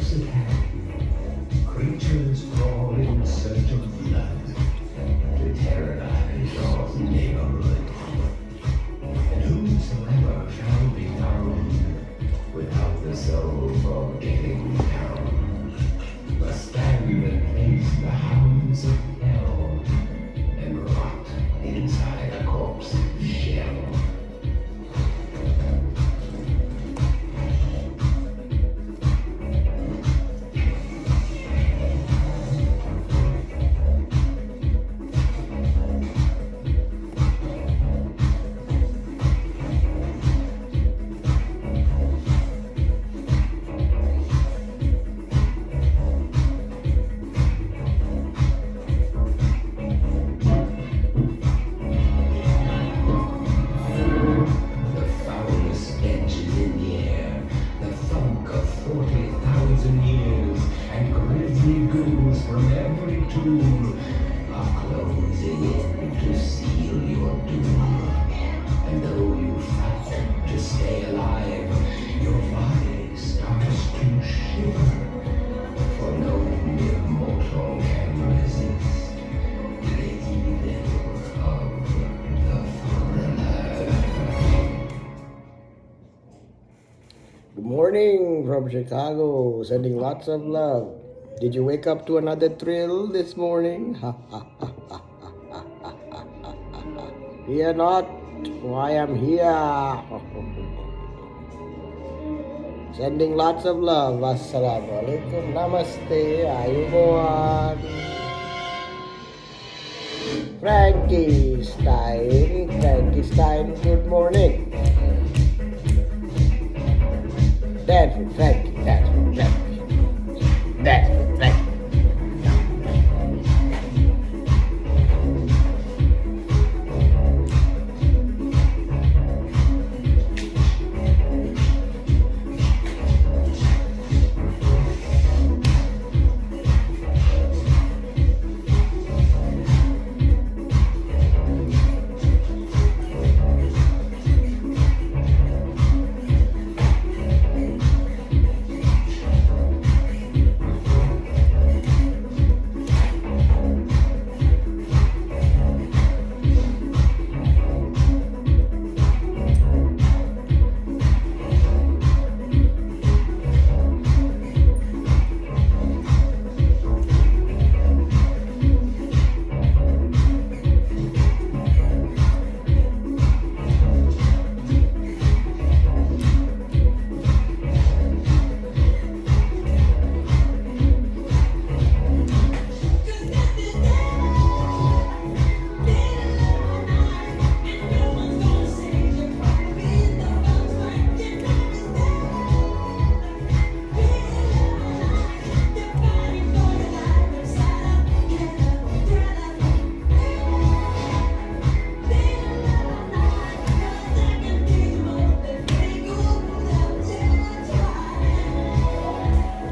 close at hand. Creatures crawl in search of blood to terrorize your neighborhood. And whosoever shall be found without the soul for getting down must stand and face the hounds of hell and rot inside a corpse's shell. From every tomb are closing in to seal your doom. And though you fight to stay alive, your body starts to shiver. For no mere mortal can resist the evil of the thriller. Good morning from Chicago, sending lots of love. Did you wake up to another thrill this morning? Fear not, for I am here. Sending lots of love. Assalamualaikum, namaste, ayubowan. Frankie Stein, good morning. That's it, Frankie.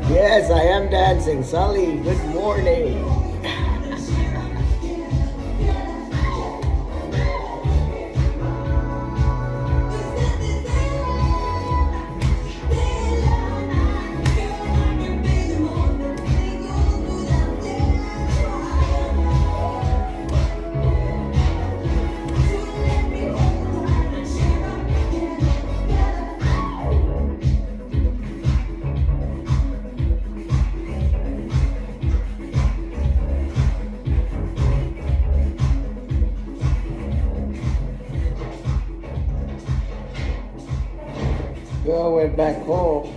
Yes, I am dancing. Sully, good morning. Girl went back home.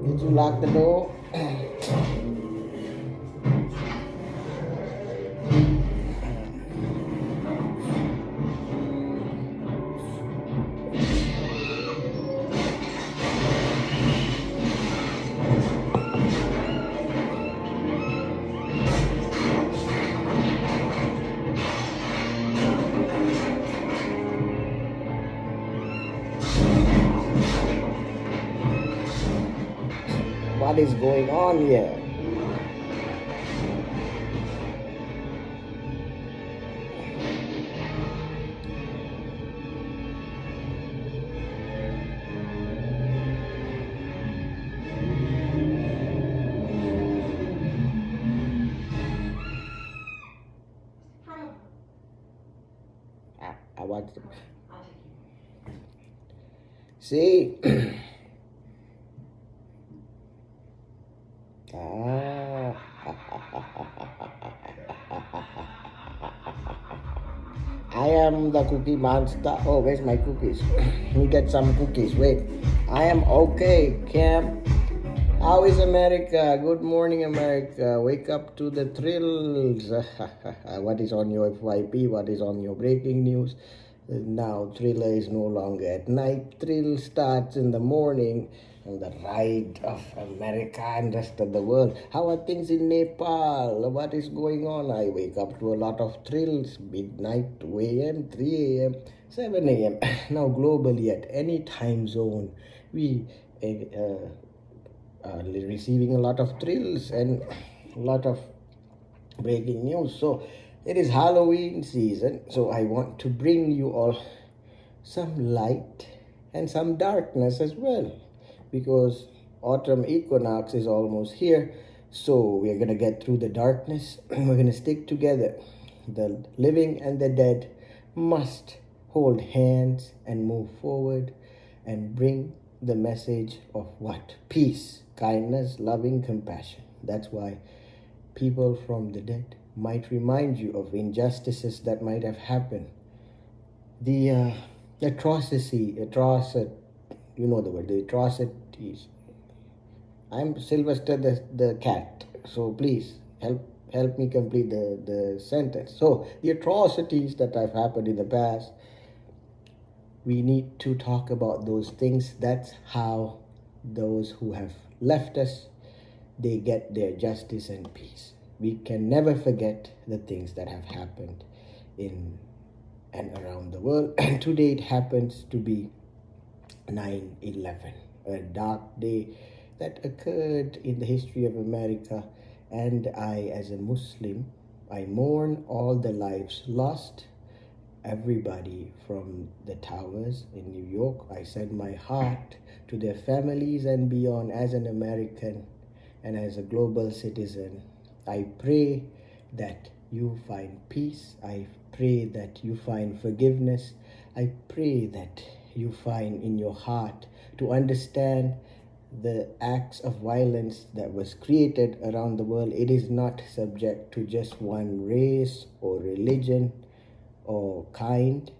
Did you lock the door? What is going on here? I want to see. Ah. I am the cookie monster. Oh, where's my cookies? Let me get some cookies. Wait. I am okay, Cam. How is America? Good morning, America. Wake up to the thrills. What is on your FYP? What is on your breaking news? Now, Thriller is no longer at night. Thrill starts in the morning. And the ride of America and rest of the world. How are things in Nepal? What is going on? I wake up to a lot of thrills. Midnight, 2 a.m., 3 a.m., 7 a.m. Now globally at any time zone, we are receiving a lot of thrills and a lot of breaking news. So it is Halloween season. So I want to bring you all some light and some darkness as well, because autumn equinox is almost here. So we're going to get through the darkness. We're going to stick together. The living and the dead must hold hands and move forward and bring the message of what? Peace, kindness, loving, compassion. That's why people from the dead might remind you of injustices that might have happened. The atrocity, you know the word, the atrocities. I'm Sylvester the cat, so please help me complete the sentence. So the atrocities that have happened in the past, we need to talk about those things. That's how those who have left us, they get their justice and peace. We can never forget the things that have happened in and around the world. And today it happens to be 9/11, a dark day that occurred in the history of America. And I, as a Muslim, I mourn all the lives lost, everybody from the towers in New York. I send my heart to their families and beyond. As an American and as a global citizen, I pray that you find peace. I pray that you find forgiveness. I pray that you find in your heart to understand the acts of violence that was created around the world. It is not subject to just one race or religion or kind.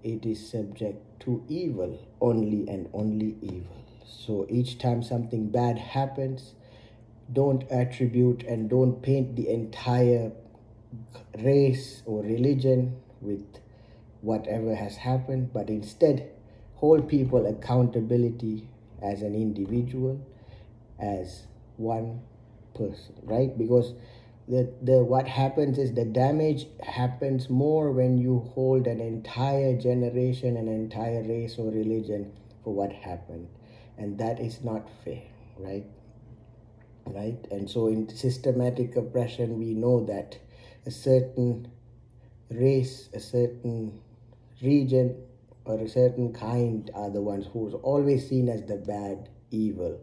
It is subject to evil, only and only evil. So each time something bad happens, don't attribute and don't paint the entire race or religion with whatever has happened, but instead hold people accountability as an individual, as one person, right? Because the what happens is the damage happens more when you hold an entire generation, an entire race or religion for what happened, and that is not fair, right? And so in systematic oppression, we know that a certain race, a certain region, or a certain kind are the ones who's always seen as the bad, evil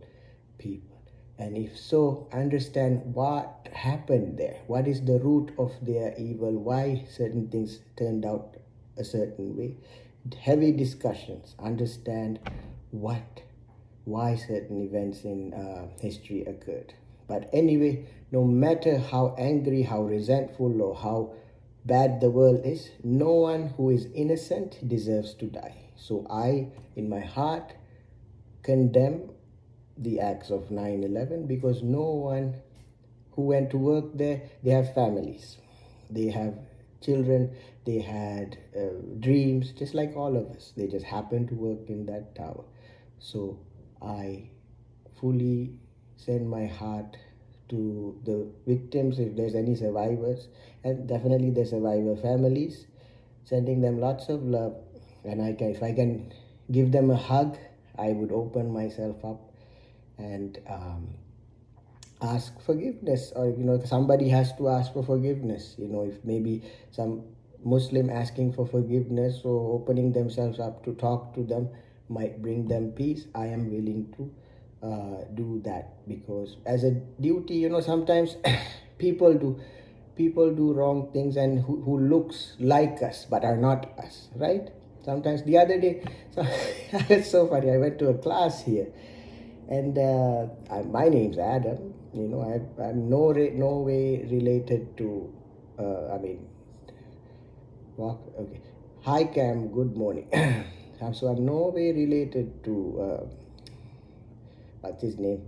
people. And if so, understand what happened there. What is the root of their evil? Why certain things turned out a certain way? Heavy discussions. Understand why certain events in history occurred. But anyway, no matter how angry, how resentful, or how bad the world is, no one who is innocent deserves to die. So I, in my heart, condemn the acts of 9/11, because no one who went to work there, they have families, they have children, they had dreams, just like all of us. They just happened to work in that tower. So I fully send my heart to the victims, if there's any survivors, and definitely the survivor families, sending them lots of love. And if I can give them a hug, I would open myself up and ask forgiveness, or somebody has to ask for forgiveness. If maybe some Muslim asking for forgiveness or opening themselves up to talk to them might bring them peace, I am willing to do that, because as a duty, sometimes people people do wrong things and who looks like us but are not us, right? Sometimes the other day, so it's so funny. I went to a class here, and my name's Adam. I'm no way related to. I mean, walk. Okay. Hi Cam. Good morning. So I'm no way related to. What's his name?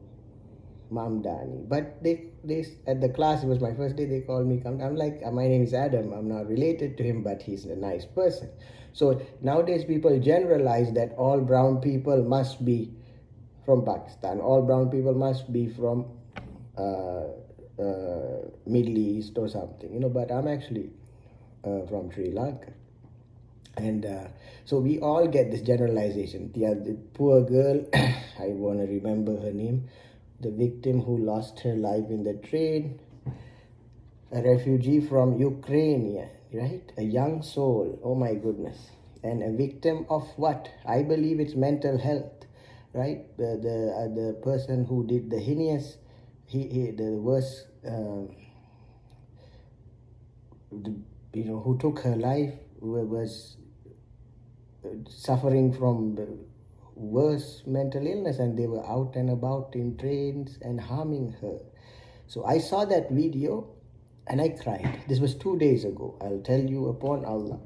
Mamdani. But they at the class, it was my first day, they called me come. I'm like, my name is Adam, I'm not related to him, but he's a nice person. So nowadays people generalize that all brown people must be from Pakistan, all brown people must be from Middle East or something, but I'm actually from Sri Lanka. And so we all get this generalization. The poor girl, I want to remember her name, the victim who lost her life in the train, a refugee from Ukraine, right? A young soul, oh my goodness. And a victim of what? I believe it's mental health, right? The person who did the heinous, the worst, who took her life was suffering from worse mental illness, and they were out and about in trains and harming her. So I saw that video and I cried. This was 2 days ago. I'll tell you, upon Allah,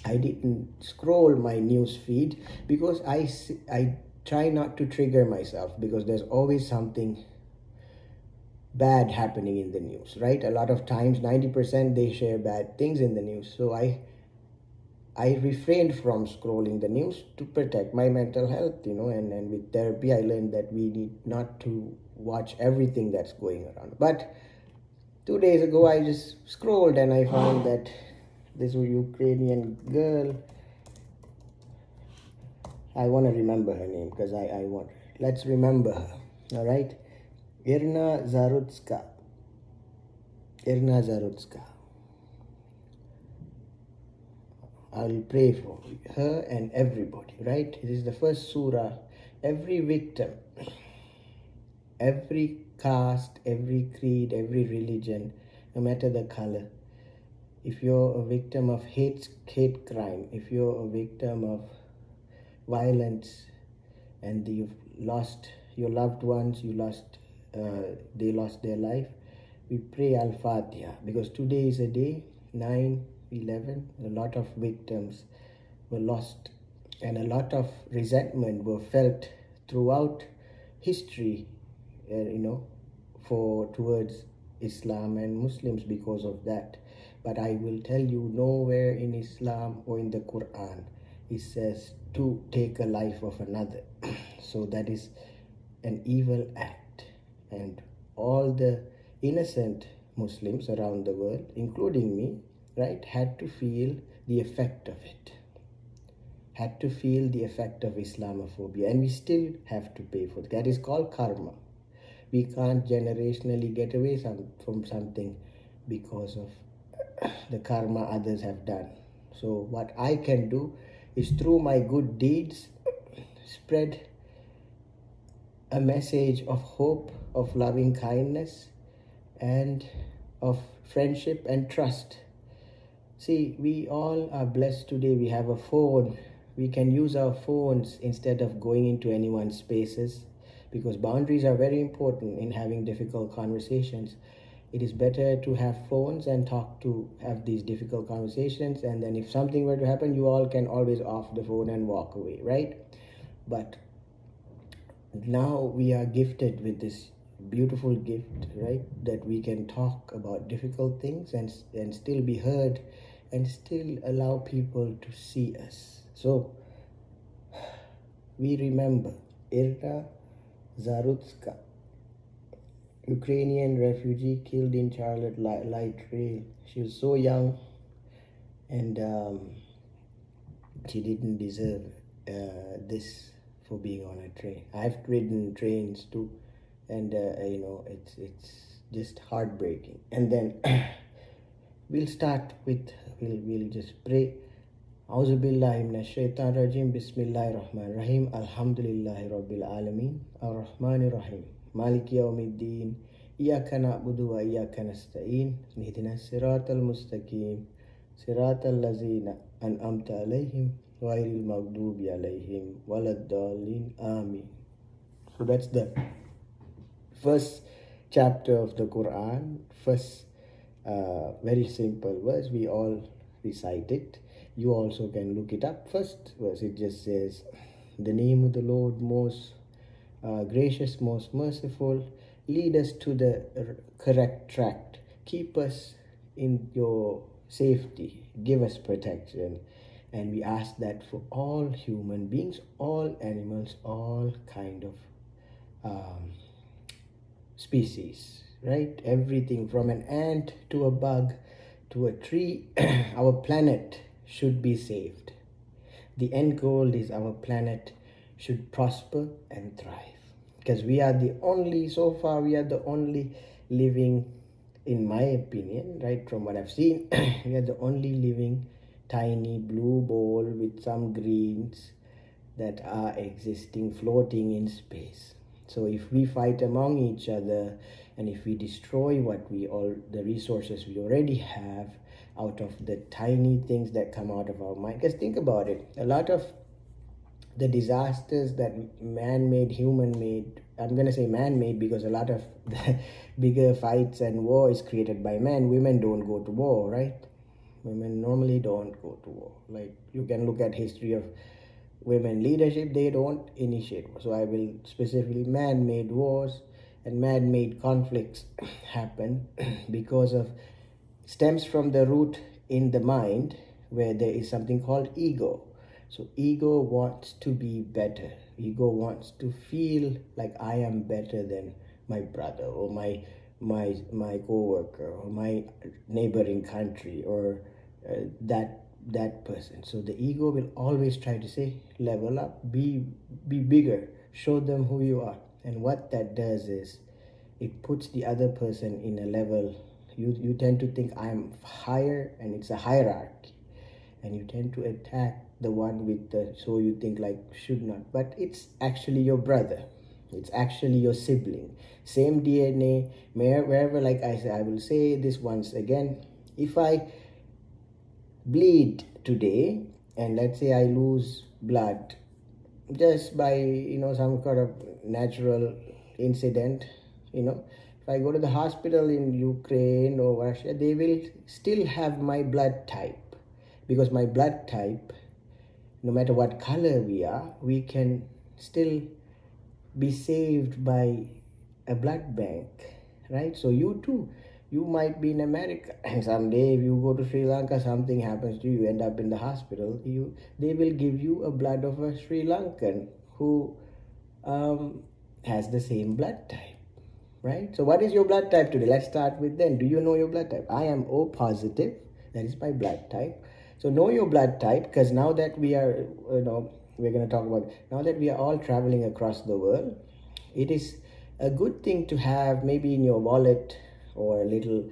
I didn't scroll my news feed because I try not to trigger myself, because there's always something bad happening in the news, right? A lot of times, 90% they share bad things in the news. So I refrained from scrolling the news to protect my mental health, and with therapy I learned that we need not to watch everything that's going around. But 2 days ago I just scrolled and I found that this Ukrainian girl, I want to remember her name because I want, let's remember her, all right? Irina Zarutska. I'll pray for her and everybody, right? This is the first surah. Every victim, every caste, every creed, every religion, no matter the color, if you're a victim of hate crime, if you're a victim of violence and you've lost your loved ones, they lost their life, we pray Al-Fatiha, because today is a day, 9/11, a lot of victims were lost and a lot of resentment were felt throughout history, towards Islam and Muslims because of that. But I will tell you, nowhere in Islam or in the Quran it says to take a life of another. So that is an evil act, and all the innocent Muslims around the world, including me, right, had to feel the effect of it, had to feel the effect of Islamophobia, and we still have to pay for it. That is called karma. We can't generationally get away from something because of the karma others have done. So what I can do is, through my good deeds, spread a message of hope, of loving kindness, and of friendship and trust. See, we all are blessed today. We have a phone. We can use our phones instead of going into anyone's spaces, because boundaries are very important in having difficult conversations. It is better to have phones and have these difficult conversations, and then if something were to happen, you all can always off the phone and walk away, right? But now we are gifted with this beautiful gift, right, that we can talk about difficult things and still be heard and still allow people to see us. So we remember Irina Zarutska, Ukrainian refugee killed in Charlotte light rail. She was so young, and she didn't deserve this for being on a train. I've ridden trains too, and it's just heartbreaking. And then we'll just pray. Auzu billahi minash shaitan rajim. Bismillahir rahmanir rahim. Alhamdulillahi rabbil alamin. Ar-Rahmanir Rahim. Maliki yawmiddin. إياك نعبد وإياك نستعين اهدنا الصراط المستقيم صراط الذين أنعمت عليهم غير المغضوب عليهم ولا الضالين آمين. So that's the first chapter of the Quran, first very simple verse. We all recite it. You also can look it up. First verse, it just says, the name of the Lord most gracious, most merciful, lead us to the correct track, keep us in your safety, give us protection. And we ask that for all human beings, all animals, all kind of species, right? Everything from an ant to a bug to a tree, our planet should be saved. The end goal is our planet should prosper and thrive, because we are the only, so far we are the only living, in my opinion, right, from what I've seen, we are the only living tiny blue ball with some greens that are existing, floating in space. So if we fight among each other, and if we destroy what we all, the resources we already have, out of the tiny things that come out of our mind, because think about it, a lot of the disasters that man-made, human-made, I'm going to say man-made because a lot of the bigger fights and war is created by man. Women don't go to war, right? Women normally don't go to war. Like, you can look at history of women leadership, they don't initiate war. So I will specifically, man-made wars and man-made conflicts happen because of, stems from the root in the mind where there is something called ego. So ego wants to be better. Ego wants to feel like I am better than my brother or my co-worker or my neighboring country or that person. So the ego will always try to say, level up, be bigger, show them who you are. And what that does is it puts the other person in a level. You tend to think I'm higher, and it's a hierarchy, and you tend to attack the one with the, so you think like should not, but it's actually your brother, it's actually your sibling, same DNA, wherever. Like I say, I will say this once again, if I bleed today and let's say I lose blood just by some kind of natural incident, if I go to the hospital in Ukraine or Russia, they will still have my blood type, because my blood type, no matter what color we are, we can still be saved by a blood bank, right? So you too, you might be in America, and someday if you go to Sri Lanka, something happens to you, you end up in the hospital, they will give you a blood of a Sri Lankan who has the same blood type, right? So what is your blood type today? Let's start with then. Do you know your blood type? I am O positive, that is my blood type. So know your blood type, because now that we are, we're going to talk about, now that we are all traveling across the world, it is a good thing to have maybe in your wallet or a little,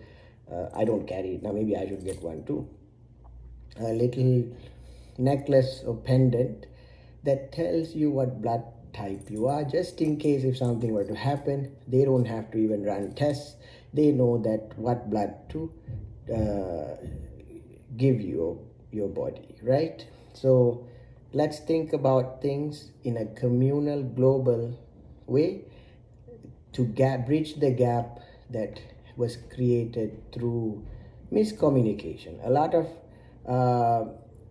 I don't carry it now, maybe I should get one too, a little necklace or pendant that tells you what blood type you are, just in case if something were to happen, they don't have to even run tests, they know that what blood to give you your body, right? So let's think about things in a communal, global way to bridge the gap that was created through miscommunication. A lot of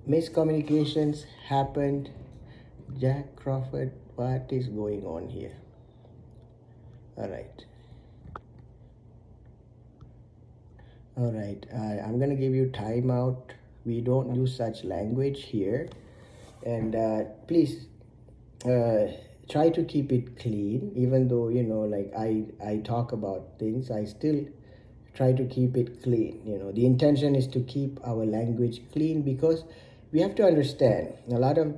miscommunications happened. Jack Crawford, what is going on here? All right, I'm gonna give you timeout. We don't use such language here, and please try to keep it clean. Even though like I talk about things, I still try to keep it clean. The intention is to keep our language clean, because we have to understand a lot of,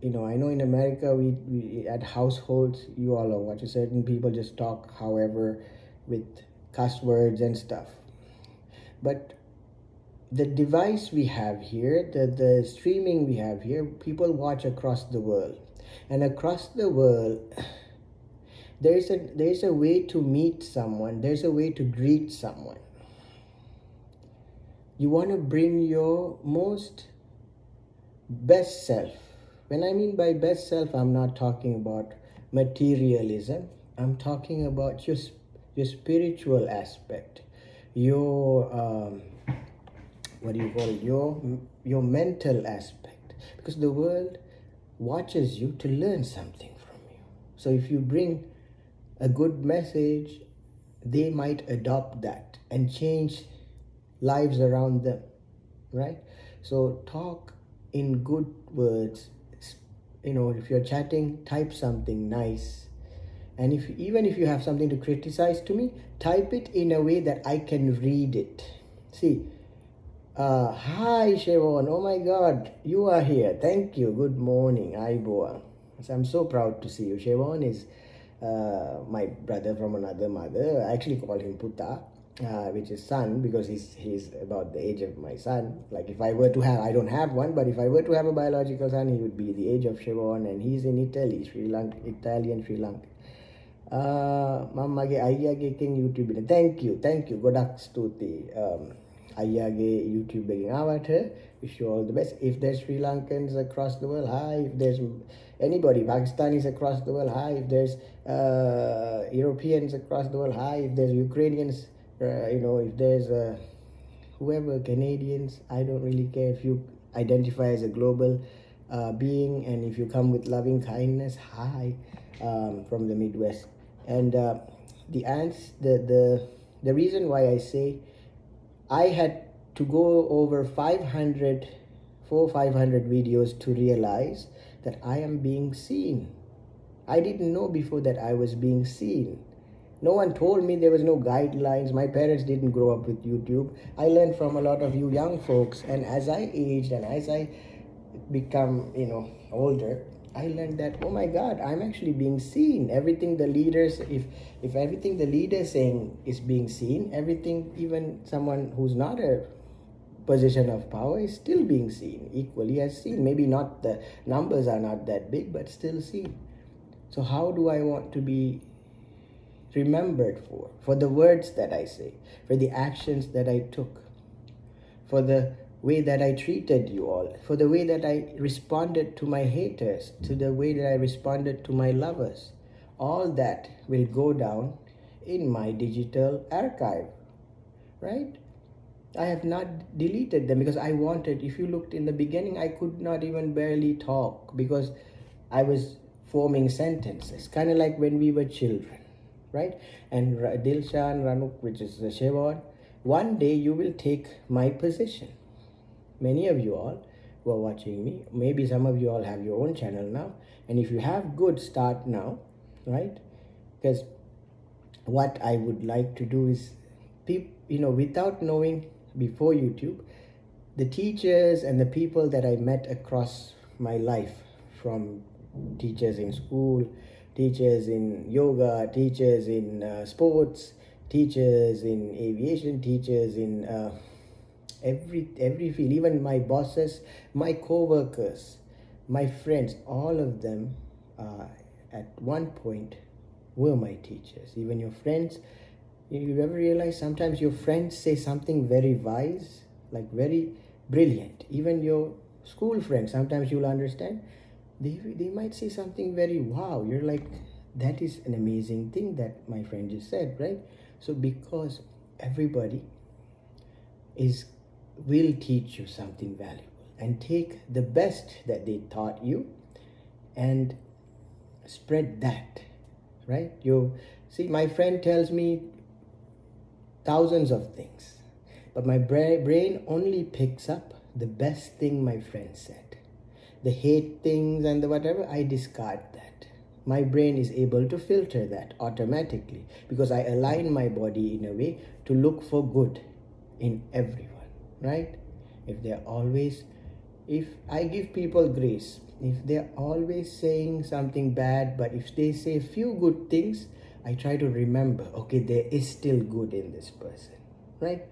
I know in America we at households, you all know what, certain people just talk however with cuss words and stuff. But the device we have here, the streaming we have here, people watch across the world. And across the world, There's a way to meet someone. There's a way to greet someone. You want to bring your most best self. When I mean by best self, I'm not talking about materialism. I'm talking about your spiritual aspect, your what do you call it? Your mental aspect. Because the world watches you to learn something from you. So if you bring a good message, they might adopt that and change lives around them, right? So talk in good words. If you're chatting, type something nice. And even if you have something to criticize to me, type it in a way that I can read it. See, hi Shevon, oh my God, you are here. Thank you. Good morning, Aiboa. So I'm so proud to see you. Shevon is my brother from another mother. I actually call him Puta, which is son, because he's about the age of my son. Like if I were to have, I don't have one, but if I were to have a biological son, he would be the age of Shevon, and he's in Italy, Italian Sri Lanka. මම්මගේ අයියාගේ YouTube එක thank you ගොඩක් ස්තුතියි අයියාගේ YouTube එකෙන් ආවට. Wish you all the best. If there's Sri Lankans across the world, hi. If there's anybody Pakistanis across the world, hi. If there's Europeans across the world, hi. If there's Ukrainians, if there's whoever, Canadians, I don't really care. If you identify as a global being, and if you come with loving kindness, hi, from the Midwest. And the reason why I say I had to go over 500 videos to realize that I am being seen. I didn't know before that I was being seen. No one told me, there was no guidelines. My parents didn't grow up with YouTube. I learned from a lot of you young folks, and as I aged and as I become older, I learned that, oh my God, I'm actually being seen. Everything the leaders, if everything the leader saying is being seen, everything, even someone who's not a position of power is still being seen, equally as seen. Maybe not, the numbers are not that big, but still seen. So how do I want to be remembered for the words that I say, for the actions that I took, for the way that I treated you all, for the way that I responded to my haters, to the way that I responded to my lovers? All that will go down in my digital archive, right? I have not deleted them because I wanted. If you looked in the beginning, I could not even barely talk because I was forming sentences, kind of like when we were children, right? And Dilshan, Ranuk, which is the Shevon, one day you will take my position. Many of you all who are watching me, maybe some of you all have your own channel now, and if you have, good, start now, right? Because what I would like to do is, without knowing before YouTube, the teachers and the people that I met across my life, from teachers in school, teachers in yoga, teachers in sports, teachers in aviation, teachers in every field, even my bosses, my co-workers, my friends, all of them at one point were my teachers. Even your friends, you ever realize sometimes your friends say something very wise, like very brilliant. Even your school friends, sometimes you'll understand, they might say something very wow. You're like, that is an amazing thing that my friend just said, right? So because everybody will teach you something valuable, and take the best that they taught you and spread that, right? See, my friend tells me thousands of things, but my brain only picks up the best thing my friend said. The hate things and the whatever, I discard that. My brain is able to filter that automatically because I align my body in a way to look for good in everyone, right? If I give people grace, if they're always saying something bad, but if they say a few good things, I try to remember, okay, there is still good in this person, right?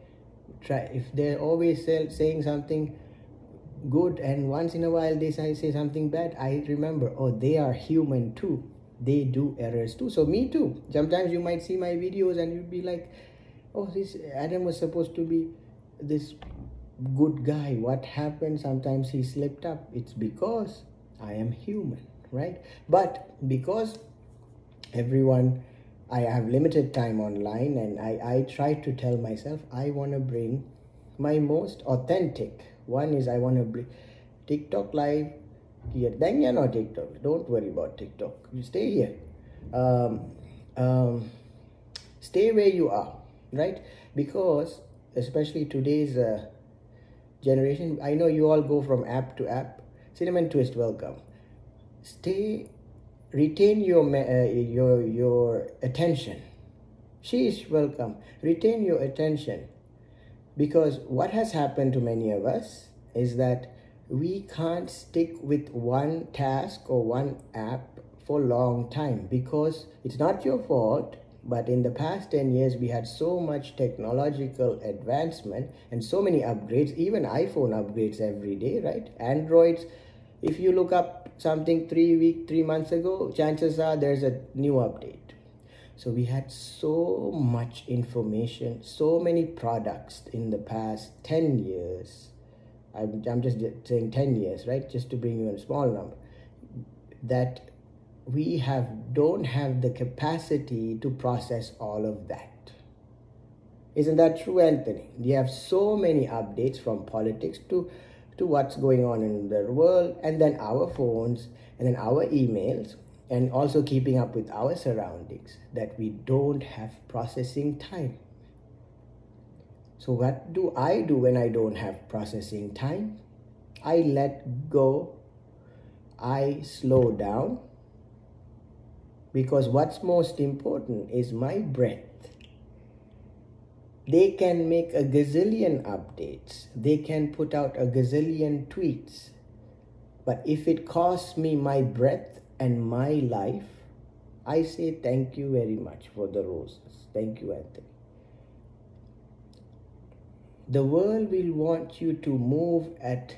If they're always saying something good and once in a while they say something bad, I remember, oh, they are human too. they do errors too. So me too. Sometimes you might see my videos and you'd be like, oh, this Adam was supposed to be this good guy. What happened? Sometimes he slipped up. It's because I am human, right? But because everyone, I have limited time online, and I try to tell myself I want to bring my most authentic. One is I want to bring TikTok live here. Then you're not TikTok. Don't worry about TikTok. You stay here. Um, Stay where you are, right? Because especially today's generation, I know you all go from app to app. Cinnamon Twist, welcome. Retain your attention. Sheesh, welcome. Retain your attention, because what has happened to many of us is that we can't stick with one task or one app for a long time, because it's not your fault, but in the past 10 years we had so much technological advancement and so many upgrades, even iPhone upgrades every day, right? Androids, if you look up something 3 months ago, chances are there's a new update. So we had so much information, so many products in the past 10 years. I'm just saying 10 years, right? Just to bring you in a small number, that we don't have the capacity to process all of that. Isn't that true, Anthony? We have so many updates, from politics to what's going on in the world, and then our phones, and then our emails, and also keeping up with our surroundings, that we don't have processing time. So what do I do when I don't have processing time? I let go. I slow down, because what's most important is my breath. They can make a gazillion updates. They can put out a gazillion tweets. But if it costs me my breath and my life, I say thank you very much for the roses. Thank you, Anthony. The world will want you to move at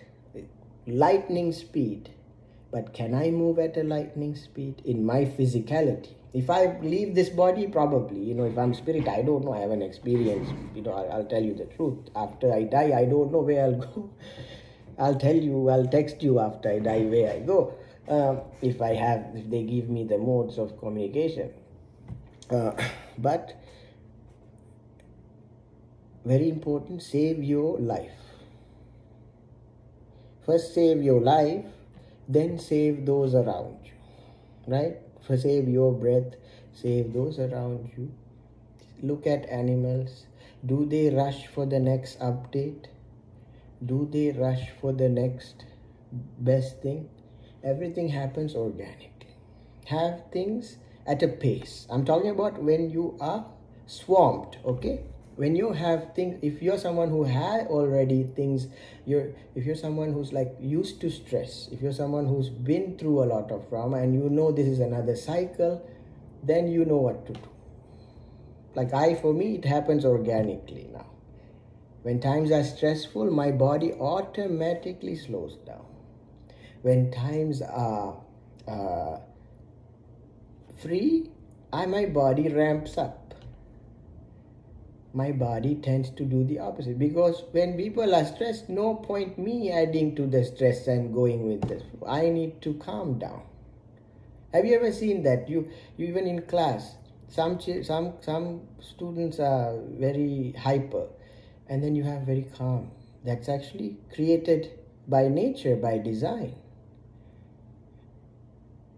lightning speed. But can I move at a lightning speed in my physicality? If I leave this body, probably, if I'm spirit, I don't know, I haven't experienced, I'll tell you the truth. After I die, I don't know where I'll go. I'll text you after I die where I go. If they give me the modes of communication. But very important, save your life. First save your life, then save those around you, right? First save your breath, save those around you. Look at animals. Do they rush for the next update? Do they rush for the next best thing? Everything happens organically. Have things at a pace. I'm talking about when you are swamped, okay? When you have things, if you're someone who had already things, if you're someone who's like used to stress, if you're someone who's been through a lot of trauma and this is another cycle, then you know what to do. Like for me, it happens organically now. When times are stressful, my body automatically slows down. When times are free, my body ramps up. My body tends to do the opposite, because when people are stressed, no point me adding to the stress and going with this. I need to calm down. Have you ever seen that? You even in class, some students are very hyper, and then you have very calm. That's actually created by nature, by design.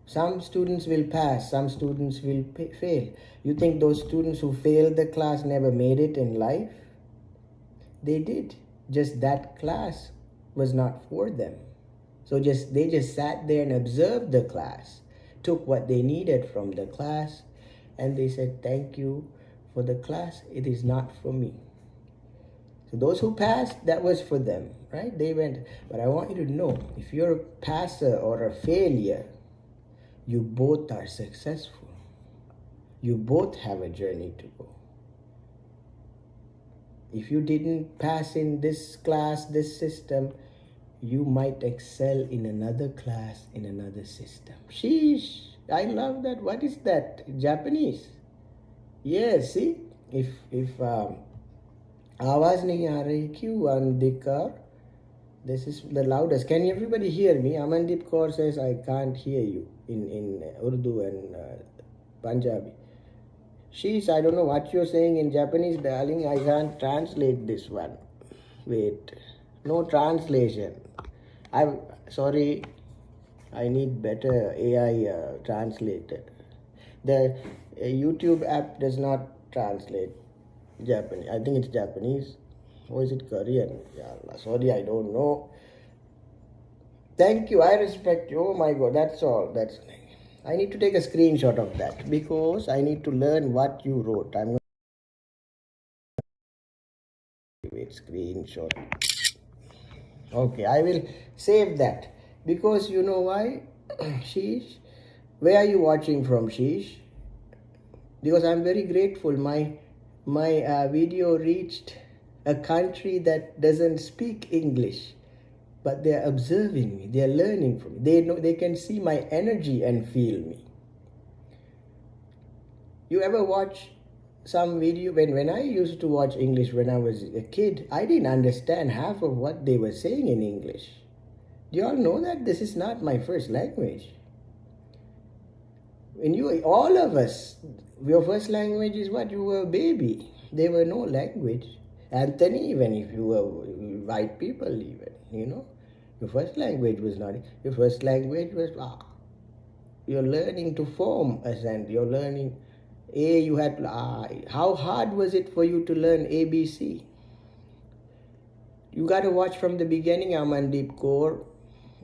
Some students will pass, some students will fail. You think those students who failed the class never made it in life? They did. Just that class was not for them. So they just sat there and observed the class, took what they needed from the class, and they said, thank you for the class. It is not for me. So those who passed, that was for them, right? They went. But I want you to know, if you're a passer or a failure, you both are successful. You both have a journey to go. If you didn't pass in this class, this system, you might excel in another class, in another system. Sheesh. I love that. What is that? Japanese. Yes, see, if आवाज नहीं आ रही क्यों Amandeep Kaur? This is the loudest. Can everybody hear me? Amandeep Kaur says I can't hear you in Urdu and Punjabi. She's, I don't know what you're saying in Japanese, darling. I can't translate this one. Wait, no translation. I'm sorry. I need better AI translator. The YouTube app does not translate Japanese. I think it's Japanese. Or is it Korean? Yeah, sorry, I don't know. Thank you. I respect you. Oh my God, that's all. That's. I need to take a screenshot of that because I need to learn what you wrote. I'm going to wait screenshot. Okay, I will save that because you know why? Sheesh. Where are you watching from, Sheesh? Because I'm very grateful. My video reached a country that doesn't speak English, but they're observing me. They're learning from me. They know they can see my energy and feel me. You ever watch some video when I used to watch English when I was a kid? I didn't understand half of what they were saying in English. Do you all know that this is not my first language? When you, all of us, your first language is what? You were a baby. There were no language. Anthony, even if you were white people, even, you know, your first language was not, your first language was, you're learning to form a sentence. You're learning, you had, how hard was it for you to learn ABC? You got to watch from the beginning, Amandeep Kaur.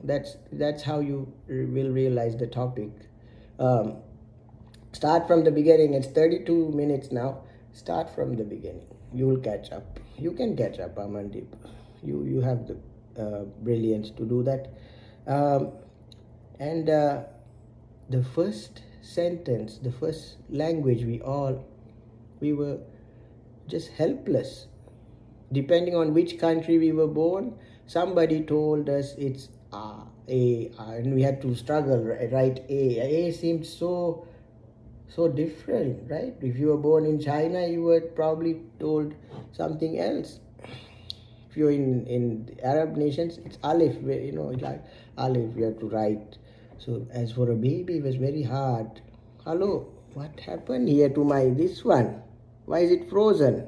That's how you will realize the topic. Start from the beginning. It's 32 minutes now. Start from the beginning. You will catch up. You can catch up, Amandeep. You have the brilliance to do that. And the first sentence, the first language, we were just helpless. Depending on which country we were born, somebody told us it's A, and we had to struggle, write A. A seemed so different, right? If you were born in China, you were probably told something else. If you're in Arab nations, it's Alif, you know, like Alif, you have to write. So as for a baby, it was very hard. Hello, what happened here to this one? Why is it frozen?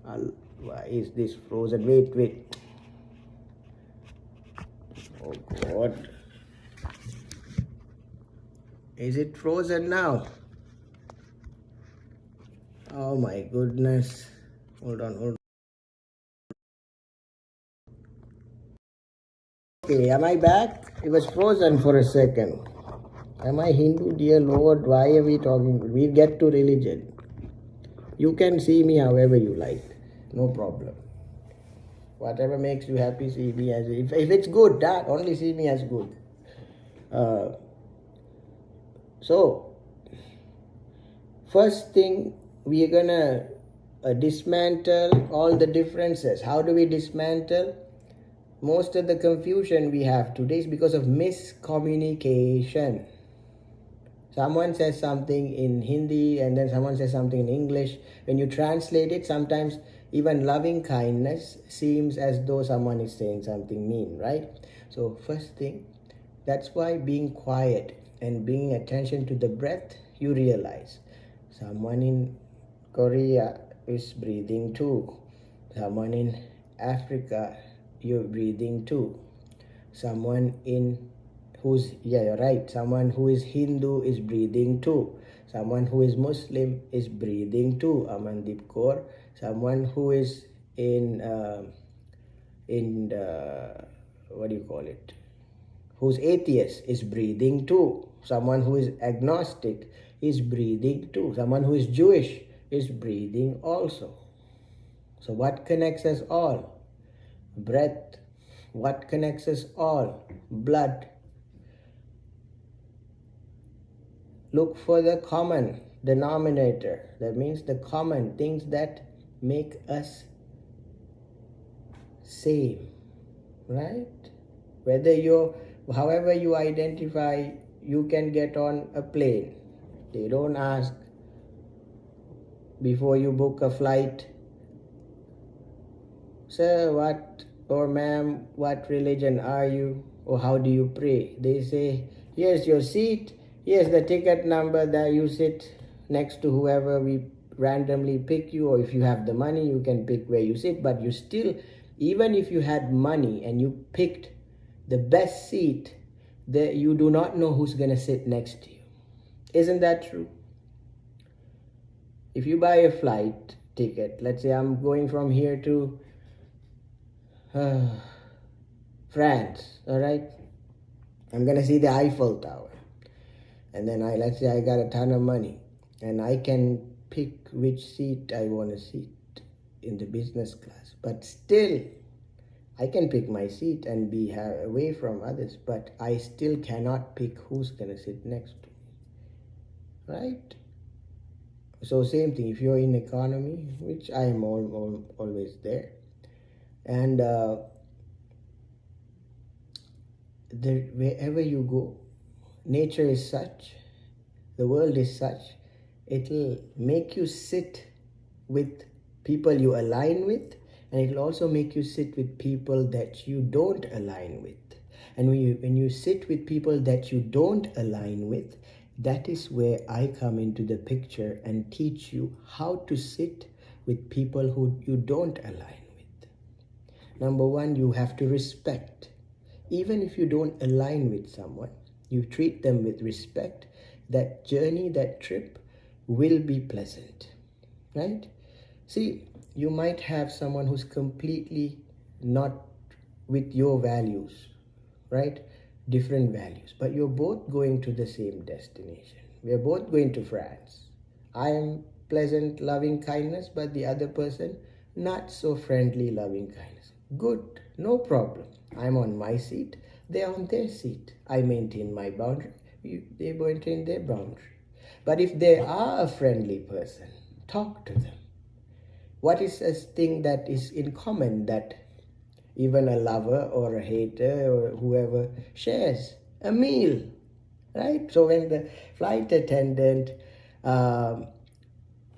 Why is this frozen? Wait. Oh God. Is it frozen now? Oh my goodness. Hold on. Okay, am I back? It was frozen for a second. Am I Hindu, dear Lord? Why are we talking? We get to religion. You can see me however you like. No problem. Whatever makes you happy, see me as, if it's good, only see me as good. So, first thing, we are gonna dismantle all the differences. How do we dismantle? Most of the confusion we have today is because of miscommunication. Someone says something in Hindi and then someone says something in English. When you translate it, sometimes even loving kindness seems as though someone is saying something mean, right? So first thing, that's why being quiet and bringing attention to the breath, you realize someone in Korea is breathing too. Someone in Africa, you're breathing too. Someone you're right. Someone who is Hindu is breathing too. Someone who is Muslim is breathing too. Amandeep Kaur. Someone who is in what do you call it? Who's atheist is breathing too. Someone who is agnostic is breathing too. Someone who is Jewish is breathing also. So what connects us all? Breath. What connects us all? Blood. Look for the common denominator. That means the common things that make us same, right? However you identify you can get on a plane. They don't ask before you book a flight, sir, what, or ma'am, what religion are you, or how do you pray? They say, here's your seat, here's the ticket number, that you sit next to whoever we randomly pick you, or if you have the money, you can pick where you sit. But you still, even if you had money and you picked the best seat, that you do not know who's going to sit next to you. Isn't that true? If you buy a flight ticket, let's say I'm going from here to France, all right? I'm going to see the Eiffel Tower. And then let's say I got a ton of money and I can pick which seat I want to sit in the business class. But still, I can pick my seat and be away from others, but I still cannot pick who's going to sit next to me, right? So same thing, if you're in economy, which I am always there, and wherever you go, nature is such, the world is such, it'll make you sit with people you align with, and it'll also make you sit with people that you don't align with. And when you sit with people that you don't align with, that is where I come into the picture and teach you how to sit with people who you don't align with. Number one, you have to respect. Even if you don't align with someone, you treat them with respect. That journey, that trip will be pleasant, right? See, you might have someone who's completely not with your values, right? Different values, but you're both going to the same destination. We're both going to France. I am pleasant, loving kindness, but the other person, not so friendly, loving kindness. Good, no problem. I'm on my seat, they're on their seat. I maintain my boundary, they maintain their boundary. But if they are a friendly person, talk to them. What is a thing that is in common that even a lover or a hater or whoever shares? A meal, right? So when the flight attendant,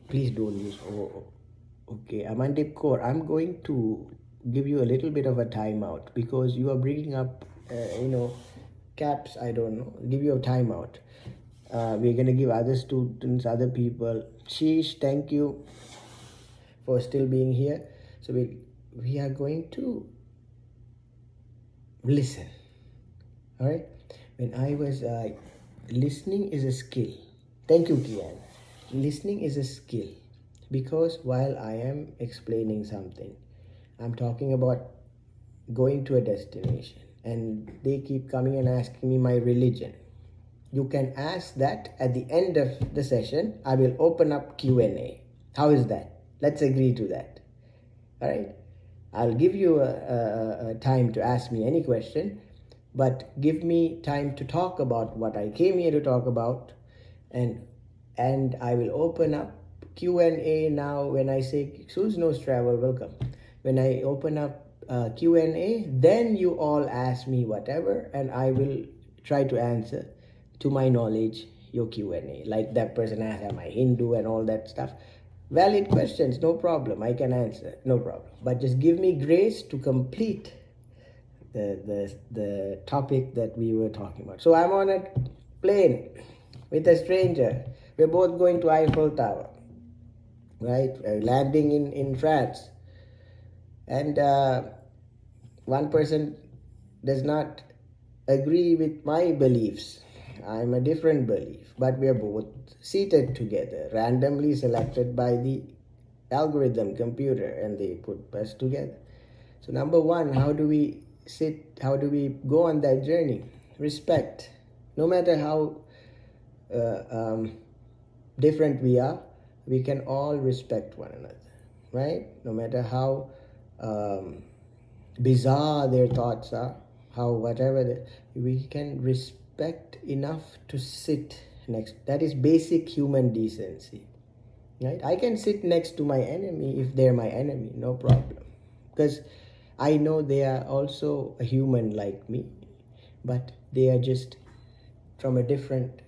please don't use, okay, Amandip Kaur, I'm going to give you a little bit of a timeout because you are bringing up, caps, I don't know, give you a timeout. We're going to give other students, other people. Sheesh, thank you for still being here. So we are going to listen, all right? When I was, listening is a skill. Thank you, Kian. Listening is a skill because while I am explaining something, I'm talking about going to a destination and they keep coming and asking me my religion. You can ask that at the end of the session. I will open up Q&A. How is that? Let's agree to that. All right? I'll give you a time to ask me any question, but give me time to talk about what I came here to talk about, and I will open up Q&A now. When I say Suze Knows Travel, welcome. When I open up Q&A, then you all ask me whatever, and I will try to answer to my knowledge your Q&A. Like that person asked, am I Hindu and all that stuff. Valid questions, no problem. I can answer, no problem. But just give me grace to complete the topic that we were talking about. So I'm on a plane with a stranger. We're both going to Eiffel Tower, right? Landing in France. And one person does not agree with my beliefs. I'm a different belief, but we are both seated together, randomly selected by the algorithm computer, and they put us together. So number one, how do we sit? How do we go on that journey? Respect. No matter how different we are, we can all respect one another, right? No matter how bizarre their thoughts are, how whatever, we can respect enough to sit next. That is basic human decency, right? I can sit next to my enemy if they're my enemy, no problem, because I know they are also a human like me, but they are just from a different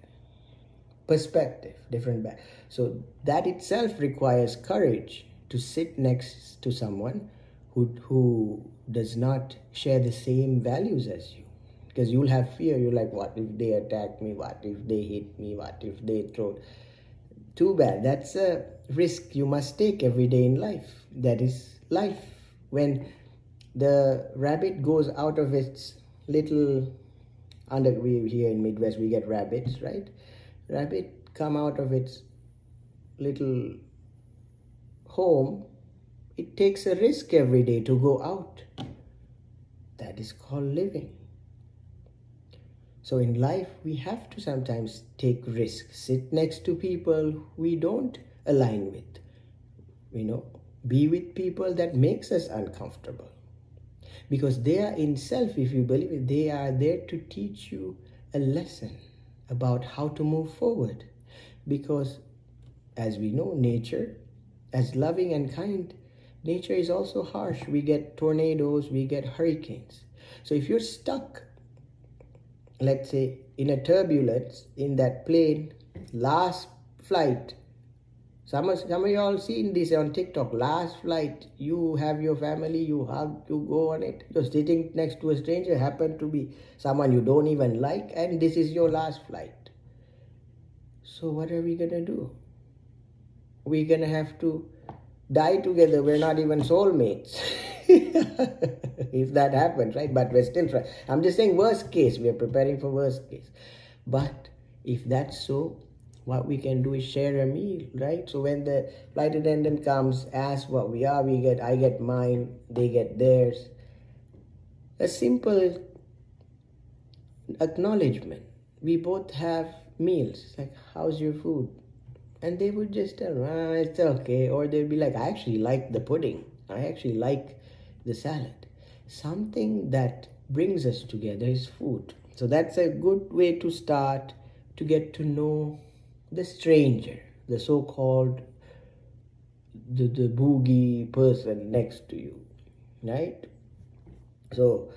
perspective, different back. So that itself requires courage to sit next to someone who does not share the same values as you. Because you'll have fear. You're like, what if they attack me? What if they hit me? What if they throw? Too bad. That's a risk you must take every day in life. That is life. When the rabbit goes out of its little we here in Midwest we get rabbits, right? Rabbit come out of its little home. It takes a risk every day to go out. That is called living. So in life, we have to sometimes take risks, sit next to people we don't align with, be with people that makes us uncomfortable. Because they are in self, if you believe it, they are there to teach you a lesson about how to move forward. Because as we know, nature, as loving and kind, nature is also harsh. We get tornadoes, we get hurricanes. So if you're stuck, let's say, in a turbulence in that plane, last flight, some of you all seen this on TikTok, last flight, you have your family, you hug, you go on it, you're sitting next to a stranger, happen to be someone you don't even like, and this is your last flight. So what are we gonna do? We're gonna have to die together. We're not even soulmates. If that happens, right? But we're still trying. I'm just saying worst case. We're preparing for worst case. But if that's so, what we can do is share a meal, right? So when the flight attendant comes, asks what we are, I get mine, they get theirs. A simple acknowledgement. We both have meals. Like, how's your food? And they would just tell, it's okay. Or they'd be like, I actually like the pudding. I actually like the salad. Something that brings us together is food. So that's a good way to start to get to know the stranger, the so-called the boogie person next to you, right? So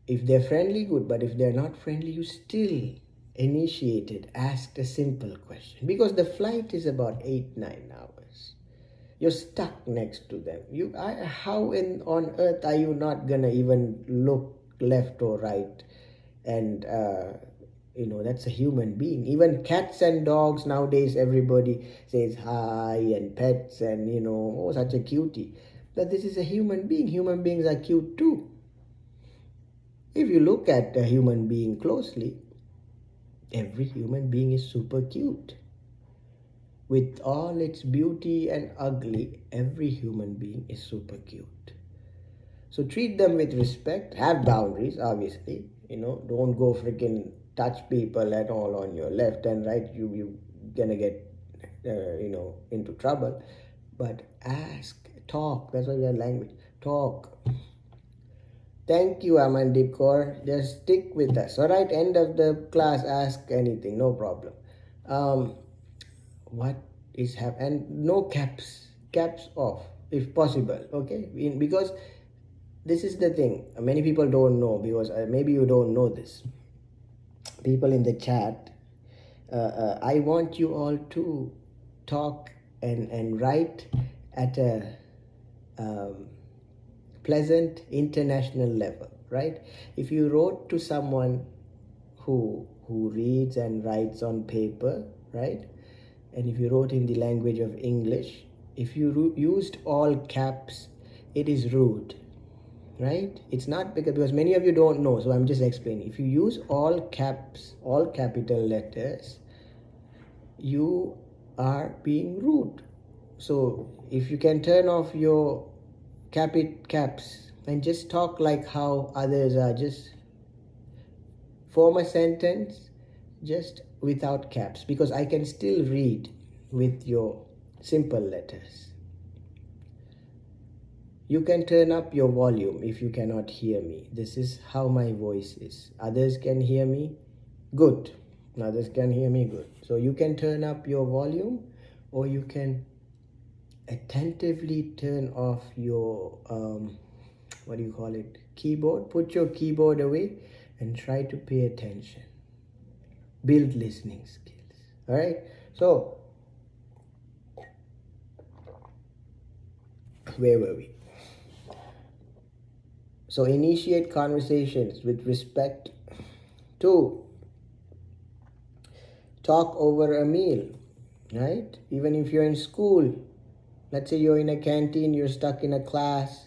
if they're friendly, good. But if they're not friendly, you still initiated, asked a simple question. Because the flight is about 8-9 hours. You're stuck next to them. How on earth are you not gonna even look left or right? And that's a human being. Even cats and dogs nowadays, everybody says hi and pets and oh, such a cutie. But this is a human being. Human beings are cute too. If you look at a human being closely, every human being is super cute. With all its beauty and ugly, every human being is super cute. So treat them with respect. Have boundaries, obviously. Don't go freaking touch people at all on your left and right. You're gonna get, into trouble. But ask, talk. That's why we have language. Talk. Thank you, Amandip Kaur. Just stick with us. All right, end of the class, ask anything, no problem. What is happening? And no caps off if possible, okay? Because this is the thing, many people don't know, because maybe you don't know this. People in the chat, I want you all to talk and write at a pleasant international level, right? If you wrote to someone who reads and writes on paper, right? And if you wrote in the language of English, if you used all caps, it is rude, right? It's not because many of you don't know, so I'm just explaining. If you use all caps, all capital letters, you are being rude. So if you can turn off your caps and just talk like how others are, just form a sentence just without caps, because I can still read with your simple letters. You can turn up your volume if you cannot hear me. This is how my voice is. Others can hear me good. Others can hear me good. So you can turn up your volume, or you can attentively turn off your keyboard. Put your keyboard away and try to pay attention. build listening skills. All right, so where were we? So initiate conversations with respect. 2, talk over a meal, right? Even if you're in school, let's say you're in a canteen, you're stuck in a class.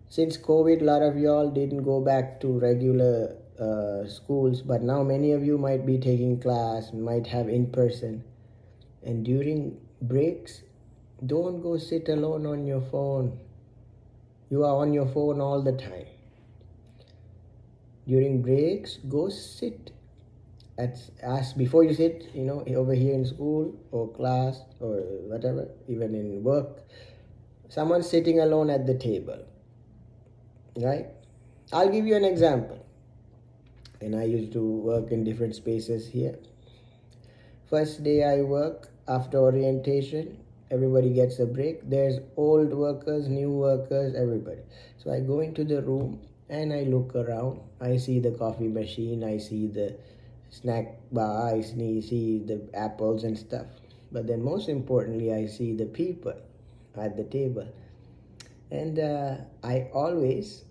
Since COVID, a lot of y'all didn't go back to regular schools, but now many of you might be taking class, might have in person. And during breaks, don't go sit alone on your phone. You are on your phone all the time. During breaks, go sit ask before you sit, over here in school or class or whatever, even in work, someone's sitting alone at the table, right? I'll give you an example. And I used to work in different spaces here. First day I work, after orientation, everybody gets a break. There's old workers, new workers, everybody. So I go into the room and I look around. I see the coffee machine, I see the snack bar, I see the apples and stuff. But then most importantly, I see the people at the table. And I always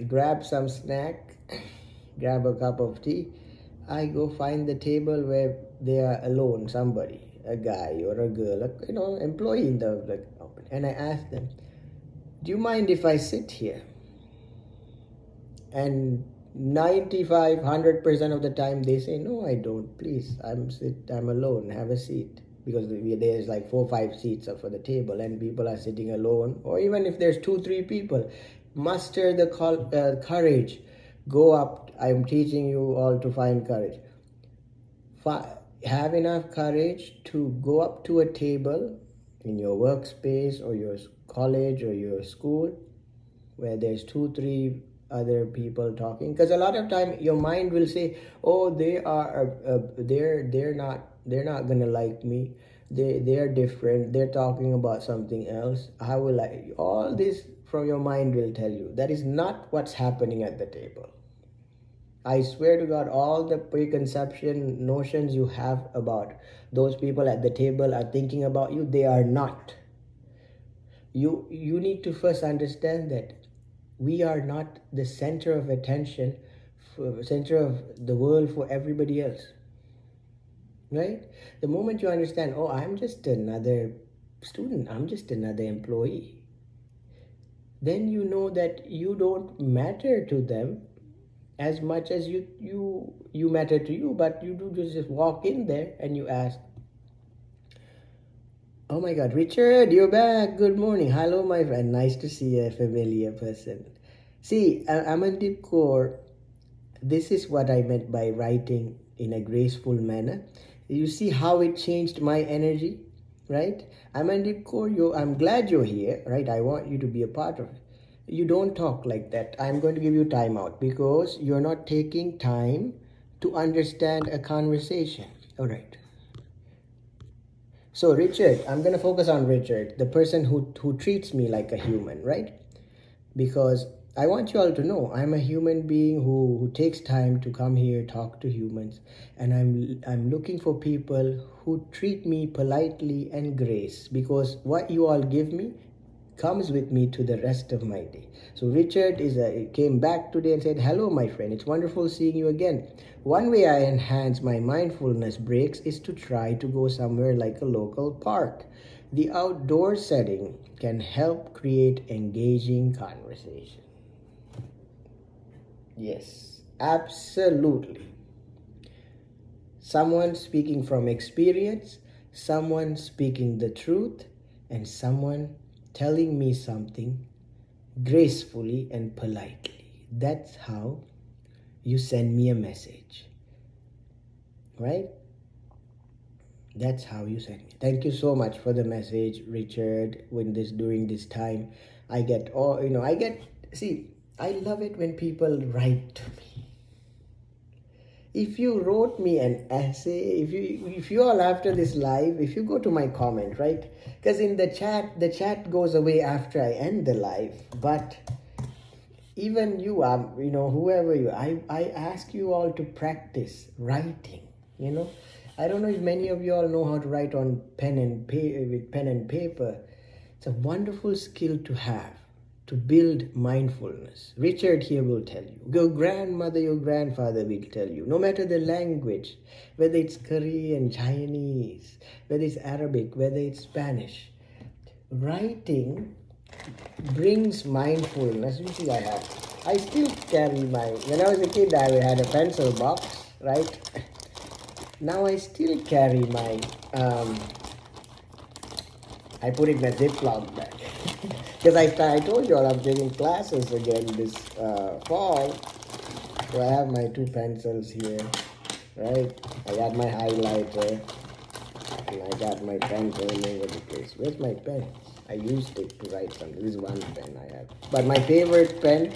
grab some snack, grab a cup of tea. I go find the table where they are alone, somebody, a guy or a girl, employee in the company. And I ask them, do you mind if I sit here? And 95-100% of the time they say, no, I don't, please, I'm alone, have a seat. Because there's like 4-5 seats for the table and people are sitting alone. Or even if there's 2-3 people, muster the courage. Go up. I'm teaching you all to find courage. Have enough courage to go up to a table in your workspace or your college or your school where there's 2-3 other people talking, because a lot of time your mind will say, oh, they're not gonna like me, they're different, they're talking about something else, how will I, all this from your mind will tell you that is not what's happening at the table. I swear to God, all the preconception notions you have about those people at the table are thinking about you. They are not. You need to first understand that we are not the center of attention, center of the world for everybody else, right? The moment you understand, oh, I'm just another student, I'm just another employee, then you know that you don't matter to them as much as you matter to you. But you do just walk in there and you ask, oh my God, Richard, you're back. Good morning. Hello, my friend. Nice to see a familiar person. See, Amandeep Kaur, this is what I meant by writing in a graceful manner. You see how it changed my energy, right? Amandeep Kaur, I'm glad you're here, right? I want you to be a part of it. You don't talk like that. I'm going to give you time out because you're not taking time to understand a conversation. All right. So Richard, I'm going to focus on Richard, the person who treats me like a human, right? Because I want you all to know I'm a human being who takes time to come here, talk to humans. And I'm looking for people who treat me politely and grace, because what you all give me comes with me to the rest of my day. So Richard came back today and said, hello, my friend. It's wonderful seeing you again. One way I enhance my mindfulness breaks is to try to go somewhere like a local park. The outdoor setting can help create engaging conversation. Yes, absolutely. Someone speaking from experience, someone speaking the truth, and someone telling me something gracefully and politely. That's how you send me a message, right? That's how you send me. Thank you so much for the message, Richard. During this time, I love it when people write to me. If you wrote me an essay, if you all after this live, if you go to my comment, right? Because in the chat goes away after I end the live. But even you, whoever you, I ask you all to practice writing. You know, I don't know if many of you all know how to write on with pen and paper. It's a wonderful skill to have to build mindfulness. Richard here will tell you. Your grandmother, your grandfather will tell you. No matter the language, whether it's Korean, Chinese, whether it's Arabic, whether it's Spanish, writing brings mindfulness. You see, I still carry when I was a kid, I had a pencil box, right? Now I still carry I put it in a Ziploc bag. Because I told you all I'm taking classes again this fall. So I have my 2 pencils here, right? I got my highlighter, and I got my pen all over the place. Where's my pen? I used it to write something. This is one pen I have. But my favorite pen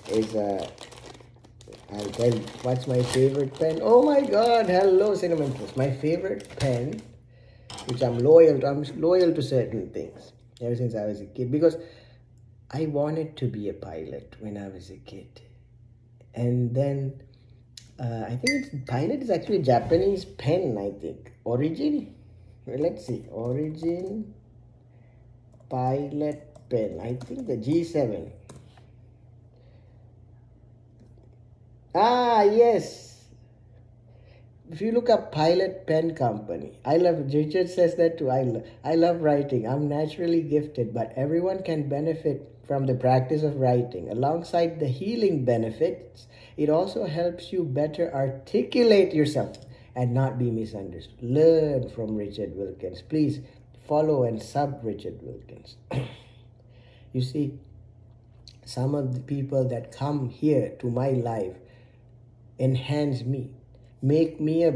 is, I'll tell you, what's my favorite pen? Oh my God, hello Cinnamon Toast. My favorite pen, which I'm loyal to certain things ever since I was a kid, because I wanted to be a pilot when I was a kid. And then I think pilot is actually a Japanese pen, I think. Origin? Well, let's see. Origin pilot pen. I think the G7. Ah, yes. If you look up Pilot Pen Company, Richard says that too. I love writing. I'm naturally gifted, but everyone can benefit from the practice of writing. Alongside the healing benefits, it also helps you better articulate yourself and not be misunderstood. Learn from Richard Wilkins. Please follow and sub Richard Wilkins. You see, some of the people that come here to my life enhance me, make me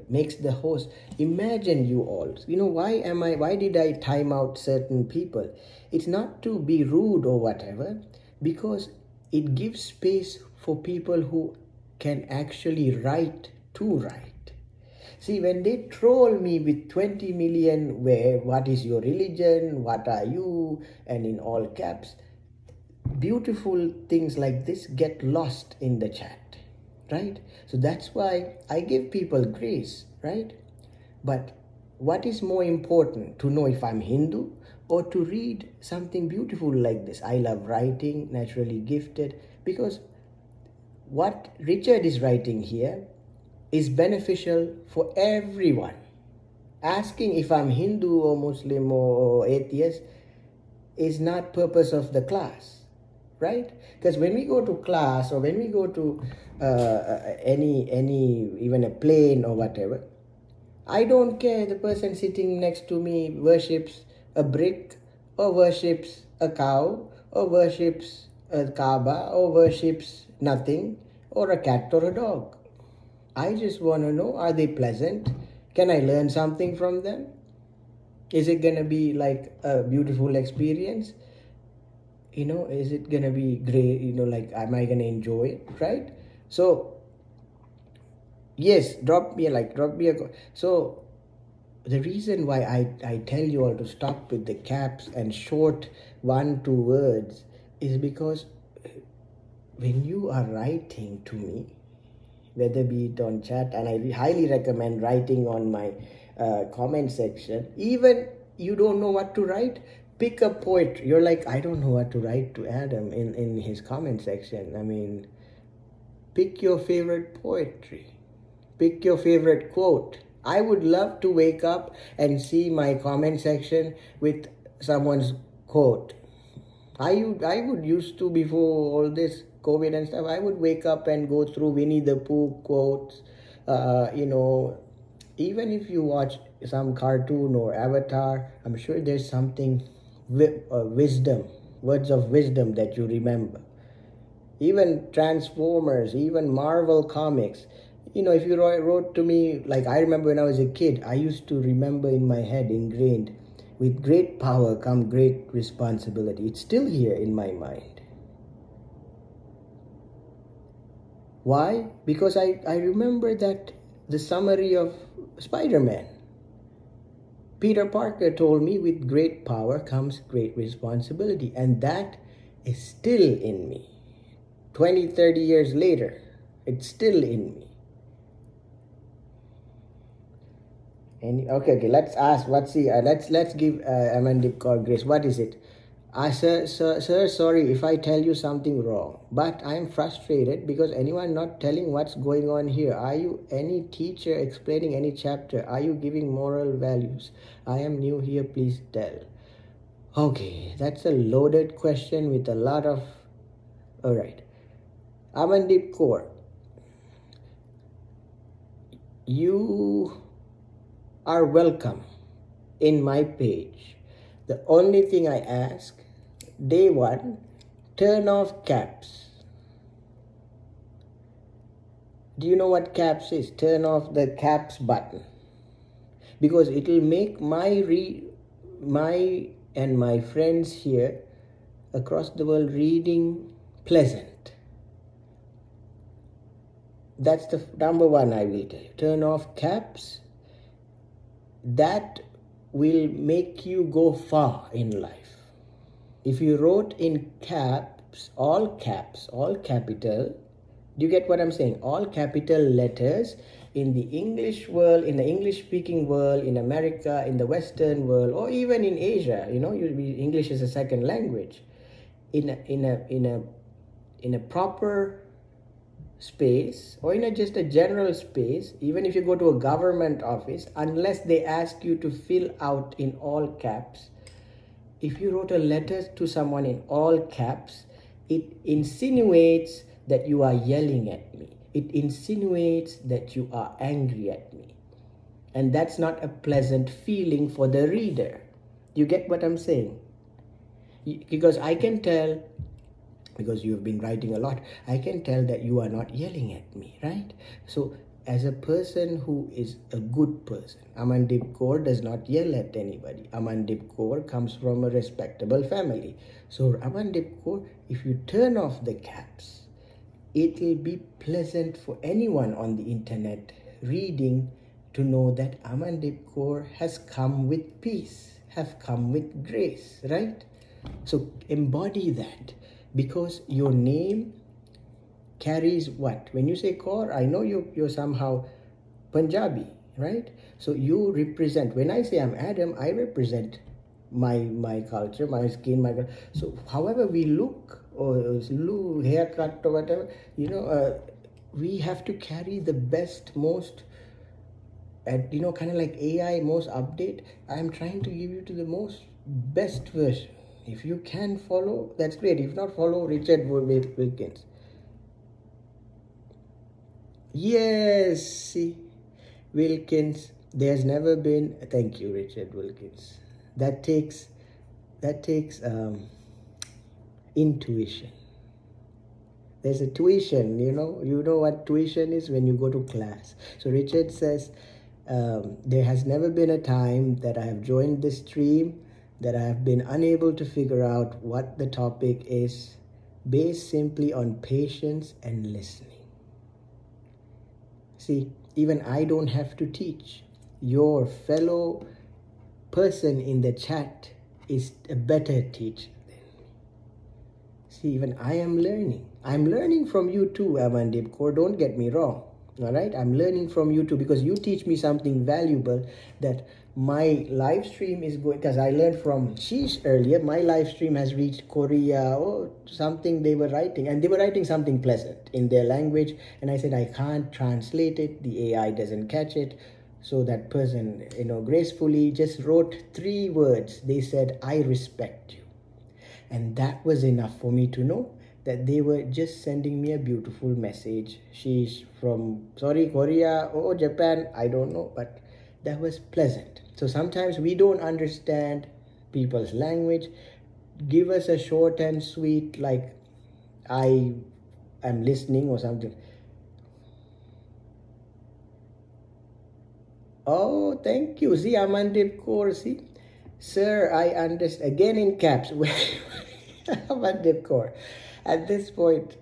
makes the host. Imagine you all, why did I time out certain people? It's not to be rude or whatever, because it gives space for people who can actually write to write. See, when they troll me with 20 million, what is your religion, what are you, and in all caps, beautiful things like this get lost in the chat. Right? So that's why I give people grace, right? But what is more important, to know if I'm Hindu or to read something beautiful like this? I love writing, naturally gifted, because what Richard is writing here is beneficial for everyone. Asking if I'm Hindu or Muslim or atheist is not purpose of the class, right? Because when we go to class or when we go to even a plane or whatever, I don't care the person sitting next to me worships a brick or worships a cow or worships a Kaaba or worships nothing, or a cat or a dog. I just want to know, are they pleasant? Can I learn something from them? Is it going to be like a beautiful experience? Is it going to be great? Am I going to enjoy it? Right? So, yes, drop me a so the reason why I tell you all to stop with the caps and short 1-2 words is because when you are writing to me, whether be it on chat, and I highly recommend writing on my comment section, even you don't know what to write, pick a poetry. You're like, I don't know what to write to Adam in his comment section. I mean, pick your favorite poetry. Pick your favorite quote. I would love to wake up and see my comment section with someone's quote. I would used to, before all this COVID and stuff, I would wake up and go through Winnie the Pooh quotes. Even if you watch some cartoon or Avatar, I'm sure there's something wisdom, words of wisdom that you remember. Even Transformers, even Marvel comics. If you wrote to me, like I remember when I was a kid, I used to remember in my head, ingrained, with great power come great responsibility. It's still here in my mind. Why? Because I remember that the summary of Spider-Man. Peter Parker told me, with great power comes great responsibility. And that is still in me. 20, 30 years later, it's still in me. Okay. Let's ask. Let's give Amandip Kaur grace. What is it? Sir, sorry if I tell you something wrong, but I'm frustrated because anyone not telling what's going on here. Are you any teacher explaining any chapter? Are you giving moral values? I am new here, please tell. Okay, that's a loaded question with a lot of... Alright. Amandip Kaur, you are welcome in my page. The only thing I ask, day one, turn off caps. Do you know what caps is? Turn off the caps button, because it will make my and my friends here across the world reading pleasant. That's the number one I will tell you. Turn off caps. That will make you go far in life. If you wrote in caps, all capital, do you get what I'm saying? All capital letters in the English world, in the English speaking world, in America, in the Western world, or even in Asia, English is a second language. In a proper space, or in just a general space, even if you go to a government office, unless they ask you to fill out in all caps, if you wrote a letter to someone in all caps, it insinuates that you are yelling at me. It insinuates that you are angry at me. And that's not a pleasant feeling for the reader. You get what I'm saying? Because I can tell, because you've been writing a lot, I can tell that you are not yelling at me, right? So as a person who is a good person, Amandip Kaur does not yell at anybody. Amandip Kaur comes from a respectable family. So Amandip Kaur, if you turn off the caps, it will be pleasant for anyone on the internet reading to know that Amandip Kaur has come with peace, have come with grace, right? So embody that. Because your name carries what? When you say Kaur, I know you're somehow Punjabi, right? So you represent, when I say I'm Adam, I represent my culture, my skin, so however we look, or haircut or whatever, we have to carry the best, most, kind of like AI, most update. I'm trying to give you to the most best version. If you can follow, that's great. If not, follow Richard Wilkins. Yes, see, Wilkins, there's never been... Thank you, Richard Wilkins. That takes intuition. There's a tuition, you know what tuition is when you go to class. So Richard says, there has never been a time that I have joined this stream that I have been unable to figure out what the topic is, based simply on patience and listening. See, even I don't have to teach. Your fellow person in the chat is a better teacher than me. See, even I am learning. I'm learning from you too, Amandip Kaur, don't get me wrong. All right, I'm learning from you too, because you teach me something valuable that my live stream is going, because I learned from Sheesh earlier, my live stream has reached Korea or something they were writing, and they were writing something pleasant in their language, and I said, I can't translate it, the AI doesn't catch it. So that person, gracefully just wrote 3 words. They said, I respect you. And that was enough for me to know that they were just sending me a beautiful message. She's from, Korea or Japan, I don't know, but that was pleasant. So sometimes we don't understand people's language. Give us a short and sweet, like, I am listening or something. Oh, thank you. See, Amandip Kaur, see? Sir, I understand. Again in caps. Amandip Kaur. At this point,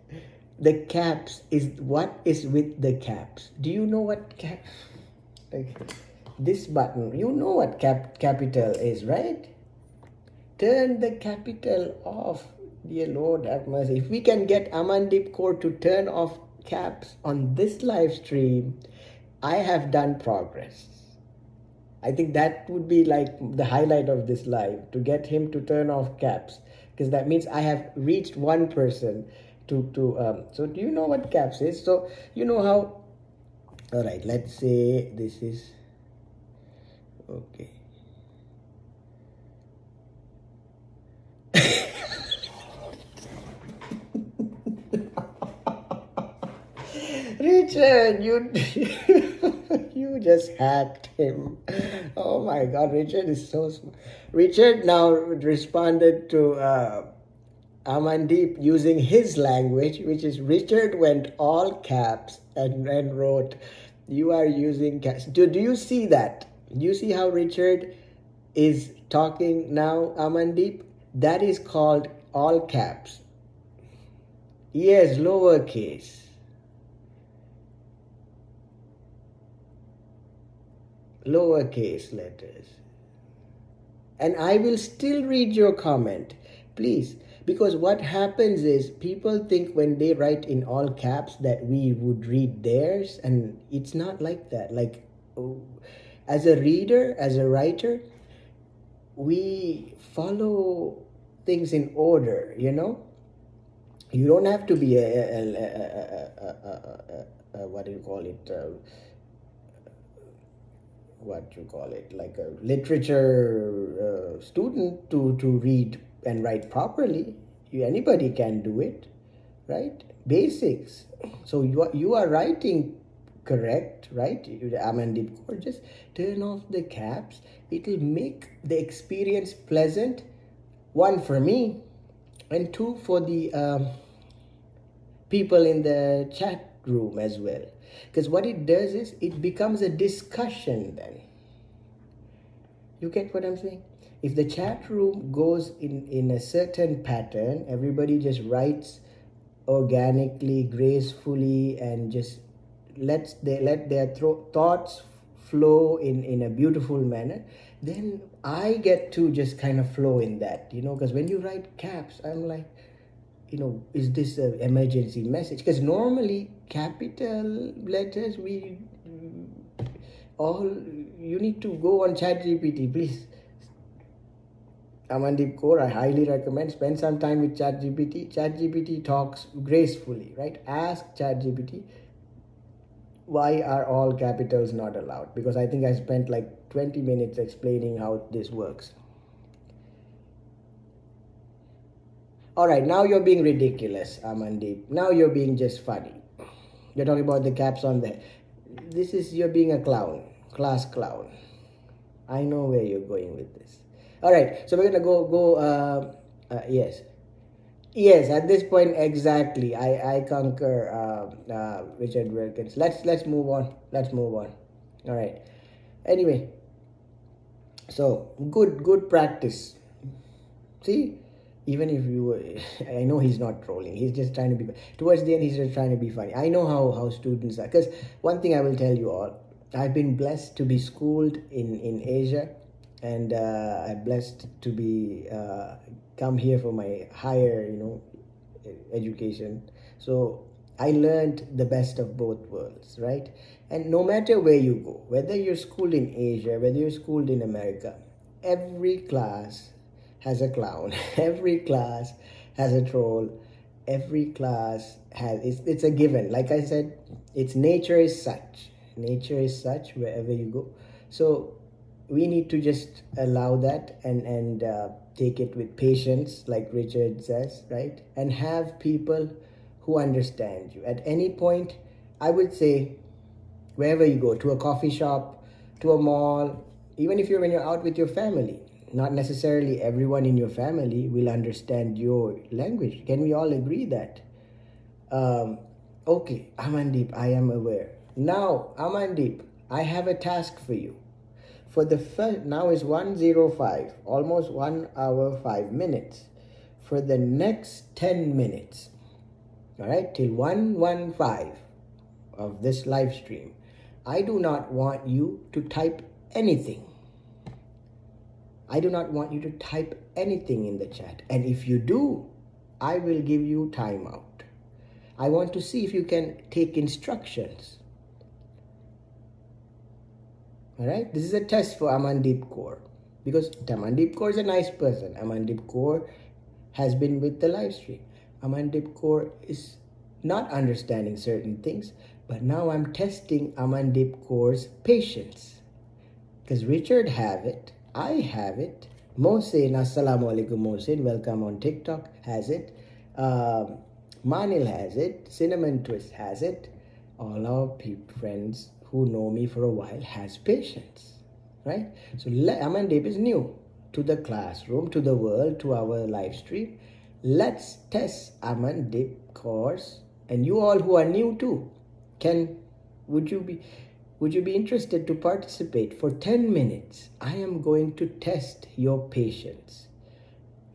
the caps is what is with the caps. Do you know what caps? Like this button, you know what capital is, right? Turn the capital off. Dear Lord have mercy. If we can get Amandip Kaur to turn off caps on this live stream, I have done progress. I think that would be like the highlight of this live, to get him to turn off caps, because that means I have reached one person so do you know what caps is? So you know how, all right, let's say this is okay. Richard, you you just hacked him. Oh my God, Richard is so smart. Richard now responded to Amandeep using his language, which is Richard went all caps and wrote, "You are using caps." Do you see that? Do you see how Richard is talking now, Amandeep? That is called all caps. Yes, lowercase. Lowercase letters. And I will still read your comment, please, because what happens is people think when they write in all caps that we would read theirs, and it's not like that. Like, as a reader, as a writer, we follow things in order, you know. You don't have to be what do you call it, like a literature student to read and write properly. Anybody can do it, right? Basics. So you are writing correct, right? Amandeep Kaur, just turn off the caps. It'll make the experience pleasant, one for me, and two for the people in the chat room as well. Because what it does is it becomes a discussion then. You get what I'm saying? If the chat room goes in a certain pattern, everybody just writes organically, gracefully, and just let their thoughts flow in a beautiful manner, then I get to just kind of flow in that, you know. Because when you write caps, I'm like, you know, is this an emergency message? Because normally capital letters, you need to go on ChatGPT, please. Amandeep Kaur, I highly recommend spend some time with ChatGPT. ChatGPT talks gracefully, right? Ask ChatGPT, why are all capitals not allowed? Because I think I spent like 20 minutes explaining how this works. All right, now you're being ridiculous, Amandeep. Now you're being just funny. You're talking about the caps on there. You're being a clown, class clown. I know where you're going with this. All right, so we're gonna go. Yes, at this point exactly. I concur, Richard Wilkins. Let's move on. All right. Anyway, so good practice. See. Even if I know he's not trolling. He's just trying to be. Towards the end, he's just trying to be funny. I know how students are. Because one thing I will tell you all, I've been blessed to be schooled in Asia, and I'm blessed to be come here for my higher, education. So I learned the best of both worlds, right? And no matter where you go, whether you're schooled in Asia, whether you're schooled in America, every class has a clown. Every class has a troll. Every class it's a given. Like I said, nature is such wherever you go. So we need to just allow that and take it with patience, like Richard says, right? And have people who understand you. At any point, I would say, wherever you go, to a coffee shop, to a mall, even when you're out with your family, not necessarily everyone in your family will understand your language. Can we all agree that? Okay, Amandeep, I am aware. Now, Amandeep, I have a task for you. For the first, now is 1:05, almost 1 hour 5 minutes. For the next 10 minutes, all right, till 1:15 of this live stream, I do not want you to type anything. I do not want you to type anything in the chat. And if you do, I will give you timeout. I want to see if you can take instructions. All right, this is a test for Amandeep Kaur, because Amandeep Kaur is a nice person. Amandeep Kaur has been with the live stream. Amandeep Kaur is not understanding certain things, but now I'm testing Amandeep Kaur's patience. Because Richard have it, I have it, Mohsen, Assalamualaikum Mohsen, welcome on TikTok, has it. Manil has it, Cinnamon Twist has it. All our friends who know me for a while has patience, right? So Amandeep is new to the classroom, to the world, to our live stream. Let's test Amandeep course, and you all who are new too, would you be interested to participate for 10 minutes? I am going to test your patience.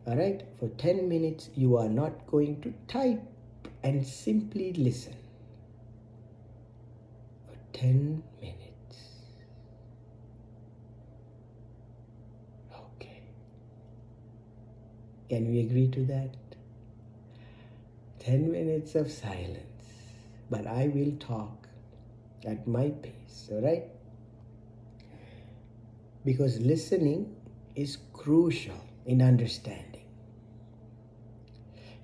All right, for 10 minutes you are not going to type and simply listen. 10 minutes. Okay. Can we agree to that? 10 minutes of silence. But I will talk at my pace, alright? Because listening is crucial in understanding.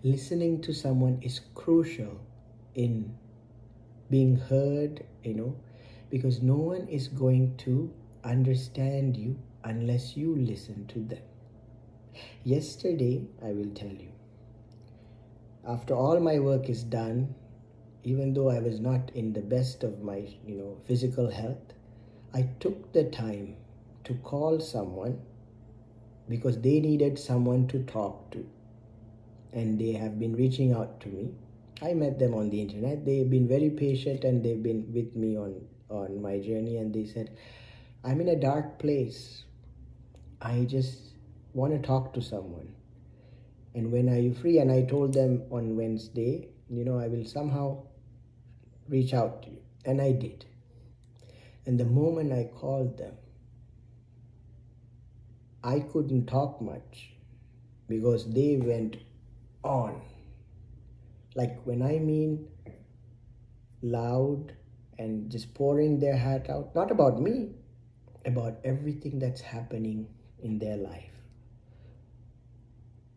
Listening to someone is crucial in being heard, because no one is going to understand you unless you listen to them. Yesterday, I will tell you, after all my work is done, even though I was not in the best of my, physical health, I took the time to call someone because they needed someone to talk to. And they have been reaching out to me. I met them on the internet. They've been very patient and they've been with me on my journey. And they said, I'm in a dark place. I just want to talk to someone. And when are you free? And I told them on Wednesday, I will somehow reach out to you. And I did. And the moment I called them, I couldn't talk much because they went on. Like when I mean loud and just pouring their heart out, not about me, about everything that's happening in their life.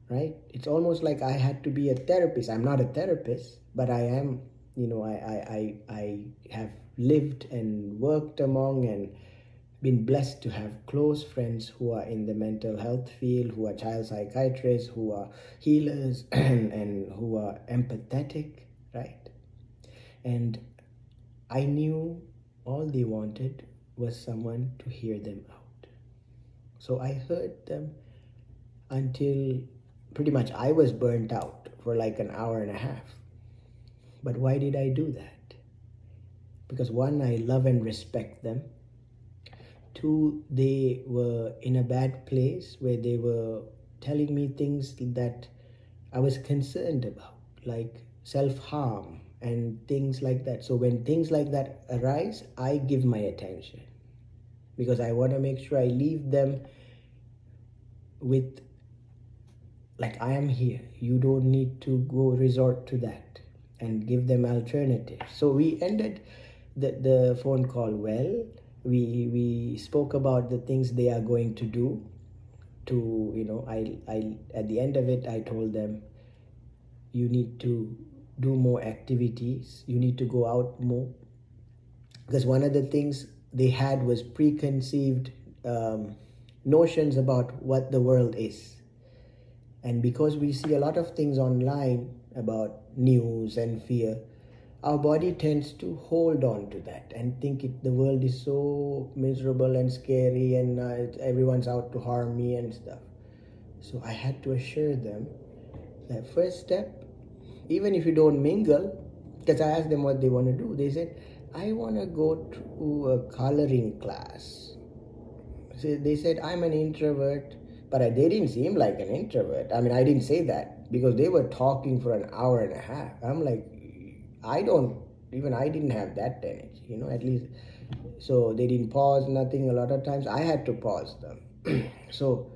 Right? It's almost like I had to be a therapist. I'm not a therapist, but I am, I have lived and worked among and been blessed to have close friends who are in the mental health field, who are child psychiatrists, who are healers, and who are empathetic, right? And I knew all they wanted was someone to hear them out. So I heard them until pretty much I was burnt out for like an hour and a half. But why did I do that? Because one, I love and respect them. Two, they were in a bad place where they were telling me things that I was concerned about, like self-harm and things like that. So when things like that arise, I give my attention because I want to make sure I leave them with, like, I am here. You don't need to go resort to that, and give them alternatives. So we ended the phone call well. We spoke about the things they are going to do. I at the end of it, I told them, you need to do more activities. You need to go out more. Because one of the things they had was preconceived notions about what the world is. And because we see a lot of things online about news and fear, our body tends to hold on to that and think the world is so miserable and scary and everyone's out to harm me and stuff. So I had to assure them that first step, even if you don't mingle, because I asked them what they want to do, they said, I want to go to a coloring class. So they said, I'm an introvert, but they didn't seem like an introvert. I mean, I didn't say that because they were talking for an hour and a half. I'm like, I didn't have that energy, at least. So they didn't pause, nothing. A lot of times I had to pause them. So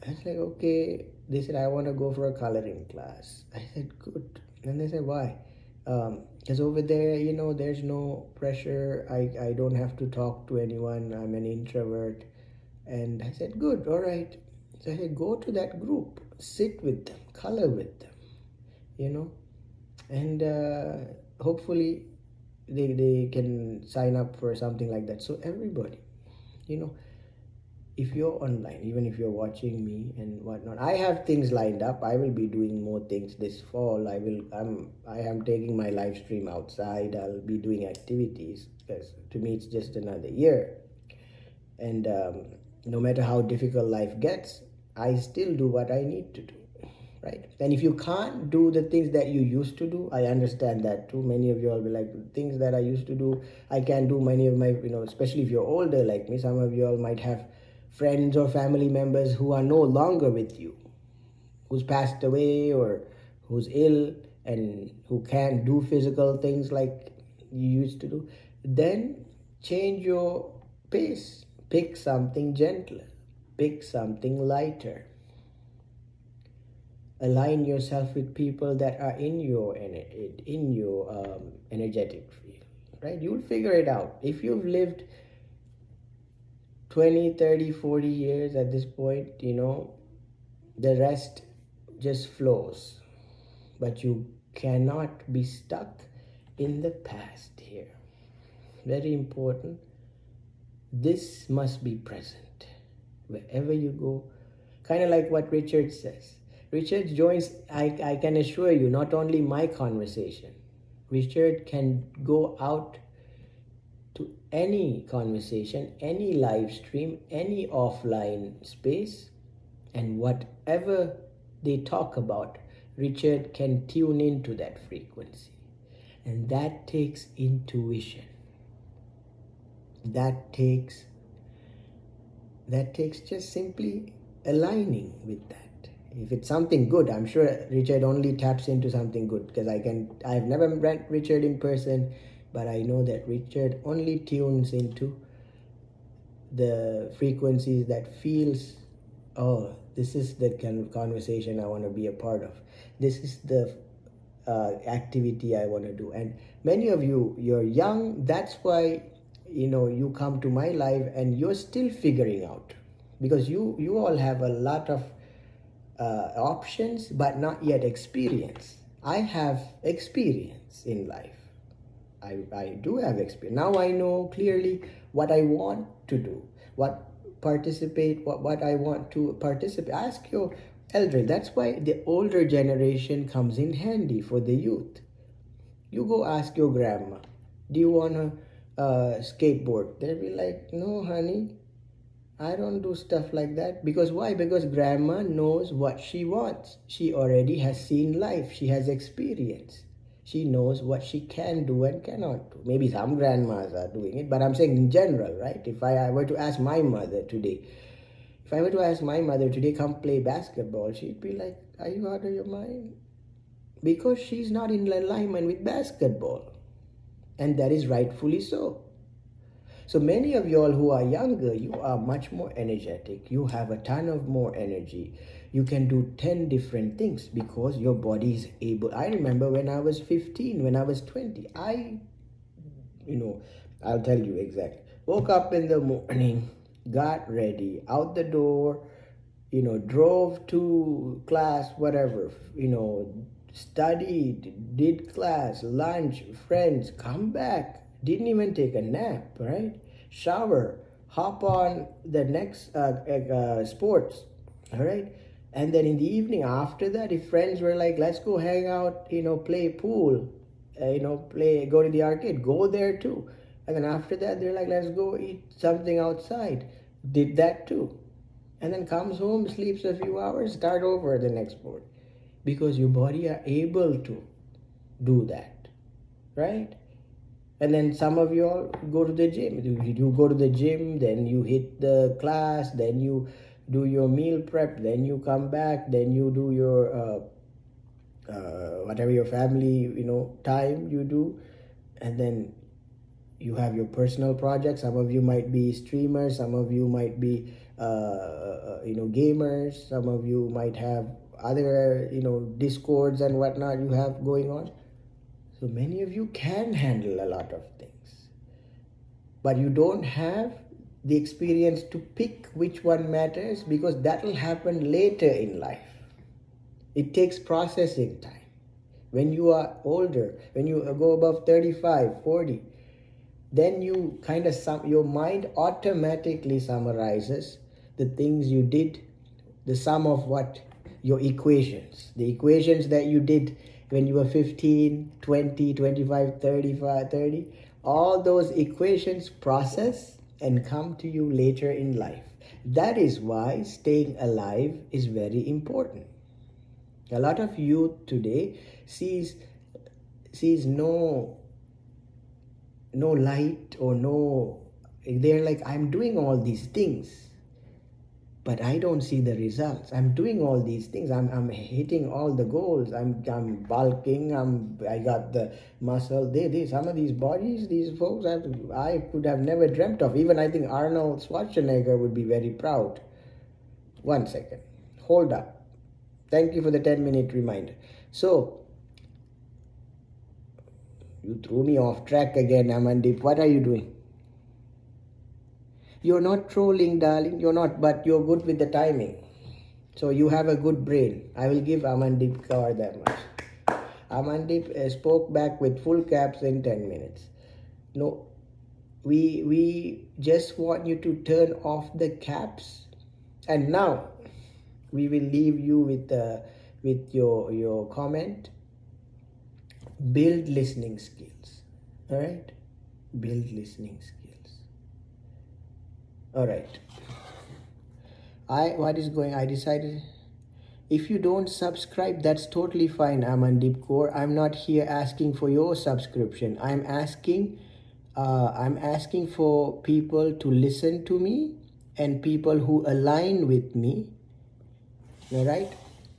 I was like, okay. They said, I want to go for a coloring class. I said, good. And they said, why? Because over there, there's no pressure. I don't have to talk to anyone. I'm an introvert. And I said, good, all right. So I said, go to that group, sit with them, color with them, and hopefully they can sign up for something like that. So everybody, if you're online, even if you're watching me and whatnot, I have things lined up. I will be doing more things this fall. I am taking my live stream outside. I'll be doing activities because to me it's just another year. And no matter how difficult life gets, I still do what I need to do, right? And if you can't do the things that you used to do, I understand that too. Many of you all be like, things that I used to do, I can't do. Many of my, especially if you're older like me, some of you all might have friends or family members who are no longer with you, who's passed away or who's ill and who can't do physical things like you used to do. Then change your pace. Pick something gentler. Pick something lighter. Align yourself with people that are in your energetic field, right? You'll figure it out. If you've lived 20, 30, 40 years at this point, the rest just flows. But you cannot be stuck in the past here. Very important. This must be present wherever you go. Kind of like what Richard says. Richard joins, I can assure you, not only my conversation. Richard can go out to any conversation, any live stream, any offline space, and whatever they talk about, Richard can tune into that frequency. And that takes intuition. That takes just simply aligning with that. If it's something good, I'm sure Richard only taps into something good, because I've never met Richard in person, but I know that Richard only tunes into the frequencies that feels, oh, this is the kind of conversation I want to be a part of. This is the activity I want to do. And many of you, you're young. That's why you come to my live and you're still figuring out, because you all have a lot of options but not yet experience. I have experience in life. I do have experience. Now I know clearly what I want to do, what I want to participate. Ask your elder. That's why the older generation comes in handy for the youth. You go ask your grandma, do you want to skateboard? They'll be like, no honey, I don't do stuff like that. Because why? Because grandma knows what she wants. She already has seen life. She has experience. She knows what she can do and cannot do. Maybe some grandmas are doing it, but I'm saying in general, right? If I were to ask my mother today, come play basketball, she'd be like, are you out of your mind? Because she's not in alignment with basketball. And that is rightfully so. So many of you all who are younger, you are much more energetic. You have a ton of more energy. You can do 10 different things because your body is able. I remember when I was 15, when I was 20, I'll tell you exactly. Woke up in the morning, got ready, out the door, drove to class, whatever, studied, did class, lunch, friends, come back. Didn't even take a nap, right? Shower, hop on the next sports, all right? And then in the evening after that, if friends were like, let's go hang out, play pool, go to the arcade, go there too. And then after that, they're like, let's go eat something outside. Did that too. And then comes home, sleeps a few hours, start over the next sport. Because your body are able to do that, right? And then some of you all go to the gym. You go to the gym, then you hit the class, then you do your meal prep, then you come back, then you do your whatever your family time you do, and then you have your personal projects. Some of you might be streamers, some of you might be gamers, some of you might have other discords and whatnot you have going on. So many of you can handle a lot of things, but you don't have the experience to pick which one matters, because that will happen later in life. It takes processing time. When you are older, when you go above 35, 40, then you kind of your mind automatically summarizes the things you did, the sum of what? Your equations. The equations that you did when you were 15, 20, 25, 35, 30, all those equations process and come to you later in life. That is why staying alive is very important. A lot of youth today sees no light, or no, they're like, I'm doing all these things, but I don't see the results. I'm doing all these things. I'm hitting all the goals. I'm bulking. I got the muscle. Some of these bodies, these folks, I could have never dreamt of. Even I think Arnold Schwarzenegger would be very proud. 1 second. Hold up. Thank you for the 10-minute reminder. So, you threw me off track again, Amandeep. What are you doing? You're not trolling, darling. You're not, but you're good with the timing. So you have a good brain. I will give Amandeep Kaur that much. Amandeep spoke back with full caps in 10 minutes. No, we just want you to turn off the caps. And now we will leave you with your comment. Build listening skills. All right? Build listening skills. All right. I decided, if you don't subscribe, that's totally fine, Amandeep Kaur. I'm not here asking for your subscription. I'm asking for people to listen to me, and people who align with me. All right?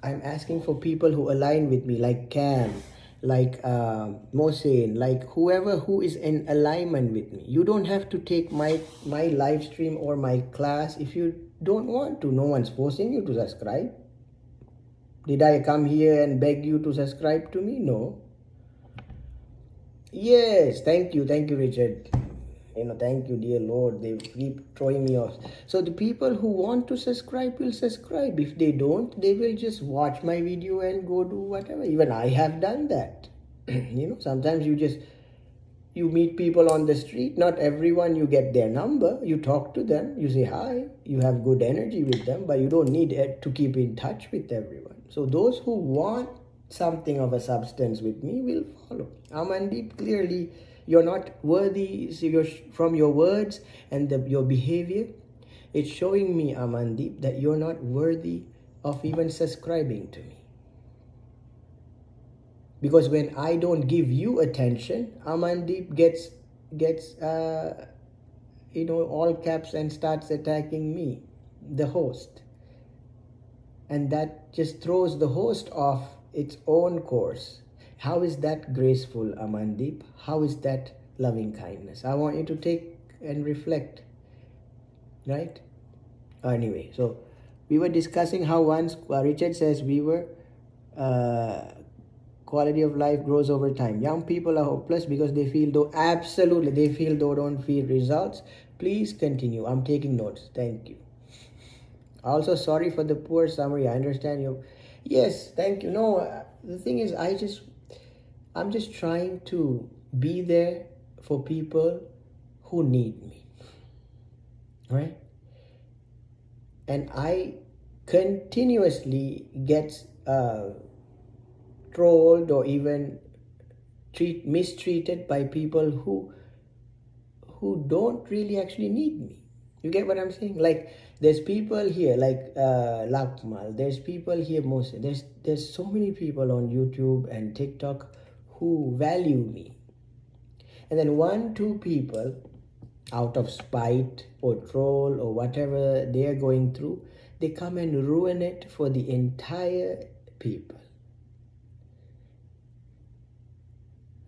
I'm asking for people who align with me, like Cam, like Mohsen, like whoever who is in alignment with me. You don't have to take my live stream or my class if you don't want to. No one's forcing you to subscribe. Did I come here and beg you to subscribe to me? No. Yes, thank you, Richard. Thank you, dear Lord. They keep throwing me off. So the people who want to subscribe will subscribe. If they don't, they will just watch my video and go do whatever. Even I have done that. Sometimes you meet people on the street. Not everyone you get their number. You talk to them. You say hi. You have good energy with them, but you don't need to keep in touch with everyone. So those who want something of a substance with me will follow. Amandeep, clearly you're not worthy. So from your words and your behavior, it's showing me, Amandeep, that you're not worthy of even subscribing to me. Because when I don't give you attention, Amandeep gets all caps and starts attacking me, the host. And that just throws the host off its own course. How is that graceful, Amandeep? How is that loving kindness? I want you to take and reflect, right? Anyway, so we were discussing how once, Richard says, quality of life grows over time. Young people are hopeless because they feel don't feel results. Please continue. I'm taking notes. Thank you. Also, sorry for the poor summary. I understand you. Yes, thank you. No, the thing is, I'm just trying to be there for people who need me, right? And I continuously get trolled or even mistreated by people who don't really actually need me. You get what I'm saying? Like, there's people here like Lakmal, there's people here, Mose, there's so many people on YouTube and TikTok who value me. And then 1-2 people, out of spite or troll or whatever they're going through, they come and ruin it for the entire people.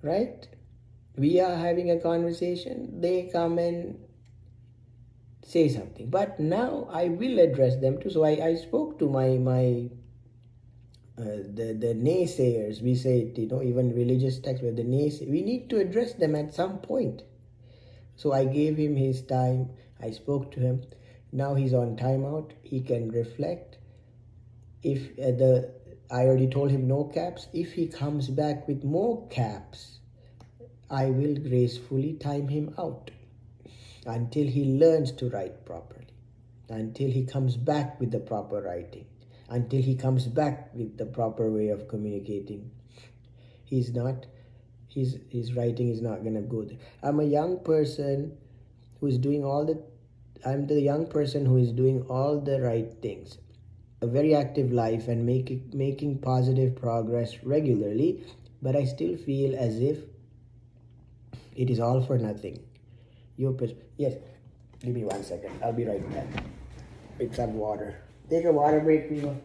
Right? We are having a conversation, they come and say something. But now I will address them too. So I spoke to my the naysayers, we say it, even religious texts where the naysayers, we need to address them at some point. So I gave him his time. I spoke to him. Now he's on timeout. He can reflect. If I already told him no caps. If he comes back with more caps, I will gracefully time him out until he learns to write properly, until he comes back with the proper writing, until he comes back with the proper way of communicating. His writing is not going to go there. I'm the young person who is doing all the right things, a very active life and making positive progress regularly, but I still feel as if it is all for nothing. Yes, give me 1 second. I'll be right back. Pick some water. Take a water break, people.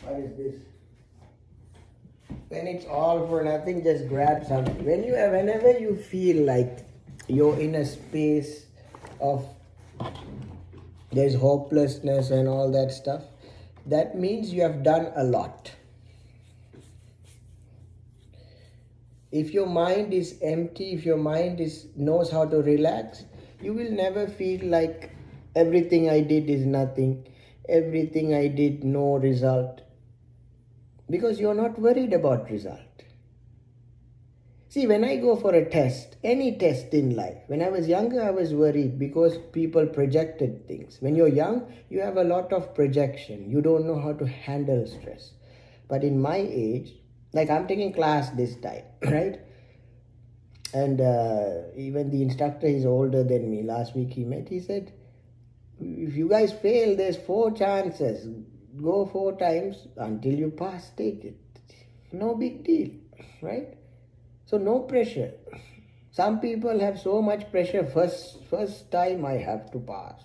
What is this? When it's all for nothing, just grab something. Whenever you feel like you're in a space of there's hopelessness and all that stuff, that means you have done a lot. If your mind is empty, if your mind knows how to relax, you will never feel like everything I did is nothing, everything I did no result, because you're not worried about result. See, when I go for a test, any test in life, when I was younger, I was worried because people projected things. When you're young, you have a lot of projection. You don't know how to handle stress. But in my age, like I'm taking class this time, right? And even the instructor is older than me. Last week he said, if you guys fail, there's 4 chances. Go 4 times until you pass, take it. No big deal, right? So no pressure. Some people have so much pressure. First time I have to pass.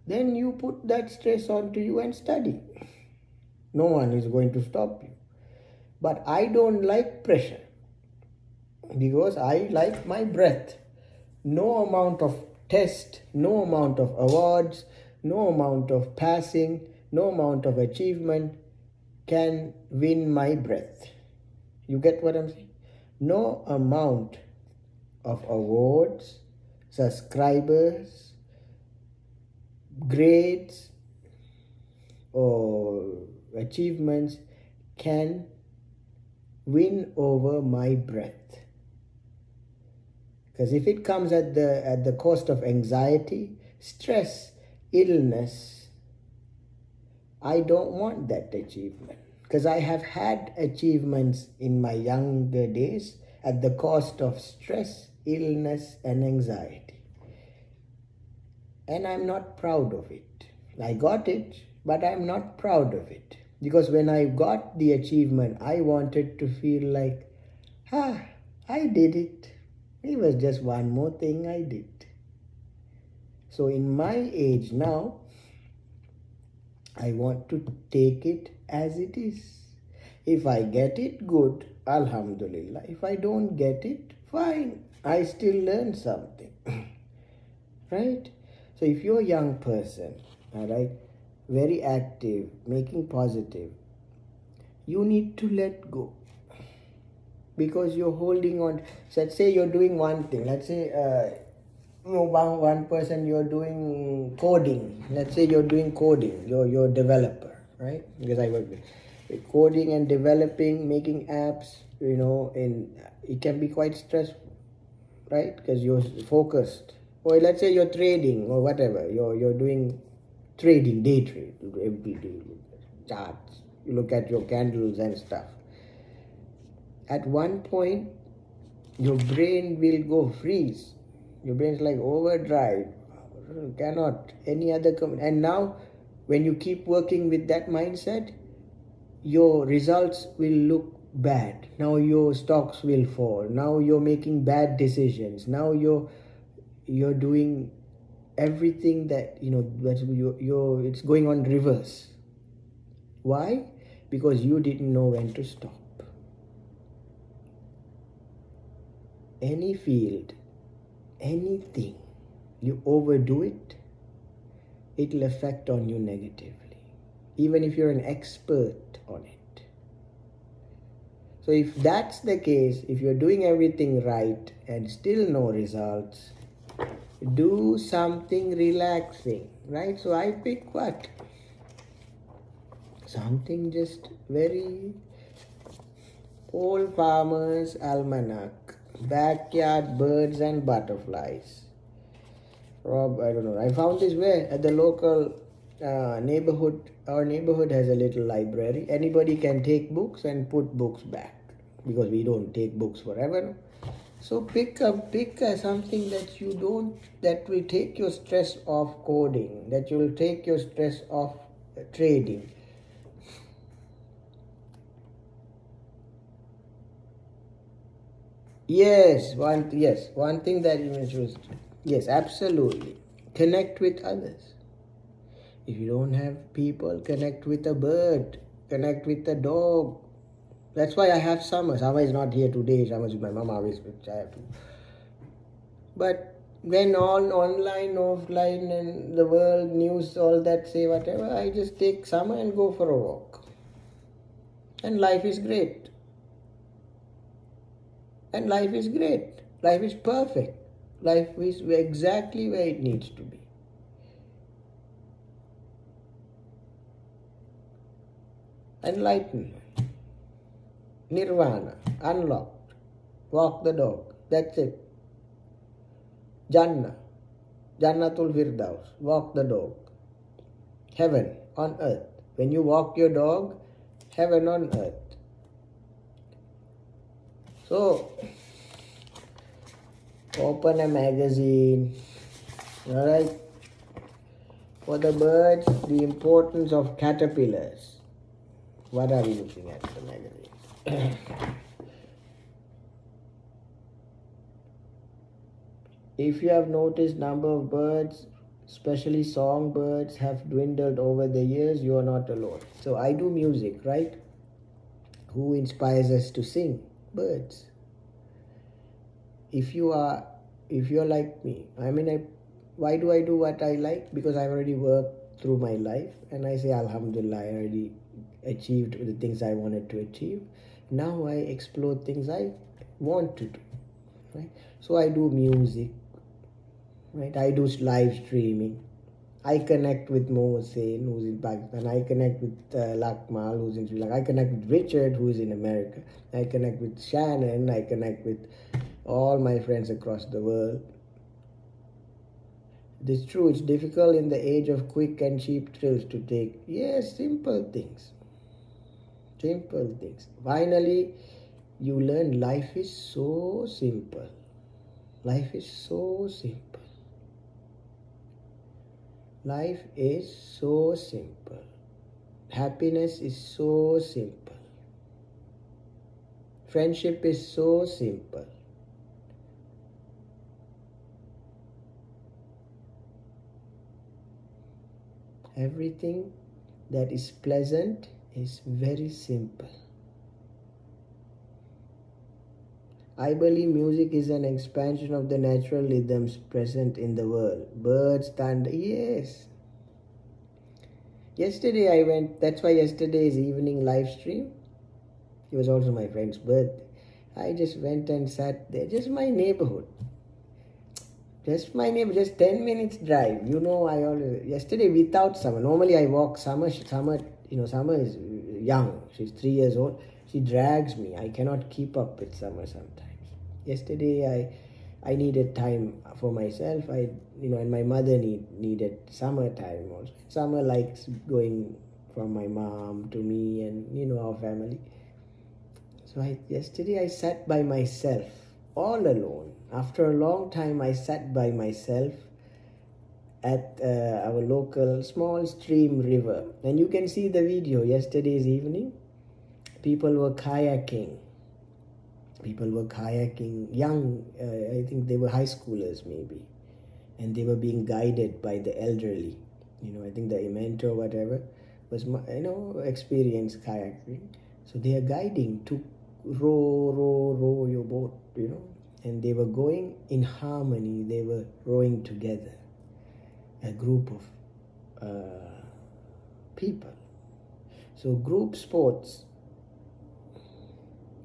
Then you put that stress onto you and study. No one is going to stop you. But I don't like pressure because I like my breath. No amount of test, no amount of awards, no amount of passing, no amount of achievement can win my breath. You get what I'm saying? No amount of awards, subscribers, grades, or achievements can win over my breath. Because if it comes at the cost of anxiety, stress, illness, I don't want that achievement. Because I have had achievements in my younger days at the cost of stress, illness, and anxiety. And I'm not proud of it. I got it, but I'm not proud of it. Because when I got the achievement, I wanted to feel like, I did it. It was just one more thing I did. So in my age now, I want to take it as it is. If I get it, good, alhamdulillah. If I don't get it, fine. I still learn something. Right? So if you're a young person, all right, very active, making positive, you need to let go. Because you're holding on. So let's say you're doing one thing. Let's say one person, you're doing coding. Let's say you're doing coding. You're a developer, right? Because I work with coding and developing, making apps, and it can be quite stressful, right? Because you're focused. Or let's say you're trading or whatever. You're doing trading, day trade, every day, charts. You look at your candles and stuff. At one point, your brain will go freeze. Your brain's like overdrive. Cannot any other and now when you keep working with that mindset, your results will look bad. Now your stocks will fall. Now you're making bad decisions. Now you're doing everything that that you're it's going on reverse. Why? Because you didn't know when to stop. Any field, anything, you overdo it, it'll affect on you negatively, even if you're an expert on it. So if that's the case, if you're doing everything right and still no results, do something relaxing, right? So I pick what? Something just very old farmer's almanac, backyard birds and butterflies. Rob, I don't know. I found this where at the local neighborhood. Our neighborhood has a little library. Anybody can take books and put books back because we don't take books forever. So pick something that you don't, that will take your stress off coding, that will take your stress off trading. One thing that you mentioned. Yes, absolutely. Connect with others. If you don't have people, connect with a bird, connect with a dog. That's why I have Summer. Summer is not here today. Summer is with my mom always, which I have to. But when all online, offline, and the world news, all that say whatever, I just take Summer and go for a walk. And life is great. And life is great. Life is perfect. Life is exactly where it needs to be. Enlightenment. Nirvana. Unlocked. Walk the dog. That's it. Jannah. Jannatul Firdaus. Walk the dog. Heaven on earth. When you walk your dog, heaven on earth. So, open a magazine, alright? For the birds, the importance of caterpillars. What are we looking at the magazine? If you have noticed, number of birds, especially songbirds, have dwindled over the years, you are not alone. So I do music, right? Who inspires us to sing? Birds. If you're like me, why do I do what I like? Because I've already worked through my life, and I say Alhamdulillah, I already achieved the things I wanted to achieve. Now I explore things I want to do, right? So I do music, right? I do live streaming. I connect with Mohsen, who's in Pakistan. I connect with Lakmal, who's in Sri Lanka. I connect with Richard, who's in America. I connect with Shannon. I connect with all my friends across the world. It's true, it's difficult in the age of quick and cheap thrills to take. Yes, simple things. Simple things. Finally, you learn life is so simple. Life is so simple. Life is so simple. Happiness is so simple. Friendship is so simple. Everything that is pleasant is very simple. I believe music is an expansion of the natural rhythms present in the world. Birds, thunder, yes. Yesterday I went, that's why yesterday's evening live stream, it was also my friend's birthday. I just went and sat there, just my neighborhood. Just 10 minutes drive. Yesterday without Summer. Normally I walk Summer, Summer is young. She's 3 years old. She drags me. I cannot keep up with Summer sometimes. Yesterday I needed time for myself. And my mother needed summer time also. Summer likes going from my mom to me and our family. So yesterday I sat by myself, all alone. After a long time, I sat by myself at our local small stream river. And you can see the video yesterday's evening. people were kayaking. People were kayaking, young, I think they were high schoolers maybe, and they were being guided by the elderly. I think the mentor, whatever, was, experienced kayaking. So they are guiding to row your boat, and they were going in harmony, they were rowing together, a group of people. So group sports,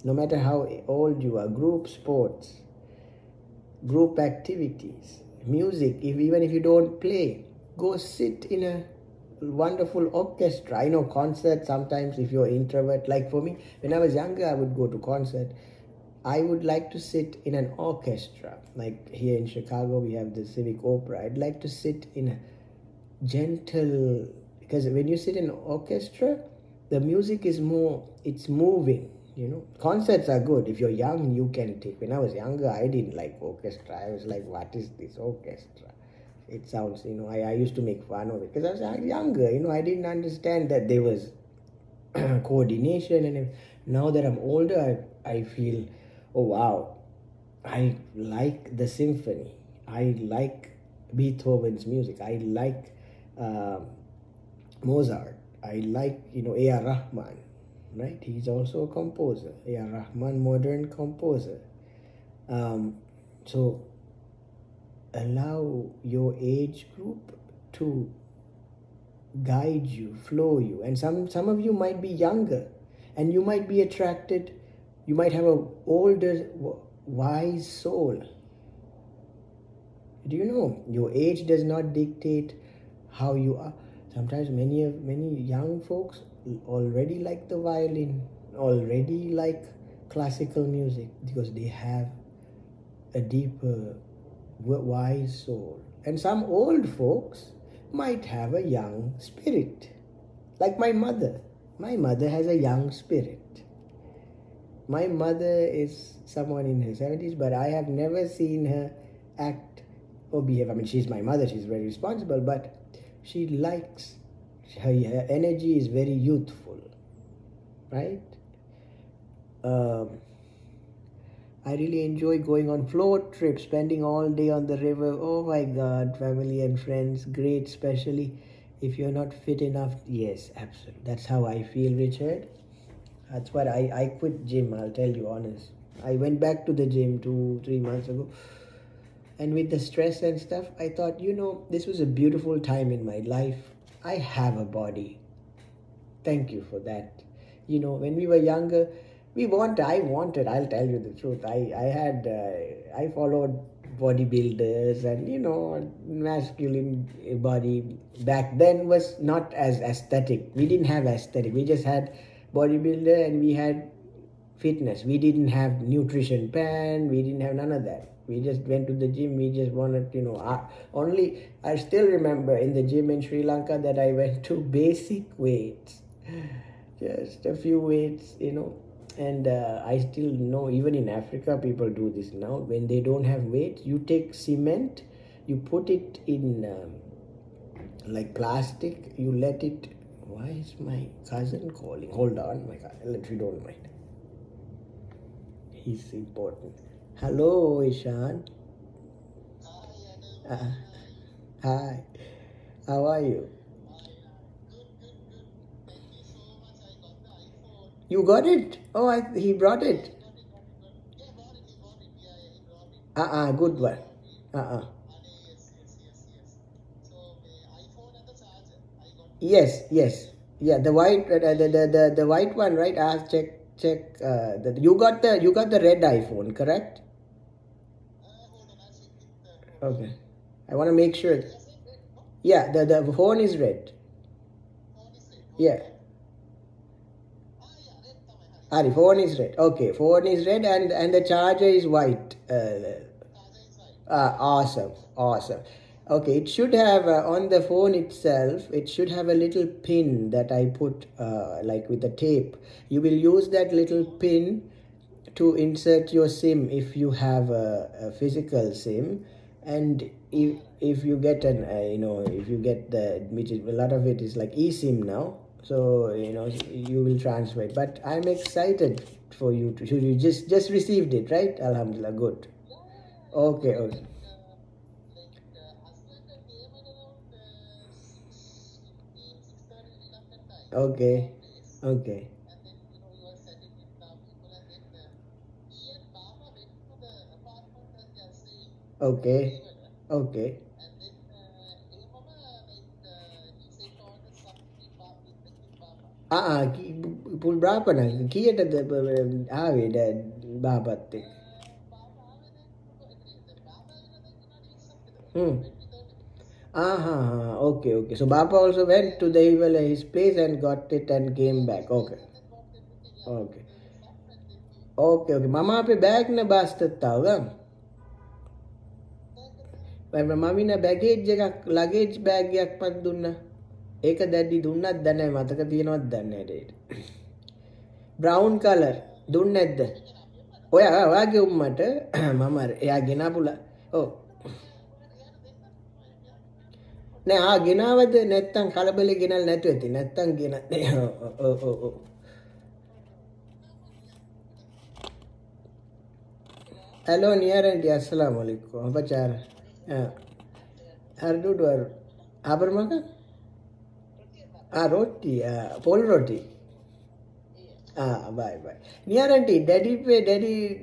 no matter how old you are, group sports, group activities, music, even if you don't play, go sit in a wonderful orchestra. I know concerts sometimes, if you're introvert, like for me, when I was younger, I would go to concert. I would like to sit in an orchestra. Like here in Chicago, we have the Civic Opera. I'd like to sit in a gentle, because when you sit in an orchestra, the music is more, it's moving. Concerts are good. If you're young, you can take. When I was younger, I didn't like orchestra. I was like, what is this orchestra? It sounds, I used to make fun of it because I was younger. I didn't understand that there was coordination. And now that I'm older, I feel, oh wow, I like the symphony. I like Beethoven's music. I like Mozart. I like, A.R. Rahman. Right? He's also a composer. A.R. Rahman, modern composer. So allow your age group to guide you, flow you. And some of you might be younger, and you might be attracted. You might have an older, wise soul. Do you know your age does not dictate how you are? Sometimes many young folks already like the violin, already like classical music, because they have a deeper, wise soul. And some old folks might have a young spirit, like my mother. My mother has a young spirit. My mother is someone in her 70s, but I have never seen her act or behave. I mean, she's my mother, she's very responsible, but she likes, her energy is very youthful, right? I really enjoy going on float trips, spending all day on the river. Oh my God, family and friends, great, especially if you're not fit enough. Yes, absolutely. That's how I feel, Richard. That's what I quit gym, I'll tell you honest. I went back to the gym 2-3 months ago. And with the stress and stuff, I thought, this was a beautiful time in my life. I have a body. Thank you for that. When we were younger, I'll tell you the truth. I followed bodybuilders and, masculine body back then was not as aesthetic. We didn't have aesthetic. We just had bodybuilder and we had fitness. We didn't have nutrition plan. We didn't have none of that. We just went to the gym. We just wanted, I still remember in the gym in Sri Lanka that I went to basic weights, just a few weights, and I still know even in Africa people do this now. When they don't have weight, you take cement, you put it in like plastic, you let it. Why is my cousin calling? Hold on, my cousin, if you don't mind. He's important. Hello, Ishan. Hi. How are you? You got it? Oh, he brought it. Good one. Yes. Yeah, the white, the white one, right? Check. You got the red iPhone, correct? Okay. I want to make sure. Yeah, the phone is red. Yeah. The phone is red. Okay, phone is red and the charger is white. Awesome. Okay, it should have on the phone itself, it should have a little pin that I put like with the tape. You will use that little pin to insert your SIM if you have a physical SIM, and if you get an if you get which is, a lot of it is like eSIM now. So you will transfer it. But I'm excited for you to. You just received it, right? Alhamdulillah, good. Okay, okay. Okay, okay, okay, okay. Berapa nak? Kia ada awe dah babat tu. Hmm. Okay, okay. So Bapa also went to the evil his place and got it and came back. Okay, okay, okay, okay. Mama पे bag ने बास्ता होगा. මමින බැගේජ් එකක් ලගේජ් bag එකක්වත් දුන්නා. ඒක දැඩි දුන්නත් දැන් නැහැ මතක තියෙනවද දන්නේ නැහැ. බ්‍රවුන් කලර් දුන්නේ නැද්ද? ඔයාගේ උම්මට මම එයා ගෙනාපුලා. ඔව්. නෑ ගෙනාවද නැත්තම් කලබලේ ගෙනල් නැතුව ඇති. නැත්තම් ගෙන ඔව්. Hello Niyaranti, Assalamualaikum. Apa cara? Hardu dua. Apa makan? Roti. Pol roti. Bye. Niyaranti, daddy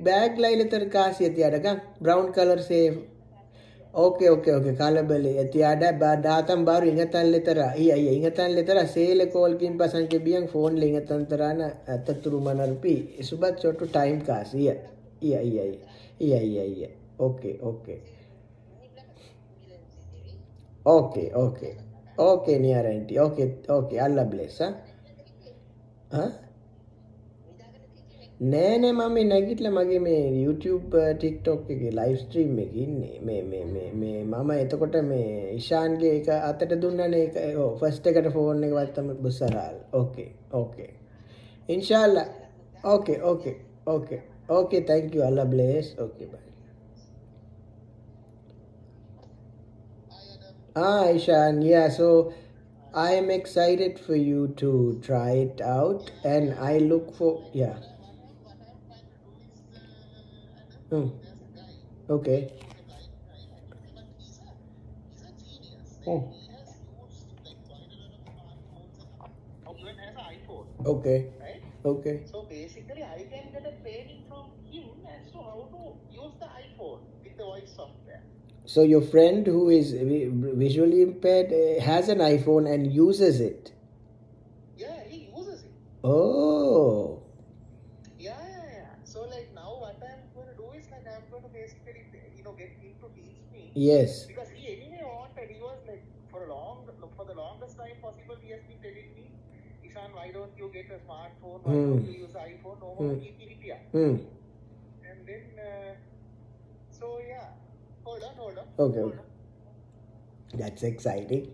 bag lain letar kasih tiada kan? Brown color safe. Okay. Kalabali. Tiada datang baru ingatan letera. Iya ingatan letera. Sale call kin pasan ke biang phone le ingatan terana terturu manarpi. Subat chotu time kasih. Iya. Okay. Okay, Niyaranti. Okay. Allah bless. නෑ මම නැගිටලා මගේ මේ YouTube TikTok එකේ live stream එකේ ඉන්නේ මේ මම එතකොට මේ ඉෂාන්ගේ එක අතට දුන්නානේ ඒක ෆස්ට් එකට ෆෝන් එක වත්තම බුස්සරාල් okay inshallah okay thank you Allah bless okay bye Ishan, yeah, so I am excited for you to try it out and I look for Okay. Okay. Right? Okay. So basically, I can get a training from him as to how to use the iPhone with the voice software. So your friend who is visually impaired has an iPhone and uses it? Yeah, he uses it. Oh. Yeah. So like now what I'm going to do is like I'm going to basically, get him to teach me. Yes. Because he anyway wanted, he was like, for the longest time possible, he has been telling me, Ishan, why don't you get a smartphone? Why don't you use iPhone? No more India. And then, so yeah. Hold on. Okay. That's exciting.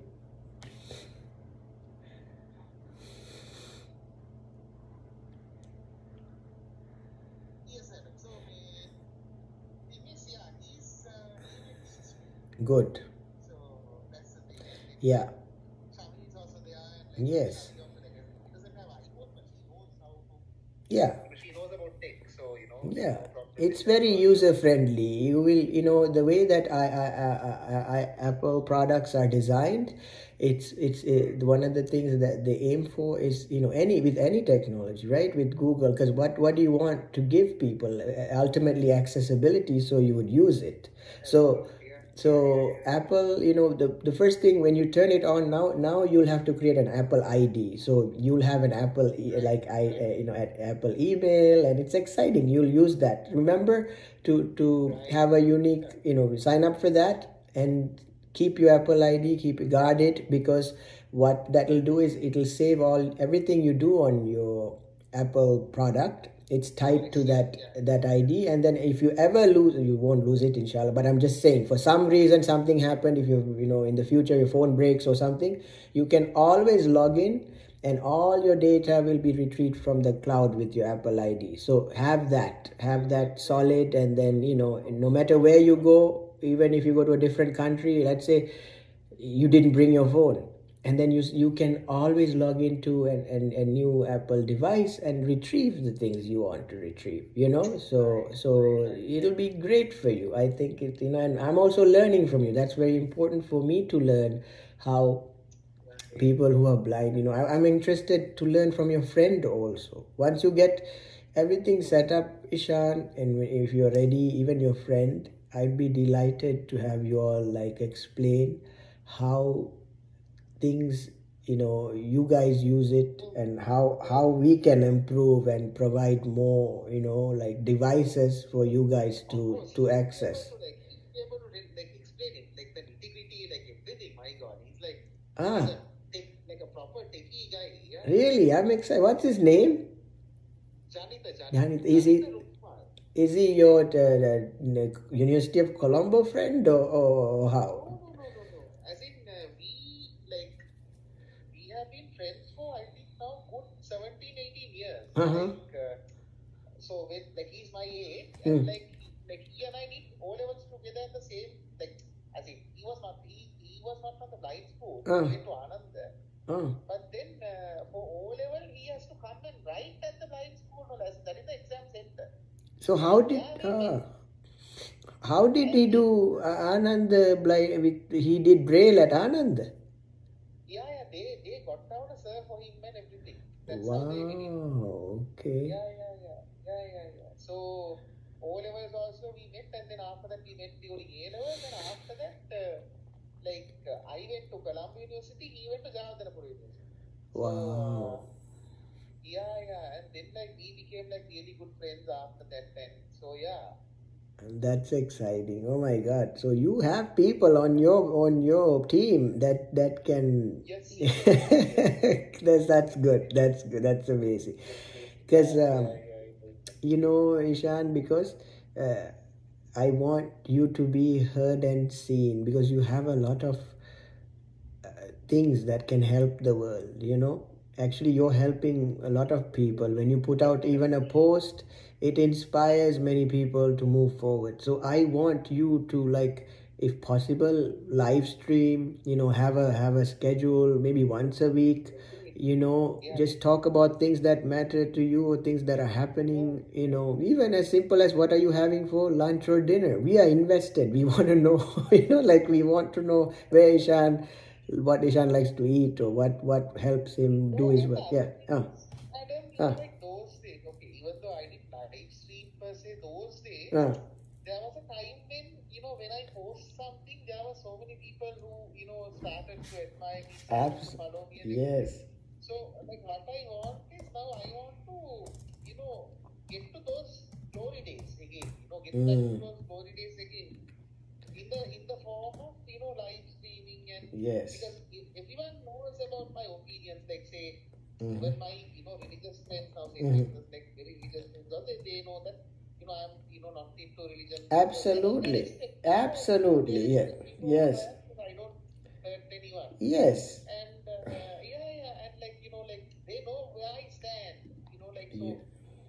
Yes, sir. So, he's Good. So, that's the thing. Yeah. Shami is also there. And Yes. he doesn't have iPhone, but he knows how to. Yeah. She knows about tech, so Yeah, it's very user friendly. You will, the way that Apple products are designed, it's one of the things that they aim for is with any technology, right? With Google, because what do you want to give people? Ultimately accessibility, so you would use it. So Apple, the first thing when you turn it on now you'll have to create an Apple ID. So you'll have an Apple Apple email, and it's exciting. You'll use that. Remember to have a unique, sign up for that and keep your Apple ID, guard it, because what that will do is it'll save everything you do on your Apple product. It's tied to that ID, and then if you ever lose, you won't lose it, inshallah. But I'm just saying, for some reason something happened, if in the future your phone breaks or something, you can always log in and all your data will be retrieved from the cloud with your Apple ID. So have that solid, and then no matter where you go, even if you go to a different country, let's say you didn't bring your phone, and then you can always log into a new Apple device and retrieve the things you want to retrieve, so it'll be great for you. I think and I'm also learning from you. That's very important for me to learn how people who are blind, I'm interested to learn from your friend also. Once you get everything set up, Ishan, and if you're ready, even your friend, I'd be delighted to have you all like explain how things you guys use it, and how we can improve and provide more like devices for you guys to access. Be able to like explain it, like the integrity, like everything. My God, he's like Ah, like a proper techie guy. Yeah. really? I'm excited. What's his name? Janita. Is he your the University of Colombo friend, or how? No. As in, we have been friends for I think now good 17, 18 years. Uh-huh. So with he's my age, and he and I did O levels together at the same as in he was not from the blind school. He went to Anand. But then for O level he has to come and write at the blind school. No, that is the exam center. So how did he do Anand blind? He did Braille at Anand. Yeah, they got down a sir for him and everything. That's Wow. how they did it. Okay. Yeah. So O levels also we met, and then after that we met during A levels, and after that I went to Colombo University, he went to Jawaharlal University. Wow. And then we became really good friends after that, and so yeah. That's exciting. Oh my God. So you have people on your team that can. Yes. That's good. That's amazing. Because Ishan, because I want you to be heard and seen, because you have a lot of things that can help the world. Actually, you're helping a lot of people. When you put out even a post, it inspires many people to move forward. So I want you to, if possible, live stream, have a schedule, maybe once a week, just talk about things that matter to you, or things that are happening, even as simple as what are you having for lunch or dinner. We are invested. We want to know, we want to know what Ishan likes to eat, or what helps him do his work. Yeah. Those days, okay, even though I did live stream per se, those days, there was a time when I post something, there were so many people who started to admire me, started to follow me. Yes. So, what I want is now I want to, get to those glory days again. Get back to those glory days again in the form of live streaming, and yes, because everyone knows about my opinions, say even my religious friends now say very religious friends, they know that I'm not into religion. Absolutely. Yeah. Yes. I don't hurt anyone. Yes. And and they know where I stand. So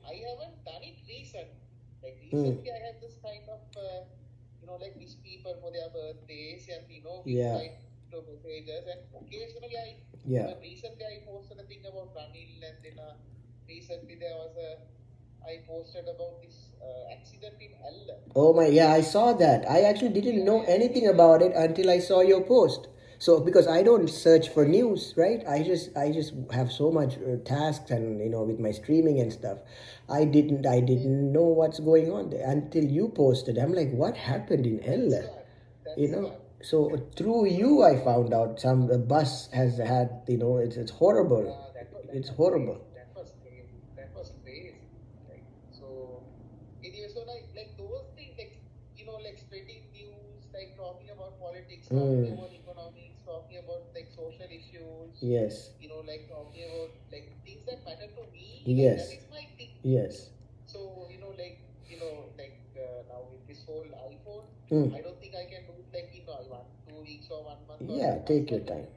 I haven't done it recent. Recently I have this kind of wish people for their birthdays, and write to messages, and occasionally recently I posted a thing about Ranil, and then recently I posted about this accident in L. Oh my, yeah, I saw that. I actually didn't know anything about it until I saw your post. So because I don't search for news, right? I just have so much tasks, and with my streaming and stuff, I didn't know what's going on there until you posted. I'm like, what happened in L? So through you, I found out the bus has had, it's horrible. It's horrible. That was crazy. So anyway, so those things, spreading news, talking about politics, talking about economics, talking about social issues. Yes. Talking about things that matter to me. Yes. That is my thing. Yes. So now with this whole iPhone, I don't think I can do it in 2 weeks or 1 month. Yeah, take your time.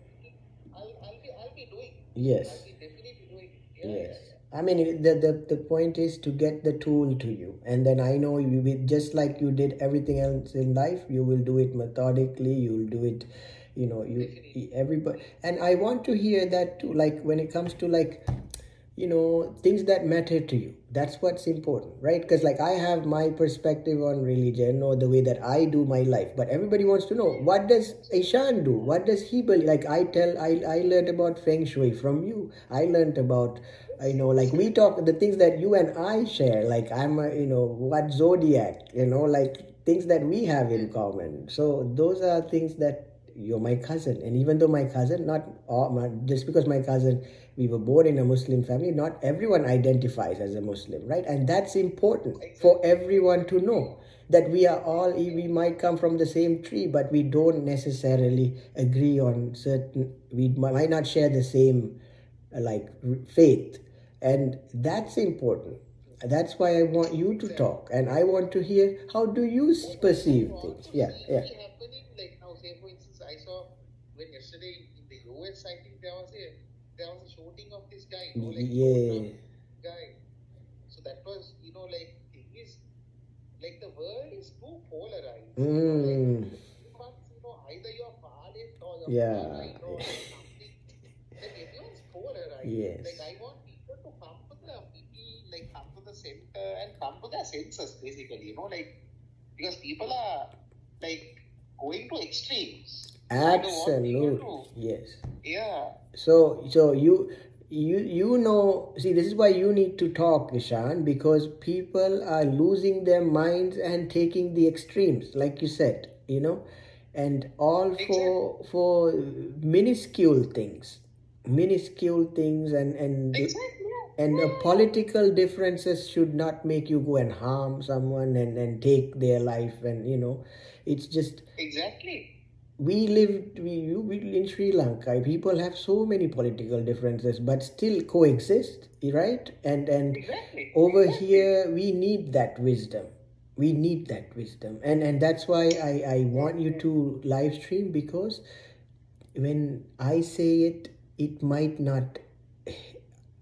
I'll be doing it. Yes. I'll be definitely doing it. Yes. I mean, the point is to get the tool to you, and then I know just like you did everything else in life, you will do it methodically. You will do it, everybody, and I want to hear that too, like when it comes to like things that matter to you. That's what's important, right? Because like I have my perspective on religion or the way that I do my life, but everybody wants to know, what does Ishan do, what does he believe? Like I learned about feng shui from you. I learned about like we talk the things that you and I share, like I'm a, what zodiac, like things that we have in common. So those are things that you're my cousin. And even though my cousin, not all, just because my cousin, we were born in a Muslim family, not everyone identifies as a Muslim, right? And that's important for everyone to know, that we are all, we might come from the same tree, but we don't necessarily agree on certain, we might not share the same like faith. And that's important. That's why I want you to talk, and I want to hear, how do you perceive things? Yeah. Happening, like now, say for instance, I saw when yesterday in the US, I think there was a shooting of this guy, Yeah. guy. So that was, like thing is, like the world is too polarized. Either you're far left or you're far right or something. Like everyone's polarized. Yes. Like I want people to come to the center and come to their senses, basically. Like because people are like going to extremes. Absolutely. Yes. Yeah. So you see, this is why you need to talk, Ishan, because people are losing their minds and taking the extremes, like you said, and all for minuscule things, and Exactly. and the political differences should not make you go and harm someone and take their life, and it's just Exactly. we in Sri Lanka, people have so many political differences but still coexist, right? And Exactly. over here we need that wisdom. And that's why I want you to live stream, because when I say it, it might not,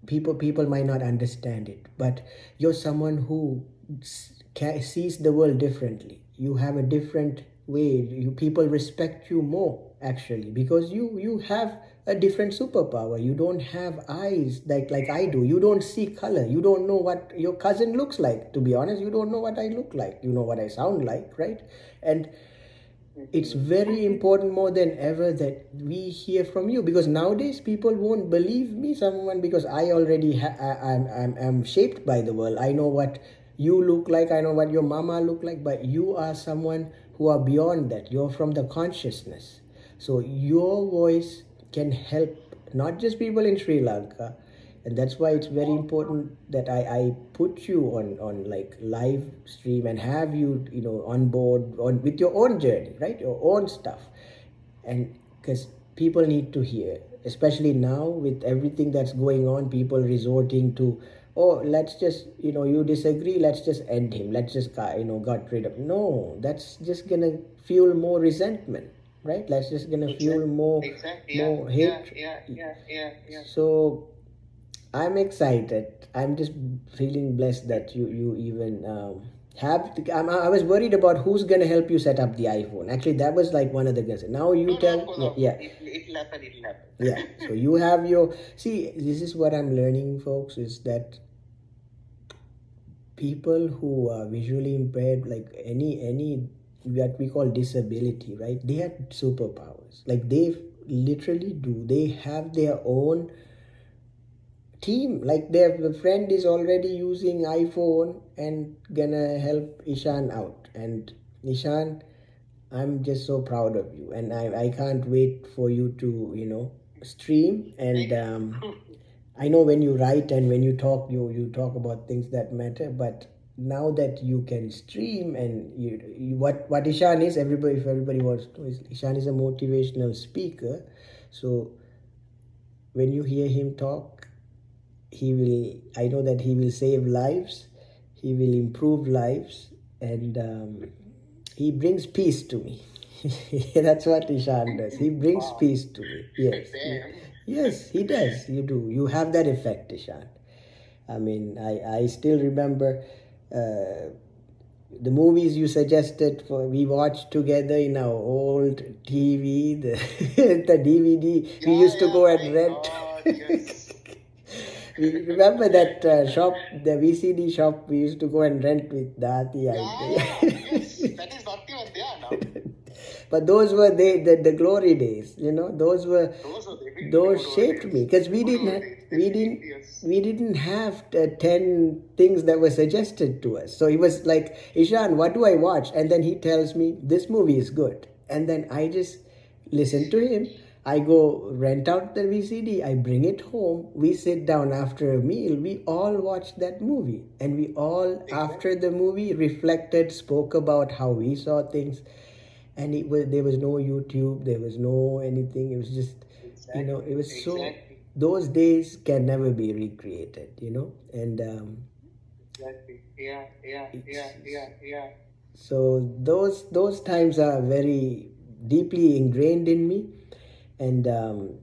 people might not understand it, but you're someone who sees the world differently. You have a different way. People respect you more, actually, because you have a different superpower. You don't have eyes like I do. You don't see color. You don't know what your cousin looks like. To be honest, you don't know what I look like. You know what I sound like, right? And it's very important more than ever that we hear from you, because nowadays people won't believe me, someone, because I already I'm shaped by the world. I know what you look like, I know what your mama look like, but you are someone who are beyond that. You're from the consciousness, so your voice can help not just people in Sri Lanka. And that's why it's very important that I put you on like live stream and have you on board with your own journey, right? Your own stuff. And because people need to hear, especially now with everything that's going on, people resorting to, oh, let's just you disagree, let's just end him, let's just got rid of. No, that's just gonna fuel more resentment, right? That's just gonna fuel more hate. Yeah. So I'm excited. I'm just feeling blessed that you even have. I was worried about who's gonna help you set up the iPhone. Actually, that was like one of the guys. Now you tell. Yeah. It'll happen. Yeah. So you have your. See, this is what I'm learning, folks, is that people who are visually impaired, like any what we call disability, right? They have superpowers. Like they literally do. They have their own team. Like their friend is already using iPhone and gonna help Ishan out. And Ishan, I'm just so proud of you, and I can't wait for you to stream. And I know when you write and when you talk, you talk about things that matter, but now that you can stream, and what Ishan is, if everybody wants to know, Ishan is a motivational speaker. So when you hear him talk, I know that he will save lives, he will improve lives, and he brings peace to me. That's what Ishan does. He brings peace to me. Yes. Yes, he does. You do. You have that effect, Ishan. I mean, I still remember the movies you suggested for we watched together in our old TV, the the DVD we used to go and my rent. God, yes. We remember that shop, the VCD shop we used to go and rent with Dati. Yes, that is not even there now. But those were the glory days, you know. Those shaped me because we didn't have 10 things that were suggested to us. So he was like, Ishan, what do I watch? And then he tells me this movie is good, and then I just listen to him. I go rent out the VCD, I bring it home, we sit down after a meal, we all watch that movie, and we all after the movie reflected, spoke about how we saw things. And there was no YouTube, there was no anything. It was just, you know, it was so. Those days can never be recreated, you know, and Exactly. Yeah. so those times are very deeply ingrained in me, and I'm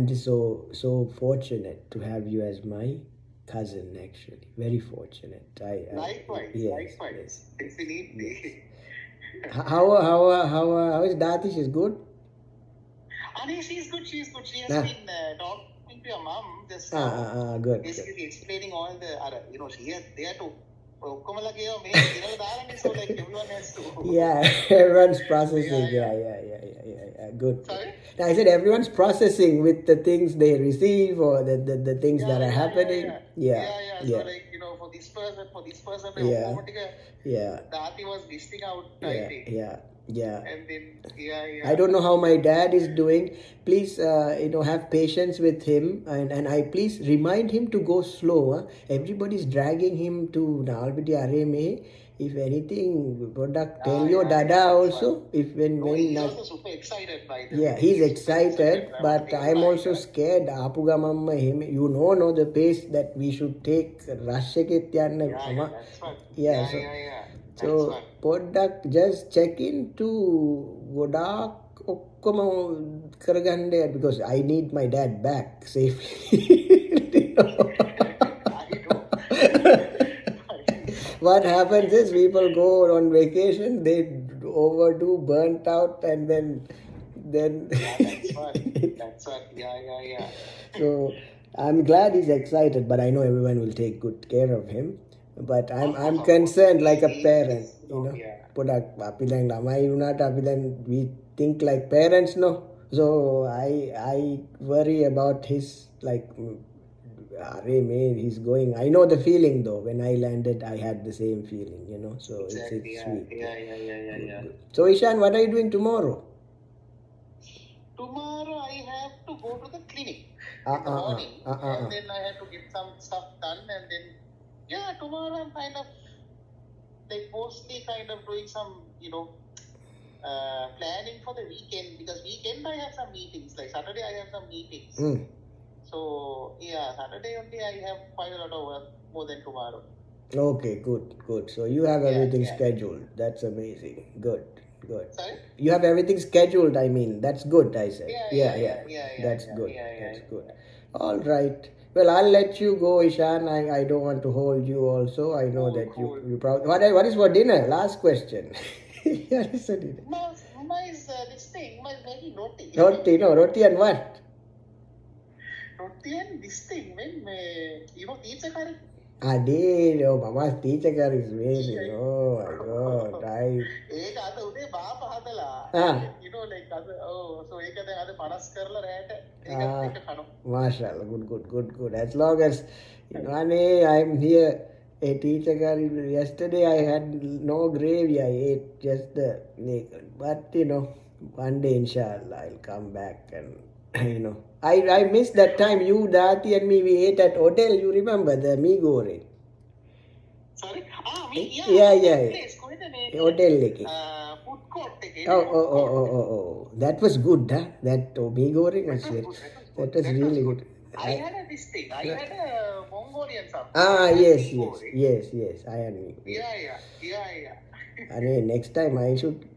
just so fortunate to have you as my cousin. Actually, very fortunate. Likewise. Yes. Definitely. How is Dati? She's good. She's good. She has been talking to your mom just Good. basically explaining all the you know, they had to so like everyone has to. Yeah, everyone's processing. Yeah. Good. Sorry? Now, I said everyone's processing with the things they receive or the things that are happening. Yeah. So like, you know, for this person, Yeah. Dati was listing out, I think. Yeah. And then, I don't know how my dad is doing. Please, have patience with him, and I please remind him to go slow. Huh? Everybody's dragging him to Nalpiti Areme. If anything, product tell your dada also. If he's also super excited by this. yeah, he's excited, but I'm also scared. Apuga mamma him, you know, the pace that we should take. Rush it, That's what. Yeah, so product just check into Godak Okkoma Karagande because I need my dad back safely. What happens is people go on vacation, they overdo, burnt out, and then That's what. Yeah. So I'm glad he's excited, but I know everyone will take good care of him. But I'm concerned like a parent, you know. Product apilang lamai unata apilang we think like parents, no. So I worry about his like. He's going. I know the feeling though. When I landed, I had the same feeling, you know. So Exactly. it's sweet. Yeah. Good. So Ishan, what are you doing tomorrow? Tomorrow I have to go to the clinic in the morning, and then I have to get some stuff done, and then tomorrow I'm kind of like mostly kind of doing some, you know, planning for the weekend, because weekend I have some meetings. Like Saturday I have some meetings. So Saturday only I have quite a lot of work, more than tomorrow. Okay, good. So you have everything scheduled. That's amazing. Good. Sorry? You have everything scheduled. I mean, that's good. I said. Yeah. That's good. That's good. All right. Well, I'll let you go, Ishan. I don't want to hold you. Also, I know that cool. you probably. What is for dinner? Last question. Yeah, listen. My this thing, maybe roti. Roti and what? Roti and this thing, when you know, teacher curry. Ade, Mama's teacher curry is amazing. Oh my God! You know, like so Mashallah, good. As long as you know, I'm here. A teacher curry. Yesterday I had no gravy. I ate just the naked. But you know, one day inshallah I'll come back and you know. I missed that time you, Dati and me, we ate at hotel. You remember the mee goreng? Sorry? Yeah. Hotel leki. Food court. Oh. That was good, huh? That mee goreng was good. That was really good. I had this thing. I had a Mongolian something. Yes. I had mee. Yeah. And next time I should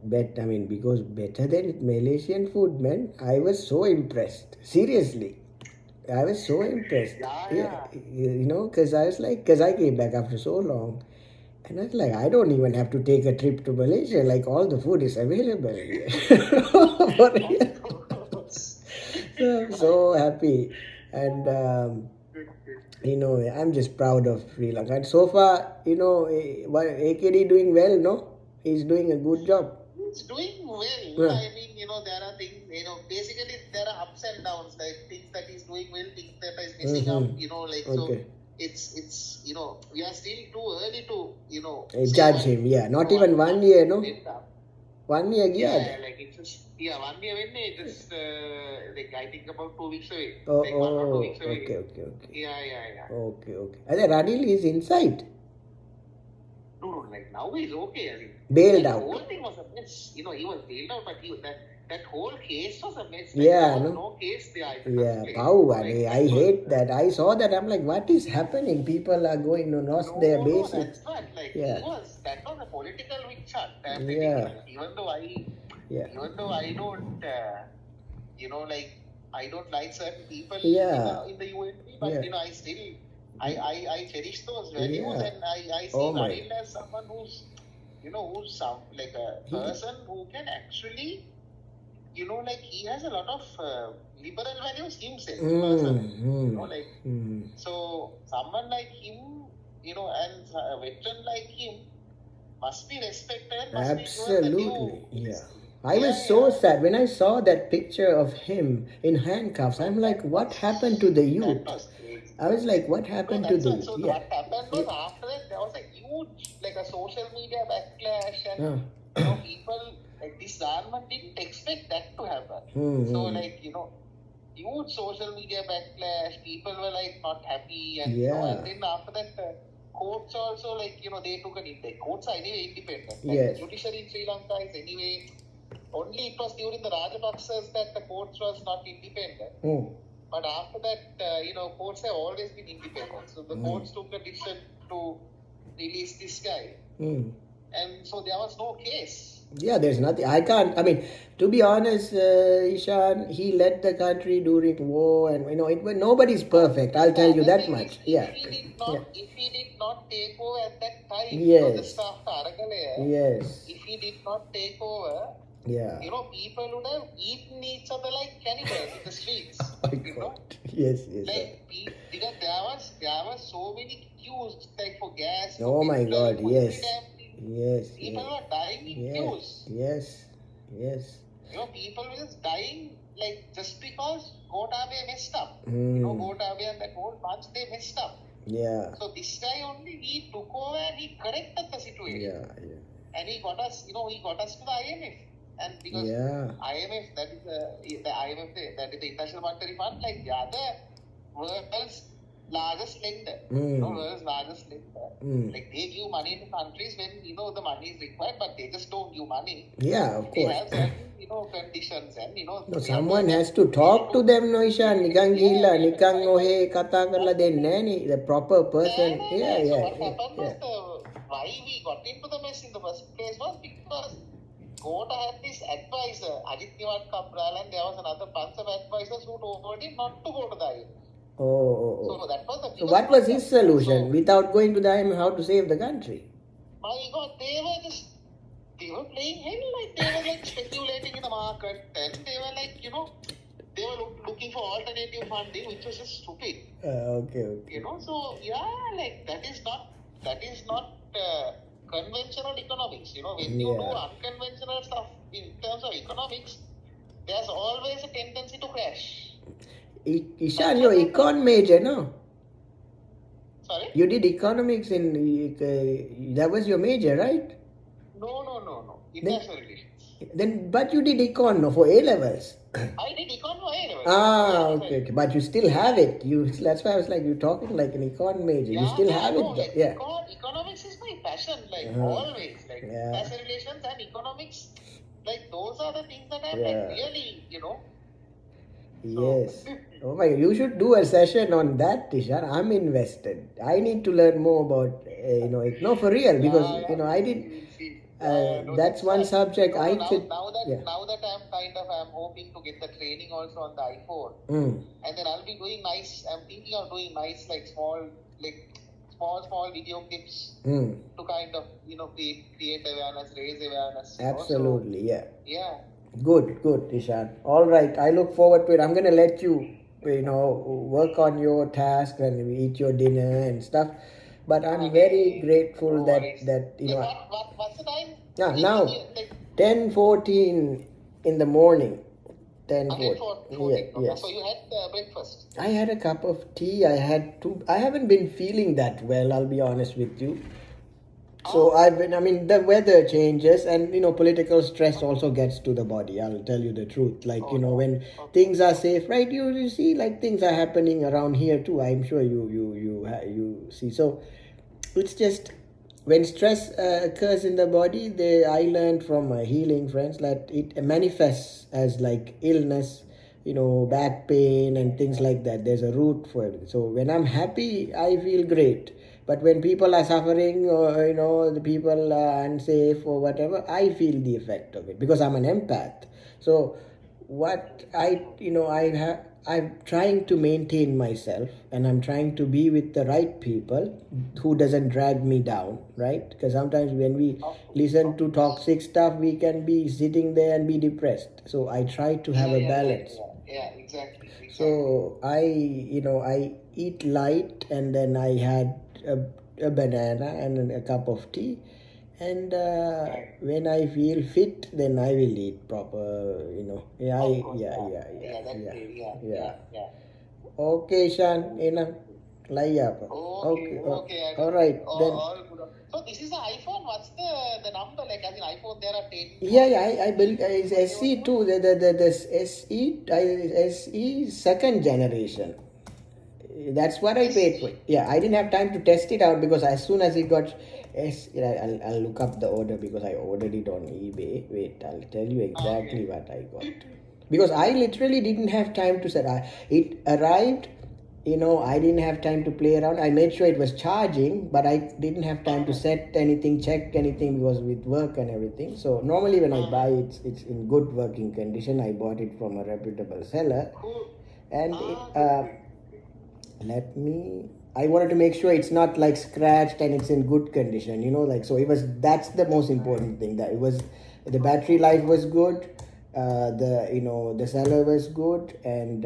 bet, because better than Malaysian food, man. I was so impressed. Seriously. I was so impressed. Yeah. You know, because I was like, because I came back after so long. And I was like, I don't even have to take a trip to Malaysia. Like all the food is available. For real. So I'm so happy. And I'm just proud of Sri Lanka. And so far, AKD doing well, no? He's doing a good job. It's doing well. Yeah. I mean, there are things, basically there are ups and downs, like things that he's doing well, things that is messing up, so Okay. it's we are still too early to, Judge him, yeah. Not even 1 year, no? 1 year, Yeah, like it's just, 1 year when it just, like I think about 2 weeks away. Oh, like 1 or 2 weeks away. okay. Yeah. Okay. And then Radil is inside. No, like now he's okay. I think Bailed the out. whole thing was a mess. He was bailed out, but that whole case was a mess. Like, Yeah, there was no? no case there. Yeah, I hate that. I saw that. I'm like, what is happening? People are going to lost their No, bases. that's not. Like, Yeah. that was a political witch hunt. I'm Yeah. telling you. Even though I don't, like, I don't like certain people Yeah. in the UNP, but, Yeah. I still, I cherish those values, Yeah. and I see Oh my. Radil as someone who's like a person who can actually, like he has a lot of liberal values himself. So someone like him, and a veteran like him must be respected. Must Absolutely. be given the due. Yeah. I was so sad when I saw that picture of him in handcuffs. I'm like, what happened to the youth? That was crazy. I was like, what happened to the youth? So Yeah. what happened was after that there was a huge, like a social media backlash, and people, like this government didn't expect that to happen. So like huge social media backlash. People were like not happy, and and then after that. Courts also, like, they took an intake. Courts are anyway independent. Yes. The judiciary in Sri Lanka is anyway, only it was during the Rajapaksas that the courts was not independent. But after that, courts have always been independent. So the courts took a decision to release this guy. And so there was no case. Yeah, there's nothing. To be honest, Ishan, he led the country during war, and nobody's perfect. I'll tell you that much. Yeah. If he did not take over at that time, Yes. the staff Yes. if he did not take over, Yeah. people would have eaten each other like cannibals in the streets. My God. Yes. Like, because there was so many queues, like for gas. Oh for my petrol, God. for Yes. every damn thing. Yes. People were dying in queues. Yes. People were just dying, like, just because Gotabaya messed up. Mm. Gotabaya and that whole bunch, they messed up. Yeah. So this guy only, he took over and he corrected the situation. Yeah. And he got us, he got us to the IMF. And because IMF, that is the IMF, that is the International Monetary Fund, like the other world's largest lender. World's largest lender. Like, they give money to countries when, the money is required, but they just don't give money. Yeah, of They course. have certain, conditions, and, No, someone has to talk to them, no, Ishan. Nikan gila, nikan nohe kata karla denne ni. The proper person. So what happened was why we got into the mess in the first place was because Gota had this advisor, Ajit Niwat Kapral, and there was another bunch of advisors who told him not to go to the IMF. Oh. So that was the So what was his solution? Without going to the IMF, how to save the country? My God, they were playing hell, like they were like speculating in the market, and they were like, they were looking for alternative funding, which was just stupid. Okay. So like that is not conventional economics. When you do unconventional stuff in terms of economics, there's always a tendency to crash. Ishan, you're econ major, no? Sorry? You did economics that was your major, right? No. International relations. But you did econ, no, for A-levels. I did econ for A-levels. Okay. But you still have it. That's why I was like, you're talking like an econ major. You still have it. Like, Yeah. Economics is my passion, like always. Like international relations and economics, like those are the things that I'm like really, Yes. Oh my God, you should do a session on that, Tishan. I'm invested. I need to learn more about, no, for real, because, I did, that's one subject I could. Now that I'm hoping to get the training also on the iPhone. And then I'll be doing I'm thinking of doing nice, like small, like small video clips to kind of, create awareness, raise awareness. Absolutely, yeah. Yeah. Good, Ishan. All right, I look forward to it. I'm going to let you, work on your task and eat your dinner and stuff. But I'm very grateful No that, worries. What's the time? now, 10:14 in the morning. 10:14. Yes. So you had breakfast? I had a cup of tea. I haven't been feeling that well, I'll be honest with you. So the weather changes, and political stress also gets to the body. I'll tell you the truth. Like, when things are safe, right? You see, like, things are happening around here too. I'm sure you see. So it's just when stress occurs in the body, I learned from my healing friends that it manifests as like illness, back pain and things like that. There's a root for it. So when I'm happy, I feel great. But when people are suffering, or the people are unsafe or whatever, I feel the effect of it because I'm an empath. So what I'm trying to maintain myself, and I'm trying to be with the right people who doesn't drag me down, right? Because sometimes when we listen to toxic stuff, we can be sitting there and be depressed. So I try to have a balance. Yeah, exactly. So I eat light, and then I had a banana and a cup of tea. And when I feel fit, then I will eat proper, Yeah. Okay, Shan, lie. Okay. All right. Then. So this is the iPhone. What's the number? Like, as in iPhone, there are 10. Yeah. I believe it's SE too. The SE second generation. That's what I paid for. Yeah, I didn't have time to test it out because as soon as it got, I'll look up the order because I ordered it on eBay. Wait, I'll tell you exactly what I got. Because I literally didn't have time to set. It arrived, I didn't have time to play around. I made sure it was charging, but I didn't have time to set anything, check anything because with work and everything. So normally when I buy it, it's in good working condition. I bought it from a reputable seller, and I wanted to make sure it's not like scratched and it's in good condition, so that's the most important thing, that the battery life was good, the seller was good, and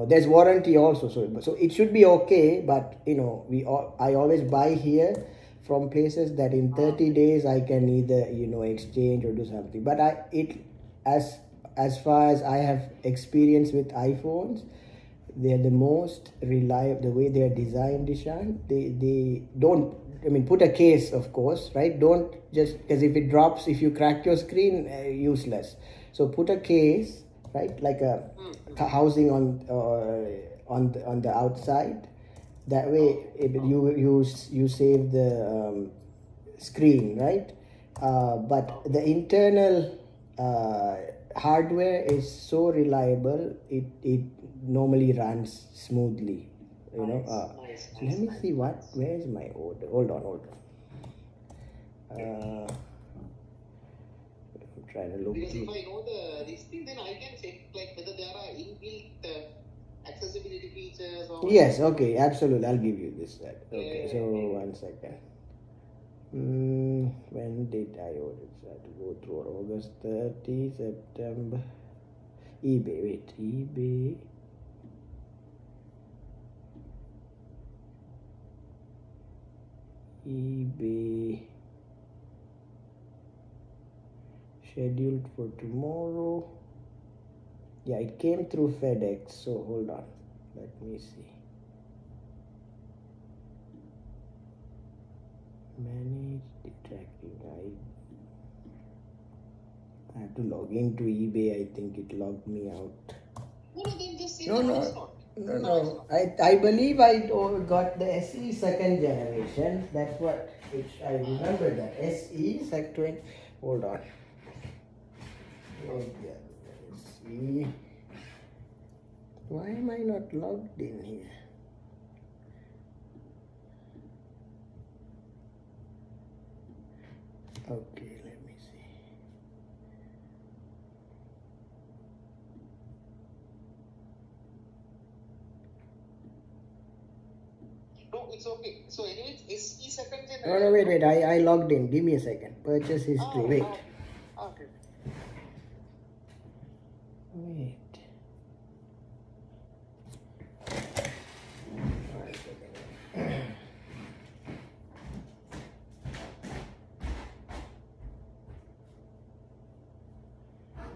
there's warranty also, so it should be okay. But I always buy here from places that in 30 days I can either exchange or do something. But as far as I have experience with iPhones, they're the most reliable. The way they're designed, Ishan, they don't, put a case, of course, right? Don't just, because if it drops, if you crack your screen, useless. So put a case, right, like a housing on the outside. That way you save the screen, right? But the internal hardware is so reliable, it normally runs smoothly, Nice. So let me see where is my order. Hold on. I'm trying to look Because through. if I know this thing, then I can check like whether there are inbuilt accessibility features or. Yes, okay, absolutely. I'll give you this set. Okay, so 1 second. When did I order it? I had to go through August 30, September. eBay. Scheduled for tomorrow. Yeah, it came through FedEx. So hold on. Let me see. Manage the tracking. I have to log into eBay. I think it logged me out. No. I believe I got the SE second generation. That's what I remember that. SE second. Hold on. SE. Why am I not logged in here? Okay, let me see. No, it's okay. So anyway, it's SE second No, generation. wait. I logged in. Give me a second. Purchase history. Wait. Okay. Wait.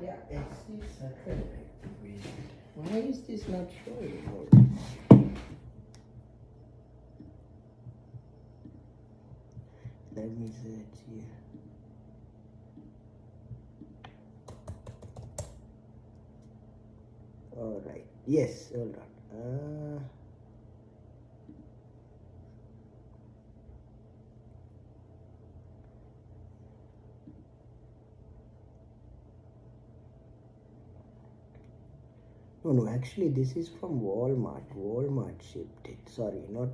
Yeah, SC second. Wait. Why is this not showing? Let me search here. All right. Yes. Hold on. No. Actually, this is from Walmart. Walmart shipped it. Sorry, not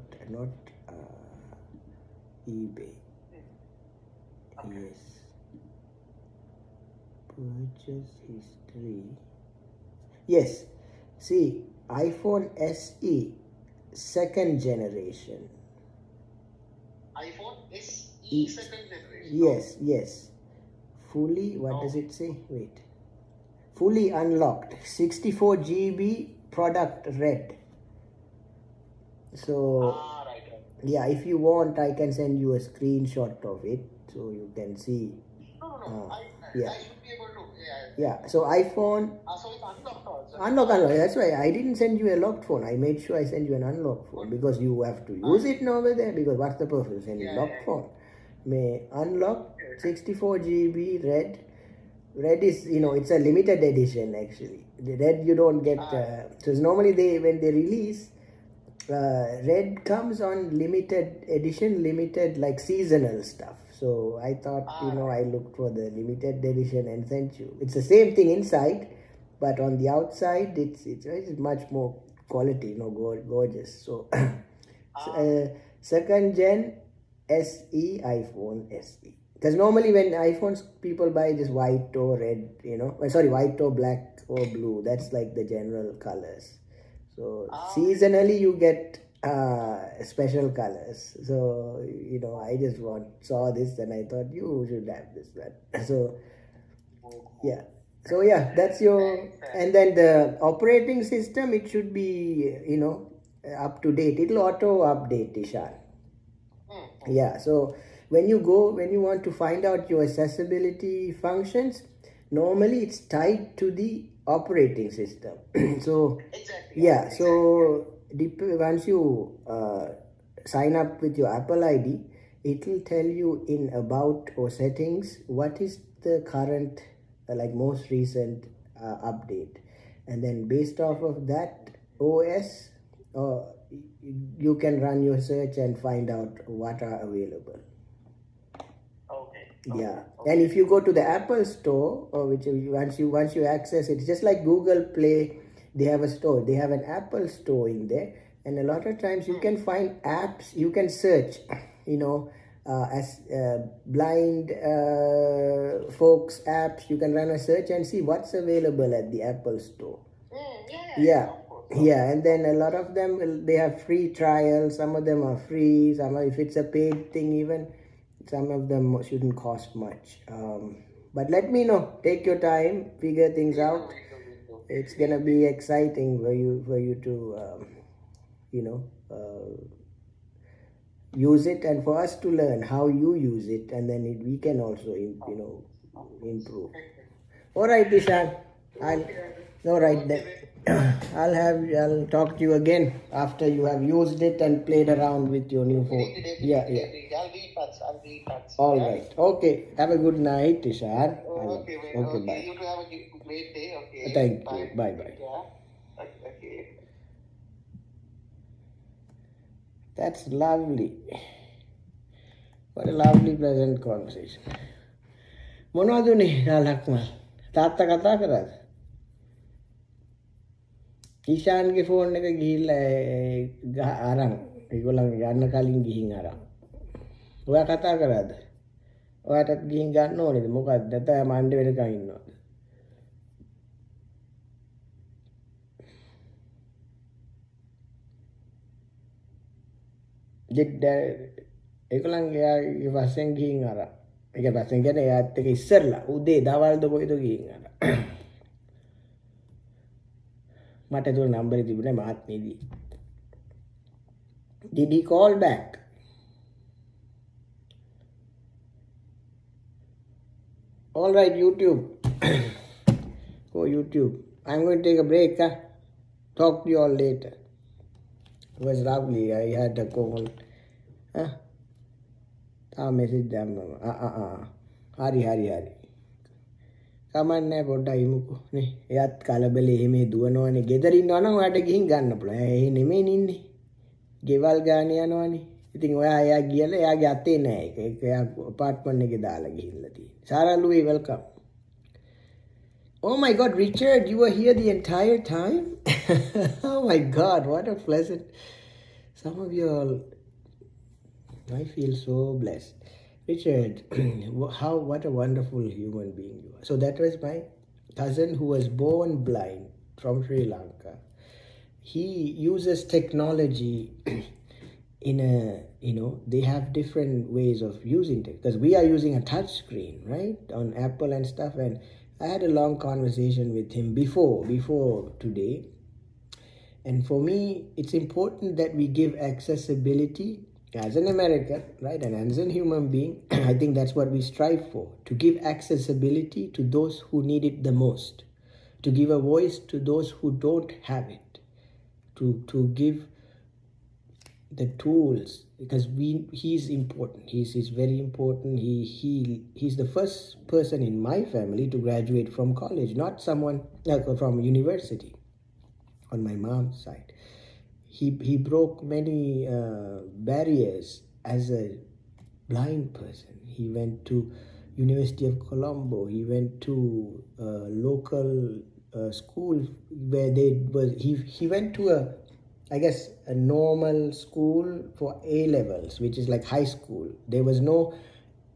eBay. Okay. Yes. Purchase history. Yes. See, iPhone SE second generation. iPhone SE second generation. Yes. Fully, what does it say? Wait. Fully unlocked. 64 GB product red. So, Right. yeah, if you want, I can send you a screenshot of it so you can see. No. I should be able to. Yeah, so iPhone. So it's unlocked also. Unlock. That's why I didn't send you a locked phone. I made sure I send you an unlocked phone because you have to use it now over there. Because what's the purpose of sending locked phone? May unlock 64 GB red. Red is, it's a limited edition actually. The red you don't get. So normally when they release, red comes on limited edition, limited like seasonal stuff. So I thought, I looked for the limited edition and sent you. It's the same thing inside, but on the outside, it's much more quality, gorgeous. So, second gen SE iPhone SE. Because normally when iPhones people buy just white or red, white or black or blue. That's like the general colors. So seasonally you get special colors. So I just saw this and I thought you should have this one. So yeah. So yeah, that's your, and then the operating system, it should be up to date. It'll auto update, Ishan. Yeah. So when you want to find out your accessibility functions, normally it's tied to the operating system. So Exactly. yeah, so once you sign up with your Apple ID, it will tell you in about or settings what is the current most recent update, and then based off of that OS, you can run your search and find out what are available. Okay. Yeah, and if you go to the Apple Store, or which once you access it, just like Google Play, they have a store. They have an Apple Store in there, and a lot of times you can find apps. You can search, as blind folks apps. You can run a search and see what's available at the Apple Store. Yeah. Yeah, and then a lot of them they have free trials. Some of them are free. If it's a paid thing, even some of them shouldn't cost much. But let me know. Take your time, figure things out. It's gonna be exciting for you to use it, and for us to learn how you use it, and then we can also improve. All right, Ishan. All right then. I'll talk to you again after you have used it and played around with your new phone. Yeah. I'll be in touch. All right. Okay. Have a good night, Ishan. Okay, Bye. You too have a great day. Okay. Thank you. Bye. Yeah. Okay. That's lovely. What a lovely, pleasant conversation. මොනවදුනේ නාලක්මල් තාත්තා කතා කරාද? ඊශාන්ගේ phone එක ගිහිල්ලා අරන් ඒගොල්ලන් යන්න කලින් ගිහින් අරන්. ඔයා කතා කරාද? ඔයාටත් ගිහින් ගන්න ඕනේද? මොකක්ද? නැත්නම් මණ්ඩේ වෙනකන් ඉන්නවද? did ඒගොල්ලන්ගේ වශයෙන් ගිහින් අර ඒක වශයෙන් කියන්නේ එයාත් එක ඉස්සරලා උදේ දවල්ද කොයිද ගිහින් අර මට දුර නම්බරේ තිබුණේ මහත්මීදී. Did he call back? All right, YouTube. Oh, YouTube. I'm going to take a break. Talk to you all later. It was lovely. I had a call. Message them. Hari. කමන්නේ පොඩ්ඩක් ඉමුකෝ නේ. එයාත් කලබලේ එහෙම දුවනවනේ. ගෙදර ඉන්නවනම් ඔයාට ගිහින් ගන්න පුළුවන්. ඒ නෙමෙයි ඉන්නේ. ගෙවල් ගාන යනවනේ. ඉතින් ඔයා එයා ගියලා එයාගේ අතේ නෑ ඒක. ඒක එයා අපාර්ට්මන්ට් එකේ දාලා ගිහිල්ලා තියෙන්නේ. Sarah Louis, welcome. Oh my God, Richard, you were here the entire time? Oh my God, what a pleasant. Some of you all, I feel so blessed. Richard, what a wonderful human being you are. So that was my cousin who was born blind from Sri Lanka. He uses technology in a, they have different ways of using it. Because we are using a touch screen, right? On Apple and stuff. And I had a long conversation with him before today. And for me, it's important that we give accessibility as an American, right, and as a human being. I think that's what we strive for, to give accessibility to those who need it the most, to give a voice to those who don't have it, to give the tools, because he's important. He's very important. He's the first person in my family to graduate from college, not someone from university on my mom's side. He broke many barriers as a blind person. He went to University of Colombo. He went to local school where he went to a normal school for A levels, which is like high school. There was no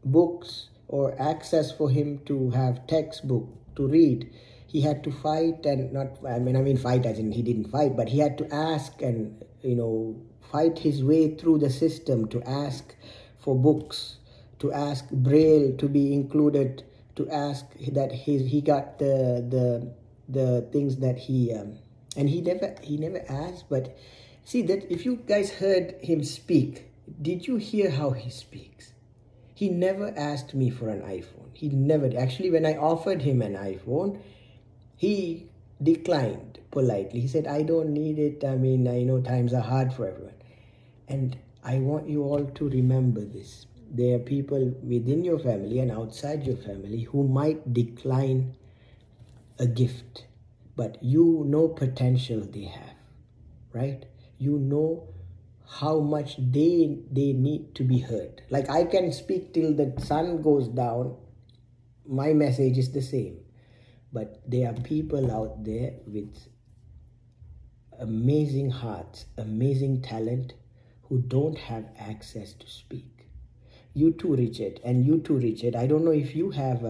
books or access for him to have textbook to read. He had to fight fight as in he didn't fight, but he had to ask and, fight his way through the system to ask for books, to ask Braille to be included, to ask that he got the things that and he never asked. But see that if you guys heard him speak, did you hear how he speaks? He never asked me for an iPhone. He never. Actually, when I offered him an iPhone, he declined politely. He said, I don't need it. I mean, I know times are hard for everyone. And I want you all to remember this. There are people within your family and outside your family who might decline a gift, but you know potential they have, right? You know how much they need to be heard. Like I can speak till the sun goes down. My message is the same. But there are people out there with amazing hearts, amazing talent, who don't have access to speak. You too, Richard, and you too, Richard. I don't know if you have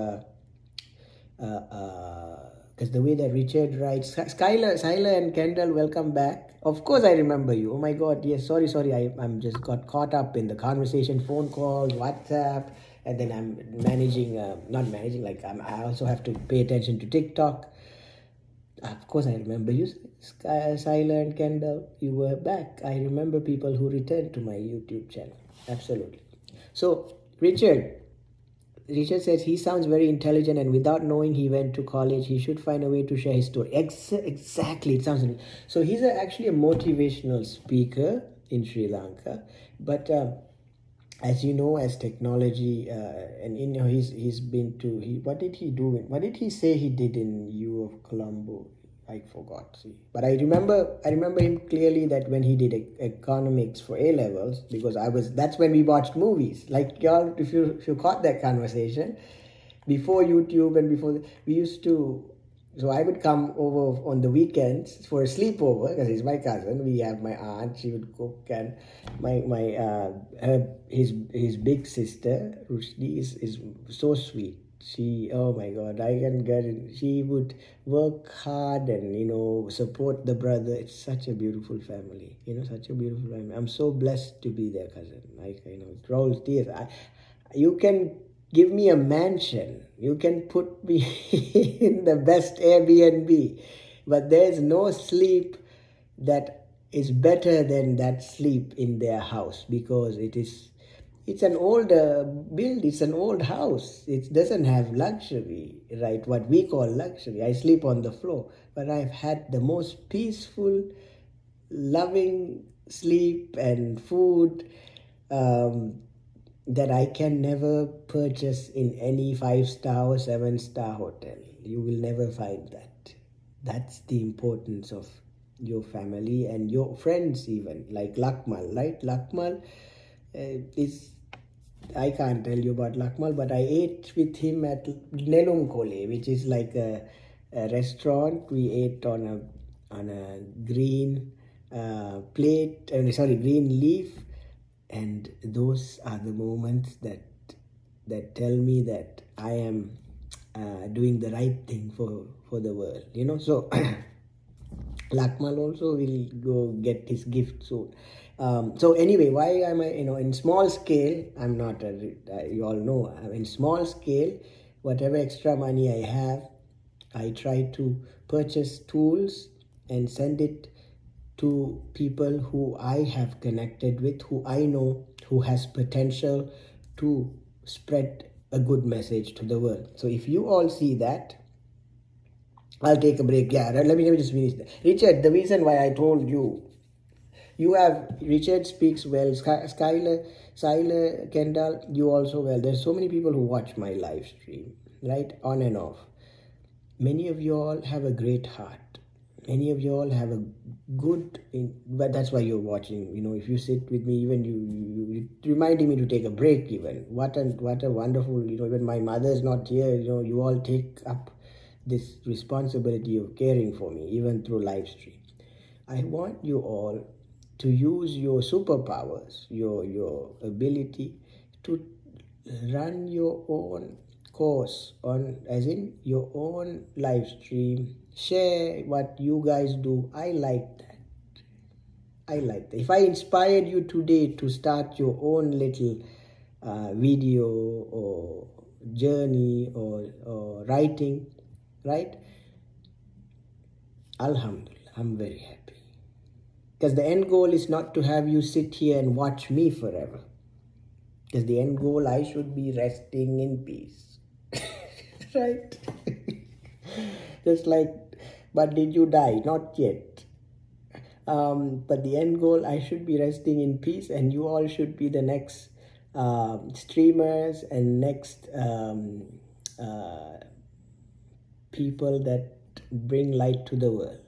because the way that Richard writes, Skylar and Kendall, welcome back. Of course I remember you. Oh my God, yes, sorry. I'm just got caught up in the conversation, phone calls, WhatsApp, and then I'm I also have to pay attention to TikTok. Of course I remember you, Skylar and Kendall, you were back. I remember people who returned to my YouTube channel. Absolutely. So Richard says he sounds very intelligent, and without knowing he went to college, he should find a way to share his story. Exactly, it sounds. So he's actually a motivational speaker in Sri Lanka, but as you know, as technology and he's been to what did he do? What did he say he did in U of Colombo? I forgot. See, but I remember him clearly that when he did economics for A levels, because that's when we watched movies. Like y'all, if you caught that conversation before YouTube and before we used to. So I would come over on the weekends for a sleepover because he's my cousin. We have my aunt; she would cook, and his big sister Rushdie is so sweet. She, oh my God, I can get it. She would work hard and, support the brother. It's such a beautiful family, such a beautiful family. I'm so blessed to be their cousin. It rolls tears. You can give me a mansion. You can put me in the best Airbnb, but there's no sleep that is better than that sleep in their house, because it's an old build, it's an old house. It doesn't have luxury, right? What we call luxury. I sleep on the floor, but I've had the most peaceful, loving sleep and food that I can never purchase in any 5-star or 7-star hotel. You will never find that. That's the importance of your family and your friends, even like Lakmal, right? Lakmal is, I can't tell you about Lakmal, but I ate with him at Nelum Kole, which is like a restaurant. We ate on a green plate, green leaf, and those are the moments that tell me that I am doing the right thing for the world. So Lakmal also will go get his gift soon. So anyway, why am I, in small scale, I'm not, you all know, in small scale, whatever extra money I have, I try to purchase tools and send it to people who I have connected with, who I know, who has potential to spread a good message to the world. So if you all see that, I'll take a break. Yeah, let me just finish that. Richard, the reason why I told you have Richard speaks well, Skylar, Kendall, you also well. There's so many people who watch my live stream, right, on and off. Many of you all have a great heart. Many of you all have a good, but that's why you're watching. If you sit with me, even you reminding me to take a break. Even what a wonderful. Even my mother's not here. You all take up this responsibility of caring for me, even through live stream. I want you all to use your superpowers, your ability to run your own course on, as in your own live stream. Share what you guys do. I like that. If I inspired you today to start your own little video or journey or writing, right? Alhamdulillah, I'm very happy. Because the end goal is not to have you sit here and watch me forever. Because the end goal, I should be resting in peace. Right? Just like, but did you die? Not yet. But the end goal, I should be resting in peace, and you all should be the next streamers and next people that bring light to the world.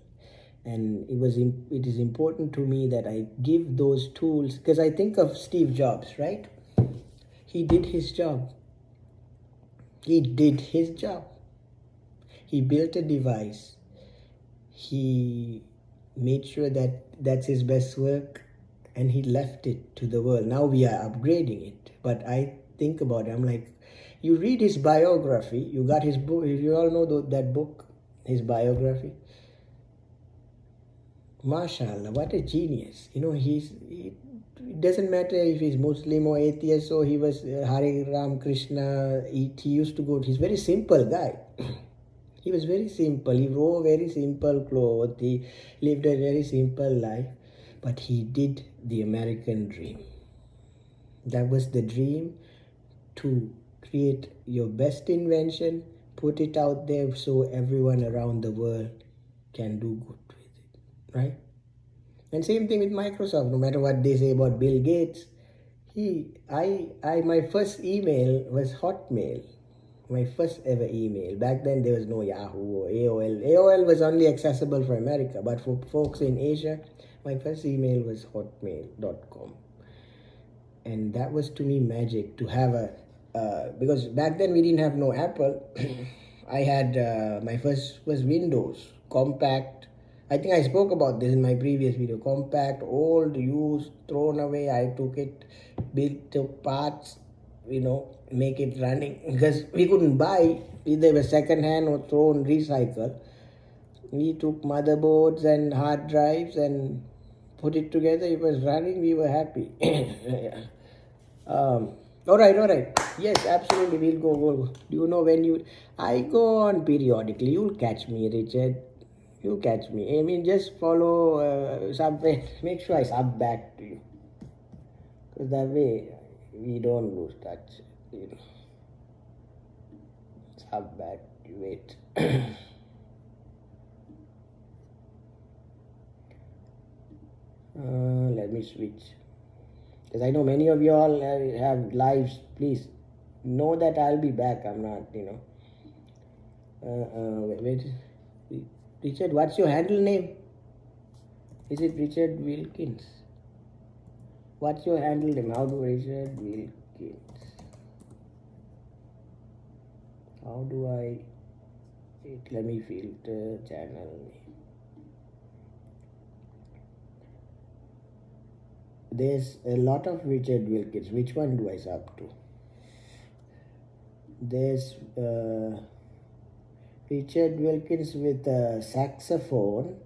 And it is important to me that I give those tools, because I think of Steve Jobs, right? He did his job. He built a device. He made sure that that's his best work, and he left it to the world. Now we are upgrading it. But I think about it, I'm like, you read his biography, you got his book, you all know that book, his biography. MashaAllah, what a genius. It doesn't matter if he's Muslim or atheist, or he was Hare Ram Krishna. He used to go, he's a very simple guy. He was very simple. He wore very simple clothes. He lived a very simple life. But he did the American dream. That was the dream, to create your best invention, put it out there so everyone around the world can do good with it, right? And same thing with Microsoft. No matter what they say about Bill Gates, my first email was Hotmail. My first ever email. Back then there was no Yahoo or AOL. AOL was only accessible for America, but for folks in Asia, my first email was hotmail.com. And that was to me magic, to have because back then we didn't have no Apple. I had, my first was Windows, compact. I think I spoke about this in my previous video. Compact, old, used, thrown away. I took it, built the parts, make it running, because we couldn't buy, either were second hand or thrown recycle. We took motherboards and hard drives and put it together. It was running. We were happy. All right. Yes, absolutely. We'll go. Do you know when I go on periodically. You'll catch me, Richard. You catch me. I mean, just follow subway. Make sure I sub back to you, because that way we don't lose touch. Sub back. Wait. Let me switch, because I know many of you all have lives. Please know that I'll be back. I'm not, wait. Richard, what's your handle name? Is it Richard Wilkins? What's your handle name? How do Richard Wilkins? How do I? Let me filter channel name. There's a lot of Richard Wilkins. Which one do I sub to? There's Richard Wilkins with a saxophone.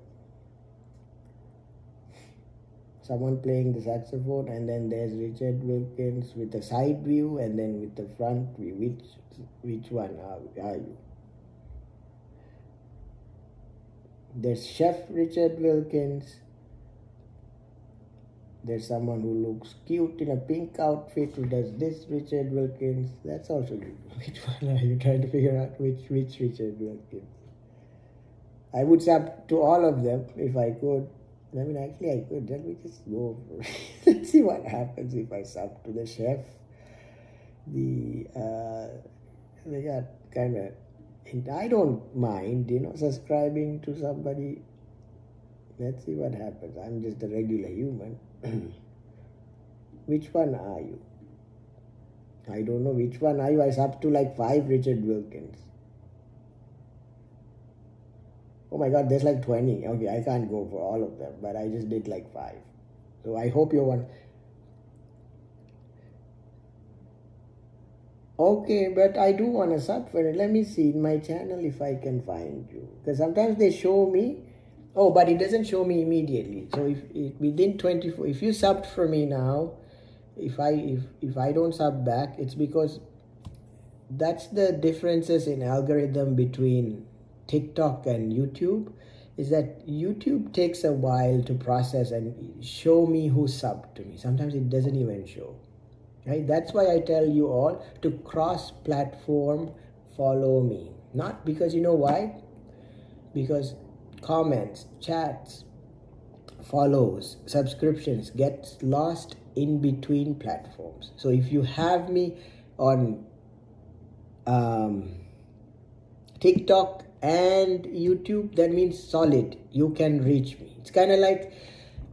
Someone playing the saxophone, and then there's Richard Wilkins with a side view, and then with the front view. Which one are you? There's Chef Richard Wilkins. There's someone who looks cute in a pink outfit who does this, Richard Wilkins. That's also good. Which one are you trying to figure out? Which Richard Wilkins? I would sub to all of them if I could. I mean, actually I could. Let me just go for it. Let's see what happens if I sub to the chef. They got kind of... I don't mind, subscribing to somebody. Let's see what happens. I'm just a regular human. Which one are you? I don't know. Which one are you? I sub to like 5 Richard Wilkins. Oh my God, there's like 20. Okay, I can't go for all of them, but I just did like 5. So I hope you're one. Okay, but I do want to sub for it. Let me see in my channel if I can find you. Because sometimes they show me. Oh, but it doesn't show me immediately. So if within 24, if you subbed for me now, if I don't sub back, it's because that's the differences in algorithm between TikTok and YouTube, is that YouTube takes a while to process and show me who subbed to me. Sometimes it doesn't even show. Right? That's why I tell you all to cross-platform follow me. Not because, you know why? Because comments, chats, follows, subscriptions gets lost in between platforms. So if you have me on TikTok and YouTube, that means solid. You can reach me. It's kind of like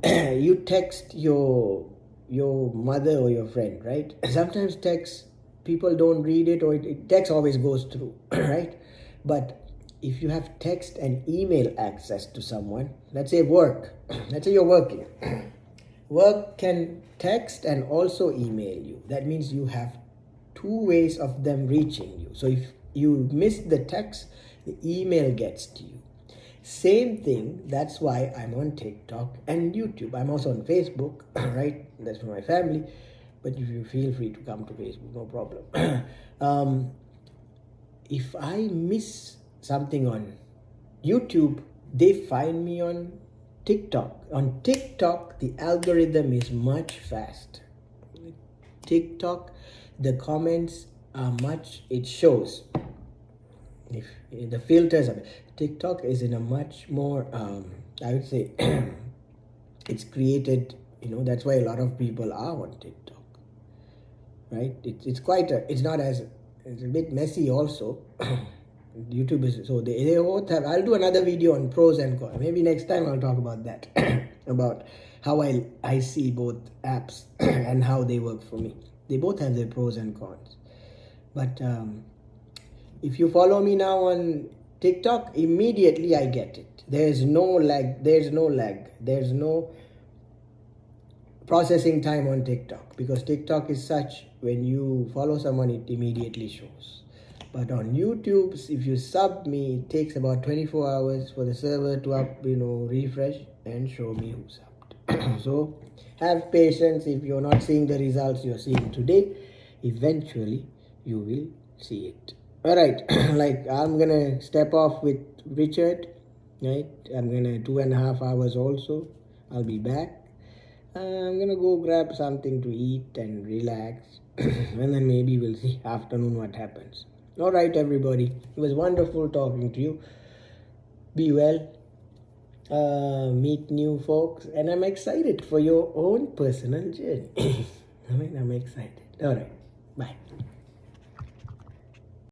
you text your mother or your friend, right? Sometimes text, people don't read it, or text always goes through, right? But if you have text and email access to someone, let's say work, let's say you're working, work can text and also email you. That means you have 2 ways of them reaching you. So if you miss the text, the email gets to you. Same thing, that's why I'm on TikTok and YouTube. I'm also on Facebook, right? That's for my family. But if you feel free to come to Facebook, no problem. If I miss something on YouTube, they find me on TikTok. On TikTok, the algorithm is much faster. TikTok, the comments are much, it shows. If the filters of it, TikTok is in a much more, I would say, it's created, that's why a lot of people are on TikTok, right? It's quite it's not as, it's a bit messy also. YouTube is, so they both have, I'll do another video on pros and cons. Maybe next time I'll talk about that, about how I see both apps and how they work for me. They both have their pros and cons. But if you follow me now on TikTok, immediately I get it. There's no lag. processing time on TikTok, because TikTok is such, when you follow someone it immediately shows. But on YouTube, if you sub me, it takes about 24 hours for the server to refresh and show me who subbed. So have patience. If you're not seeing the results you're seeing today, eventually you will see it. All right. Like, I'm gonna step off with Richard, right? I'm gonna 2.5 hours also. I'll be back. I'm gonna go grab something to eat and relax, and then maybe we'll see afternoon what happens. All right, everybody. It was wonderful talking to you. Be well. Meet new folks, and I'm excited for your own personal journey. I'm excited. All right. Bye.